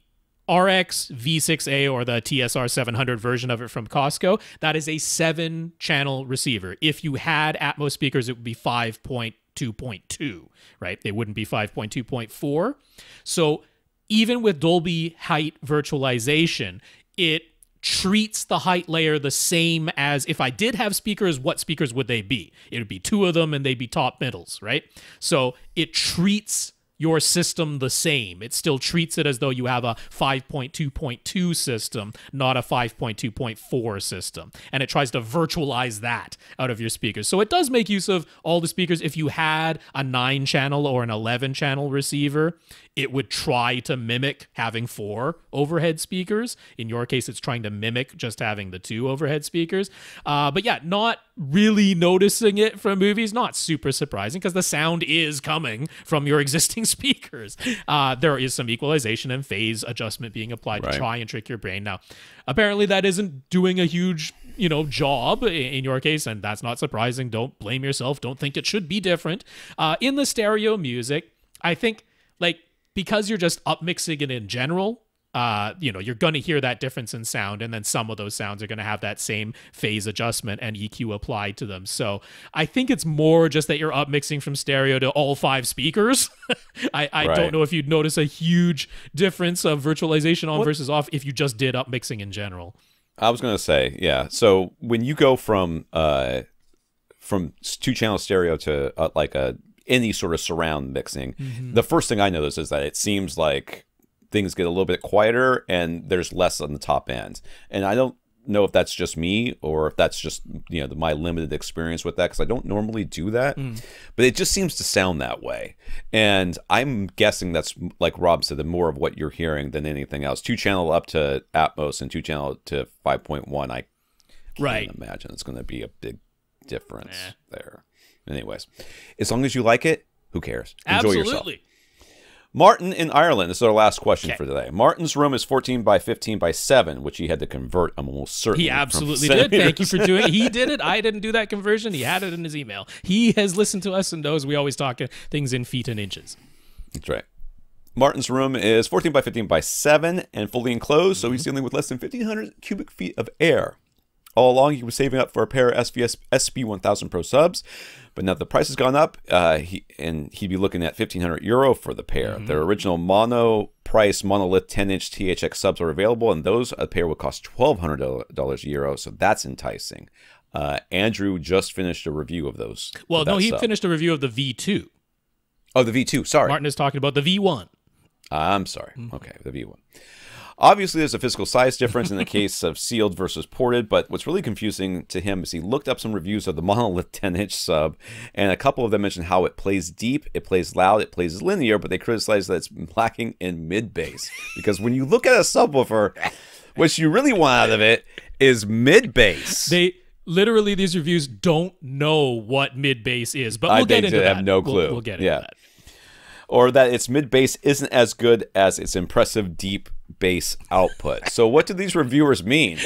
RX V6A or the TSR 700 version of it from Costco, that is a 7-channel receiver. If you had Atmos speakers, it would be 5.2.2, right? It wouldn't be 5.2.4. So even with Dolby Height Virtualization, it treats the height layer the same as if I did have speakers, what speakers would they be? It would be 2 of them and they'd be top middles, right? So it treats your system the same. It still treats it as though you have a 5.2.2 system, not a 5.2.4 system. And it tries to virtualize that out of your speakers. So it does make use of all the speakers. If you had a 9-channel or an 11-channel receiver, it would try to mimic having 4 overhead speakers. In your case, it's trying to mimic just having the 2 overhead speakers. But yeah, not really noticing it from movies, not super surprising because the sound is coming from your existing speakers. There is some equalization and phase adjustment being applied to try and trick your brain. Now, apparently that isn't doing a huge job in your case, and that's not surprising. Don't blame yourself. Don't think it should be different. In the stereo music, I think, because you're just upmixing it in general, you're going to hear that difference in sound, and then some of those sounds are going to have that same phase adjustment and EQ applied to them. So I think it's more just that you're upmixing from stereo to all 5 speakers. I don't know if you'd notice a huge difference of virtualization on versus off if you just did upmixing in general. I was going to say, yeah. So when you go from 2-channel stereo to any sort of surround mixing, the first thing I notice is that it seems like things get a little bit quieter and there's less on the top end. And I don't know if that's just me or if that's just my limited experience with that, because I don't normally do that. But it just seems to sound that way. And I'm guessing that's, like Rob said, the more of what you're hearing than anything else. 2-channel up to Atmos and 2-channel to 5.1. I can't imagine it's going to be a big difference there. Anyways, as long as you like it, who cares? Enjoy yourself. Absolutely. Martin in Ireland. This is our last question for today. Martin's room is 14 by 15 by 7, which he had to convert. I'm almost certain. He absolutely did. Thank you for doing it. He did it. I didn't do that conversion. He had it in his email. He has listened to us and knows we always talk things in feet and inches. That's right. Martin's room is 14 by 15 by 7 and fully enclosed, so he's dealing with less than 1,500 cubic feet of air. All along, he was saving up for a pair of SVS SB1000 Pro subs, but now the price has gone up, he'd be looking at €1,500 for the pair. Their original monolith 10-inch THX subs are available, and those a pair would cost $1,200 euro, so that's enticing. Andrew just finished a review of those. Well, no, he finished a review of the V2. Oh, the V2, sorry. Martin is talking about the V1. I'm sorry. Okay, the V1. Obviously, there's a physical size difference in the case of sealed versus ported, but what's really confusing to him is he looked up some reviews of the monolith 10-inch sub, and a couple of them mentioned how it plays deep, it plays loud, it plays linear, but they criticize that it's lacking in mid-bass. Because when you look at a subwoofer, what you really want out of it is mid-bass. Literally, these reviews don't know what mid-bass is, but we'll get into that. I have no clue. We'll get into that. Or that its mid-bass isn't as good as its impressive deep bass output. So what do these reviewers mean?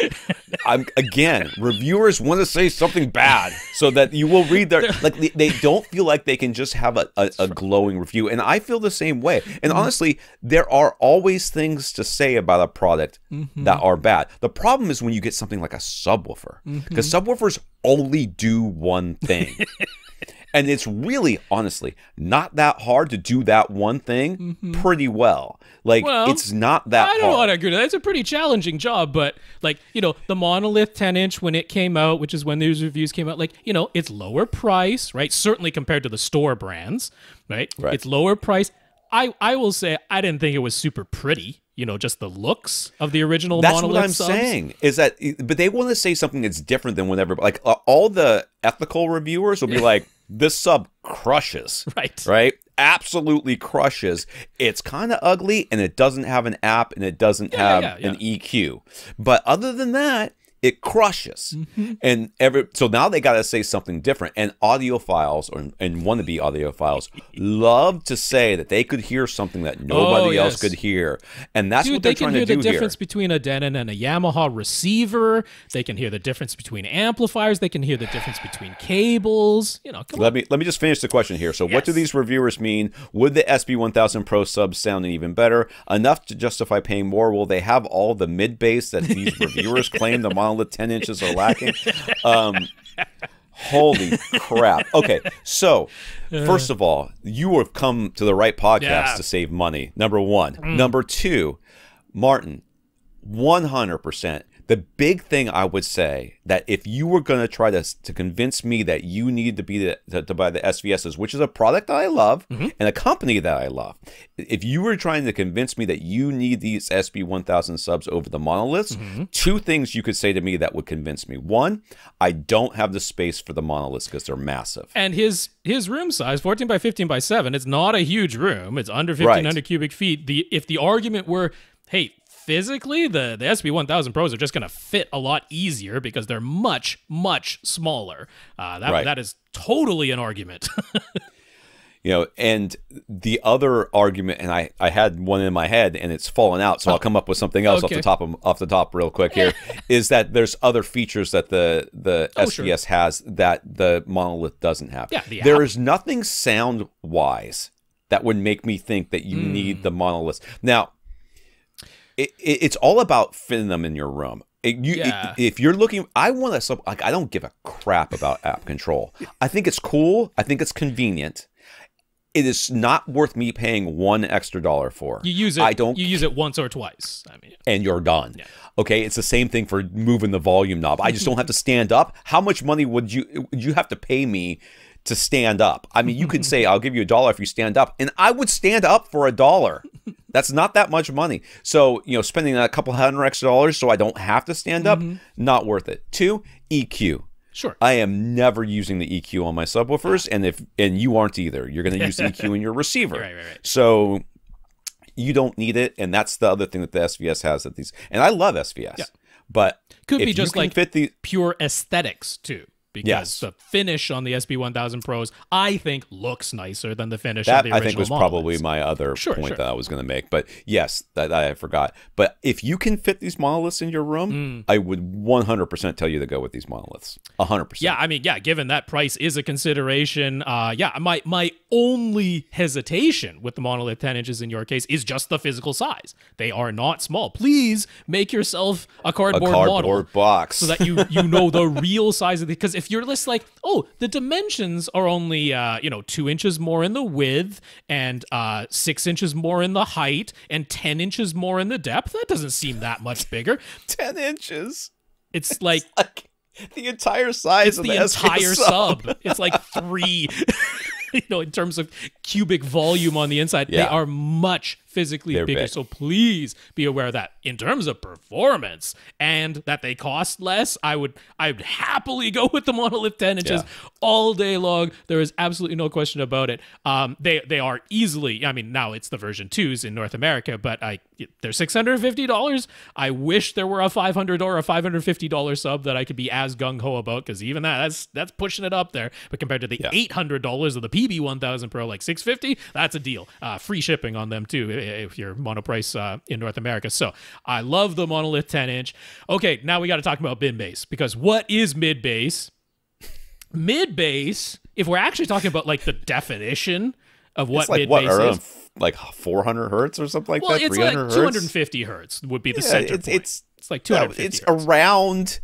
Again, reviewers want to say something bad so that you will read their... Like, they don't feel like they can just have a glowing review. And I feel the same way. And honestly, there are always things to say about a product that are bad. The problem is when you get something like a subwoofer. Because subwoofers only do one thing. And it's really, honestly, not that hard to do that one thing pretty well. Like, it's not that hard. I don't want to agree with that. It's a pretty challenging job, but, like, you know, the monolith 10-inch, when it came out, which is when these reviews came out, like, you know, it's lower price, right? Certainly compared to the store brands, right? It's lower price. I will say I didn't think it was super pretty. You know, just the looks of the original monolith That's what I'm saying, is that, but they want to say something that's different than whatever, like, all the ethical reviewers will be like, this sub crushes. Right? Absolutely crushes. It's kind of ugly, and it doesn't have an app, and it doesn't have an EQ. But other than that, it crushes. And so now they got to say something different. And audiophiles and wannabe audiophiles love to say that they could hear something that nobody else could hear. And that's what they're trying to do here. They can hear the difference between a Denon and a Yamaha receiver. They can hear the difference between amplifiers. They can hear the difference between cables. You know, let me just finish the question here. So what do these reviewers mean? Would the SB1000 Pro subs sound even better? Enough to justify paying more? Will they have all the mid-bass that these reviewers claim the monolith 10 inches are lacking? Holy crap. Okay, so first of all, you have come to the right podcast to save money, number one. Number two, Martin, 100%. The big thing I would say that if you were going to try to convince me that you need to buy the SVSs, which is a product that I love and a company that I love, if you were trying to convince me that you need these SB1000 subs over the monoliths, two things you could say to me that would convince me. One, I don't have the space for the monoliths because they're massive. And his room size, 14 by 15 by 7, it's not a huge room. It's under 1,500 cubic feet. If the argument were, hey, physically, the SB1000 Pros are just going to fit a lot easier because they're much, much smaller. That is totally an argument. You know, and the other argument, and I had one in my head, and it's fallen out, so I'll come up with something else off the top real quick here, is that there's other features that the SVS has that the monolith doesn't have. There is nothing sound-wise that would make me think that you need the monoliths. Now, it's all about fitting them in your room. If you're looking, I want to, like, I don't give a crap about app control. I think it's cool. I think it's convenient. It is not worth me paying $1 extra for. You use it. You use it once or twice. I mean, and you're done. Yeah. Okay, it's the same thing for moving the volume knob. I just don't have to stand up. How much money would you have to pay me to stand up? I mean, you could say, I'll give you $1 if you stand up, and I would stand up for $1. That's not that much money. So, you know, spending a couple $100 extra so I don't have to stand up, not worth it. Two, EQ. Sure. I am never using the EQ on my subwoofers, and you aren't either. You're going to use the EQ in your receiver. Right. So you don't need it, and that's the other thing that the SVS has at these. And I love SVS, but could be just like pure aesthetics too. because the finish on the SB1000 Pros, I think, looks nicer than the finish on the original I think was monoliths. probably my other point that I was going to make. But yes, that I forgot. But if you can fit these monoliths in your room, I would 100% tell you to go with these monoliths. 100%. Yeah, I mean, yeah, given that price is a consideration, my only hesitation with the monolith 10 inches in your case is just the physical size. They are not small. Please make yourself a cardboard model box so that you know the real size of the, because if you're just like, oh, the dimensions are only 2 inches more in the width and 6 inches more in the height and 10 inches more in the depth, that doesn't seem that much bigger. 10 inches. It's like the entire size of the entire sub. It's like 3 in terms of cubic volume on the inside. They are much physically bigger. Big. So please be aware of that. In terms of performance and that they cost less, I'd happily go with the monolith 10 inches all day long. There is absolutely no question about it. They are easily, I mean, now it's the version 2s in North America, but they're $650. I wish there were a $500 or a $550 sub that I could be as gung-ho about, because even that's pushing it up there. But compared to the $800 of the PB1000 Pro, like $650, that's a deal. Free shipping on them too, if you're monoprice in North America. So I love the monolith 10 inch. Okay, now we got to talk about mid bass, because what is mid bass? Mid bass, if we're actually talking about like the definition of what mid bass is, like 400 hertz or something like that. Well, it's 300 like hertz? 250 hertz would be the center point. It's like 250. It's hertz. Around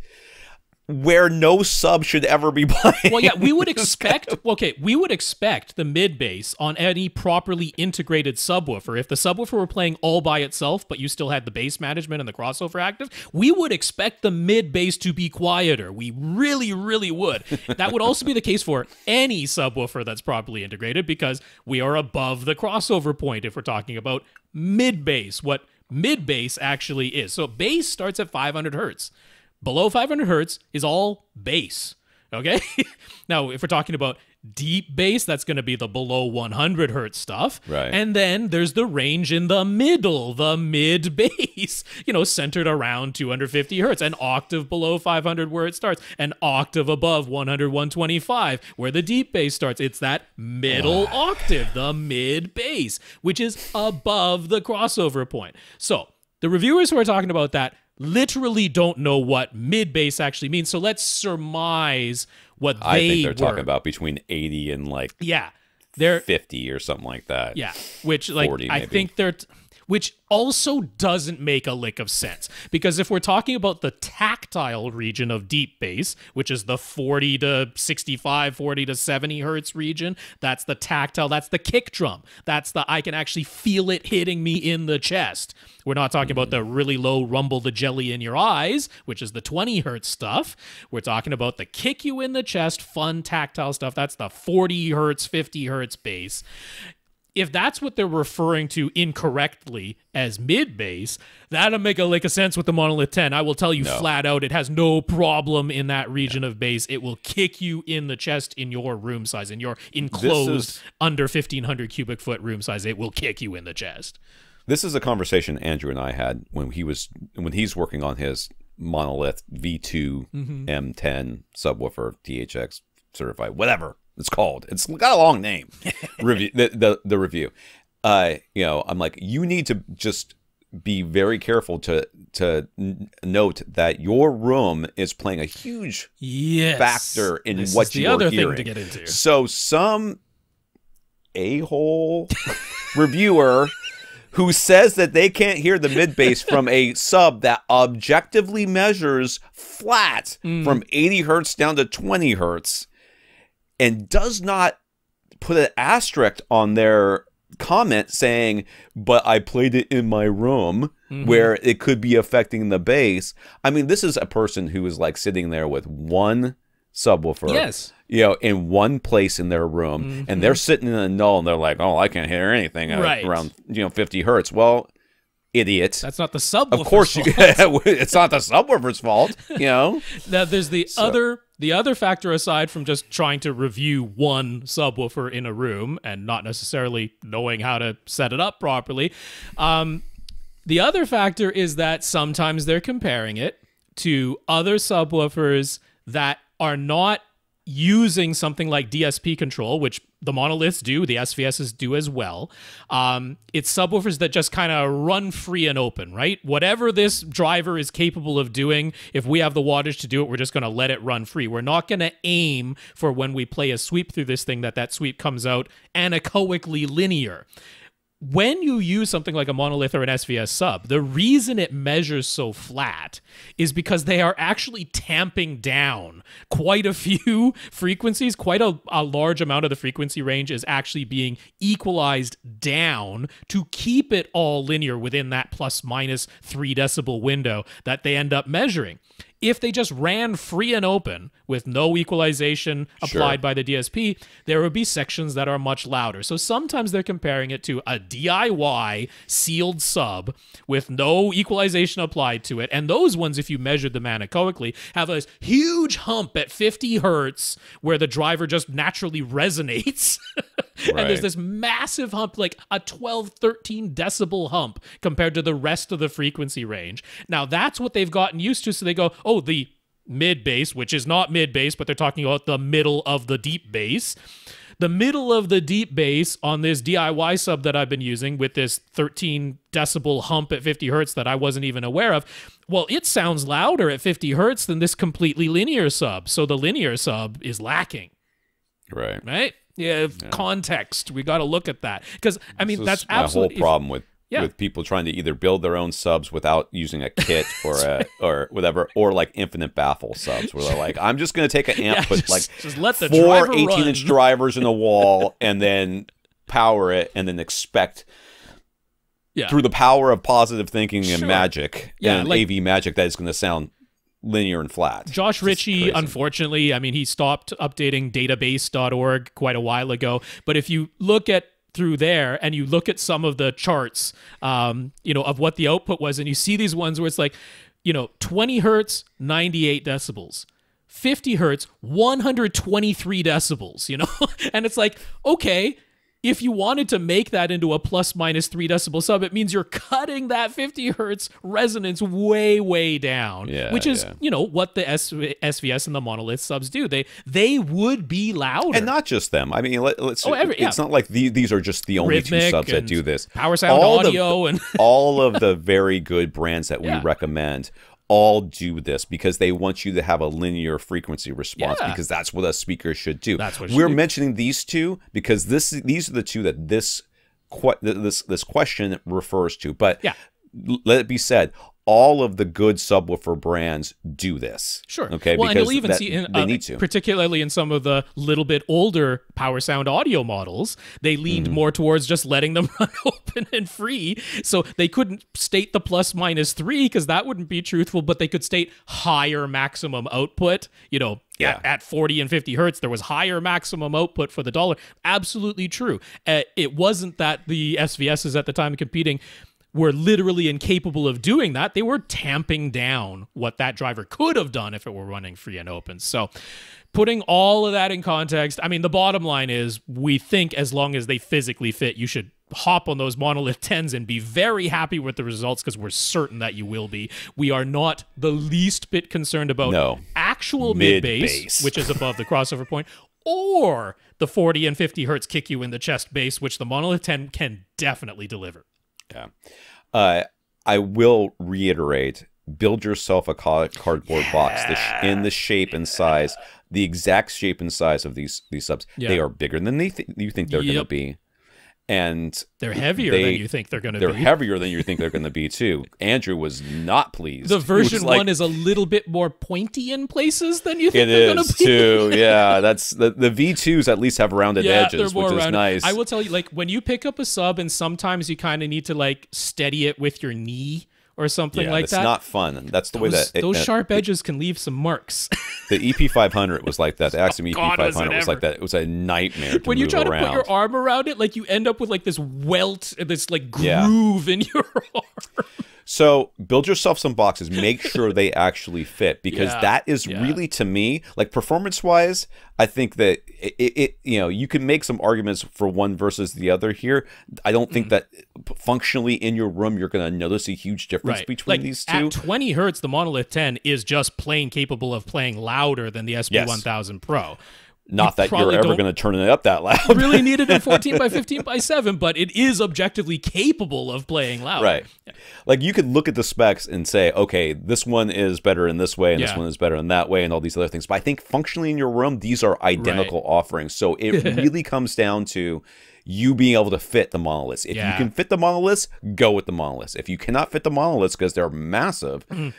where no sub should ever be playing. Well, yeah, we would expect the mid bass on any properly integrated subwoofer. If the subwoofer were playing all by itself, but you still had the bass management and the crossover active, we would expect the mid bass to be quieter. We really, really would. That would also be the case for any subwoofer that's properly integrated, because we are above the crossover point if we're talking about mid bass, what mid bass actually is. So bass starts at 500 hertz. Below 500 hertz is all bass, okay? Now, if we're talking about deep bass, that's going to be the below 100 hertz stuff. Right. And then there's the range in the middle, the mid bass, centered around 250 hertz, an octave below 500 where it starts, an octave above 100, 125 where the deep bass starts. It's that middle octave, the mid bass, which is above the crossover point. So the reviewers who are talking about that literally don't know what mid bass actually means. So let's surmise what they I think they're talking about between 80 and like 50 or something like that. Yeah, which like 40 maybe. I think they're which also doesn't make a lick of sense, because if we're talking about the tactile region of deep bass, which is the 40 to 65, 40 to 70 hertz region, that's the tactile, that's the kick drum, that's the I can actually feel it hitting me in the chest. We're not talking about the really low rumble the jelly in your eyes, which is the 20 hertz stuff. We're talking about the kick you in the chest, fun tactile stuff. That's the 40 hertz, 50 hertz bass. If that's what they're referring to incorrectly as mid bass, that'll make a lick of sense with the Monolith 10. I will tell you flat out, it has no problem in that region of bass. It will kick you in the chest in your room size, in your enclosed under 1,500 cubic foot room size. It will kick you in the chest. This is a conversation Andrew and I had when he's working on his Monolith V2 M10 subwoofer, THX certified, whatever it's called. It's got a long name. Review the review. I'm like, you need to just be very careful to note that your room is playing a huge factor in what you are hearing. Thing to get into. So some a-hole reviewer who says that they can't hear the mid bass from a sub that objectively measures flat from 80 hertz down to 20 hertz and does not put an asterisk on their comment saying, but I played it in my room where it could be affecting the bass. I mean, this is a person who is like sitting there with one subwoofer, in one place in their room, and they're sitting in a null, and they're like, "Oh, I can't hear anything around 50 hertz." Well, idiot. That's not the subwoofer's Of course, it's not the subwoofer's fault. Now, there's the other factor aside from just trying to review one subwoofer in a room and not necessarily knowing how to set it up properly. The other factor is that sometimes they're comparing it to other subwoofers that are not using something like DSP control, which the monoliths do, the SVSs do as well. It's subwoofers that just kind of run free and open, right? Whatever this driver is capable of doing, if we have the wattage to do it, we're just going to let it run free. We're not going to aim for when we play a sweep through this thing that sweep comes out anechoically linear. When you use something like a monolith or an SVS sub, the reason it measures so flat is because they are actually tamping down quite a few frequencies. Quite a large amount of the frequency range is actually being equalized down to keep it all linear within that plus minus 3 decibel window that they end up measuring. If they just ran free and open with no equalization applied by the DSP, there would be sections that are much louder. So sometimes they're comparing it to a DIY sealed sub with no equalization applied to it. And those ones, if you measured them anechoically, have a huge hump at 50 hertz where the driver just naturally resonates. And there's this massive hump, like a 12, 13 decibel hump compared to the rest of the frequency range. Now, that's what they've gotten used to. So they go, oh, the mid bass, which is not mid bass, but they're talking about the middle of the deep bass. The middle of the deep bass on this DIY sub that I've been using with this 13 decibel hump at 50 hertz that I wasn't even aware of, well, it sounds louder at 50 hertz than this completely linear sub. So the linear sub is lacking. Right? Yeah, context. We got to look at that. Because, I mean, that's absolutely... my whole problem with people trying to either build their own subs without using a kit or whatever, or like infinite baffle subs where they're like, I'm just going to take an amp, put just let the 4 18-inch drivers in the wall and then power it and then expect through the power of positive thinking and magic and like, AV magic that it's going to sound linear and flat. Josh Ritchie, unfortunately, I mean, he stopped updating database.org quite a while ago. But if you look at through there and you look at some of the charts, of what the output was, and you see these ones where it's like, 20 hertz, 98 decibels. 50 hertz, 123 decibels, and it's like, okay, if you wanted to make that into a plus minus 3 decibel sub, it means you're cutting that 50 hertz resonance way, way down, which is, what the SVS and the monolith subs do. They would be louder. And not just them. I mean, it's not like these are just the only Rhythmic 2 subs that do this. Power Sound Audio and all of the very good brands that we recommend all do this because they want you to have a linear frequency response because that's what a speaker should do. We're mentioning these two because these are the two that this question refers to. But let it be said, all of the good subwoofer brands do this. Sure. Okay. Well, because and you'll even see they need to. Particularly in some of the little bit older Power Sound Audio models, they leaned more towards just letting them run open and free. So they couldn't state the plus minus 3 because that wouldn't be truthful, but they could state higher maximum output. At 40 and 50 hertz, there was higher maximum output for the dollar. Absolutely true. It wasn't that the SVSs at the time competing were literally incapable of doing that. They were tamping down what that driver could have done if it were running free and open. So putting all of that in context, I mean, the bottom line is we think as long as they physically fit, you should hop on those monolith 10s and be very happy with the results because we're certain that you will be. We are not the least bit concerned about actual mid-bass, which is above the crossover point, or the 40 and 50 hertz kick you in the chest bass, which the monolith 10 can definitely deliver. Yeah. I will reiterate, build yourself a cardboard box in the shape and size, the exact shape and size of these subs. They are bigger than you think they're going to be. And they're heavier than you think they're going to be. They're heavier than you think they're going to be, too. Andrew was not pleased. The version 1 is a little bit more pointy in places than you think they're going to be. It is, too. Yeah, that's the V2s at least have rounded edges, which is nice. I will tell you, like, when you pick up a sub and sometimes you kind of need to, like, steady it with your knee or something like that. It's not fun. That's the way that... Those sharp edges can leave some marks. The EP500 was like that. The Axiom EP500 was like that. It was a nightmare to when you try around. to put your arm around it, like you end up with like this welt, this like groove in your arm. So build yourself some boxes. Make sure they actually fit, because that is really, to me, like performance-wise, I think that it you can make some arguments for one versus the other here. I don't think that functionally in your room you're going to notice a huge difference between these two. At 20 hertz, the Monolith 10 is just plain capable of playing louder than the SP1000 Pro. Not that you're ever going to turn it up that loud. Really need it in 14 by 15 by 7, but it is objectively capable of playing loud. Right. Like you could look at the specs and say, okay, this one is better in this way, and this one is better in that way, and all these other things. But I think functionally in your room, these are identical offerings. So it really comes down to you being able to fit the monoliths. If you can fit the monoliths, go with the monoliths. If you cannot fit the monoliths because they're massive, and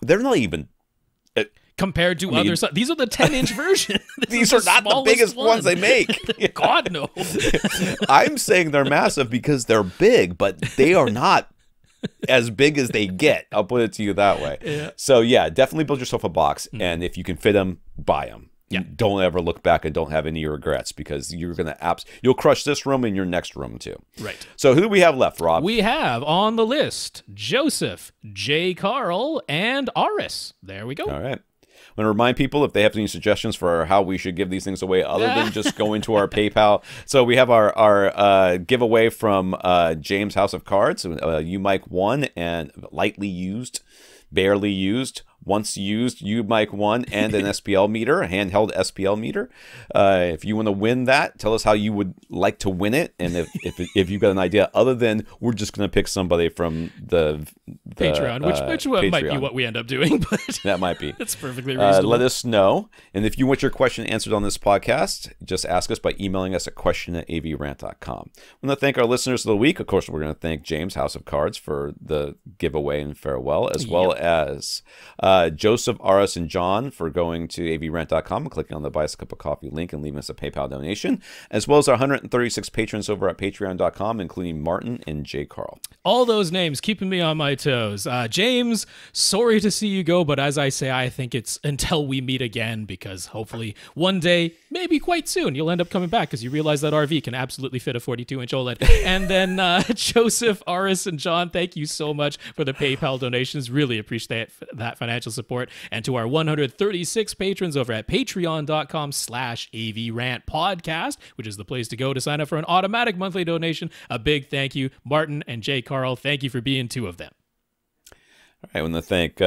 they're not even... compared to other stuff. These are the 10-inch version. These are not the biggest ones they make. God, no. I'm saying they're massive because they're big, but they are not as big as they get. I'll put it to you that way. Yeah. So, yeah, definitely build yourself a box. And if you can fit them, buy them. Yeah. Don't ever look back and don't have any regrets, because you're going to you'll crush this room and your next room too. Right. So who do we have left, Rob? We have on the list Joseph, J. Karl, and Aras. There we go. All right. I want to remind people, if they have any suggestions for how we should give these things away other than just going to our PayPal. So we have our giveaway from James House of Cards, U-Mic 1, and lightly used, barely used, once used U-Mic 1, and an SPL meter, a handheld SPL meter. If you want to win that, tell us how you would like to win it, and if you've got an idea other than we're just going to pick somebody from the Patreon, which Patreon. might be what we end up doing, but that might be. It's perfectly reasonable. Let us know, and if you want your question answered on this podcast, just ask us by emailing us at question@avrant.com. I want to thank our listeners of the week. Of course, we're going to thank James House of Cards for the giveaway and farewell, as well as Joseph, Aras, and John for going to avrant.com and clicking on the Buy Us a Cup of Coffee link and leaving us a PayPal donation, as well as our 136 patrons over at patreon.com, including Martin and J. Karl. All those names keeping me on my toes. James, sorry to see you go, but as I say, I think it's until we meet again, because hopefully one day, maybe quite soon, you'll end up coming back because you realize that RV can absolutely fit a 42-inch OLED. And then Joseph, Aras, and John, thank you so much for the PayPal donations. Really appreciate that financial support. And to our 136 patrons over at patreon.com/AVRant podcast, which is the place to go to sign up for an automatic monthly donation, a big thank you. Martin and J. Karl, thank you for being two of them. All right, I want to thank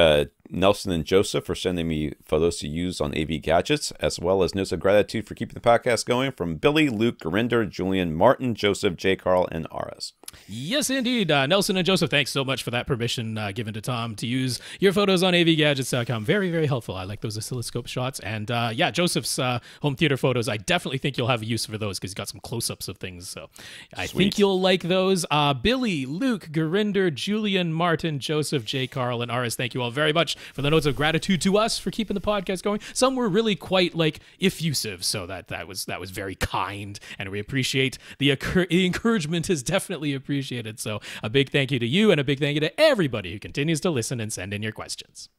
Nelson and Joseph for sending me photos to use on AV Gadgets, as well as notes of gratitude for keeping the podcast going from Billy, Luke, Gurinder, Julian, Martin, Joseph, J. Karl, and Aras. Yes, indeed. Nelson and Joseph, thanks so much for that permission given to Tom to use your photos on avgadgets.com. Very, very helpful. I like those oscilloscope shots. And yeah, Joseph's home theater photos, I definitely think you'll have a use for those because he's got some close-ups of things. So I think you'll like those. Billy, Luke, Gurinder, Julian, Martin, Joseph, J. Karl, and Aras, thank you all very much for the notes of gratitude to us for keeping the podcast going. Some were really quite effusive, so that was very kind, and we appreciate the encouragement is definitely appreciated. So a big thank you to you, and a big thank you to everybody who continues to listen and send in your questions.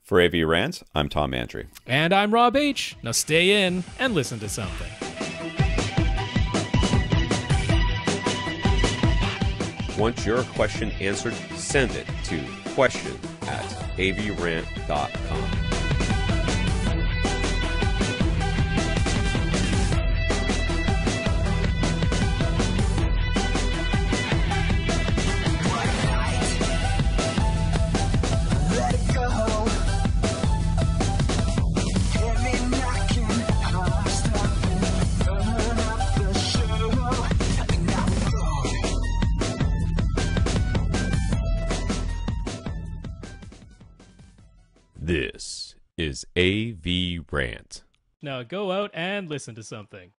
For AVRant, I'm Tom Antry. And I'm Rob H. Now stay in and listen to something. Want your question answered? Send it to question@avrant.com. This is AV Rant. Now go out and listen to something.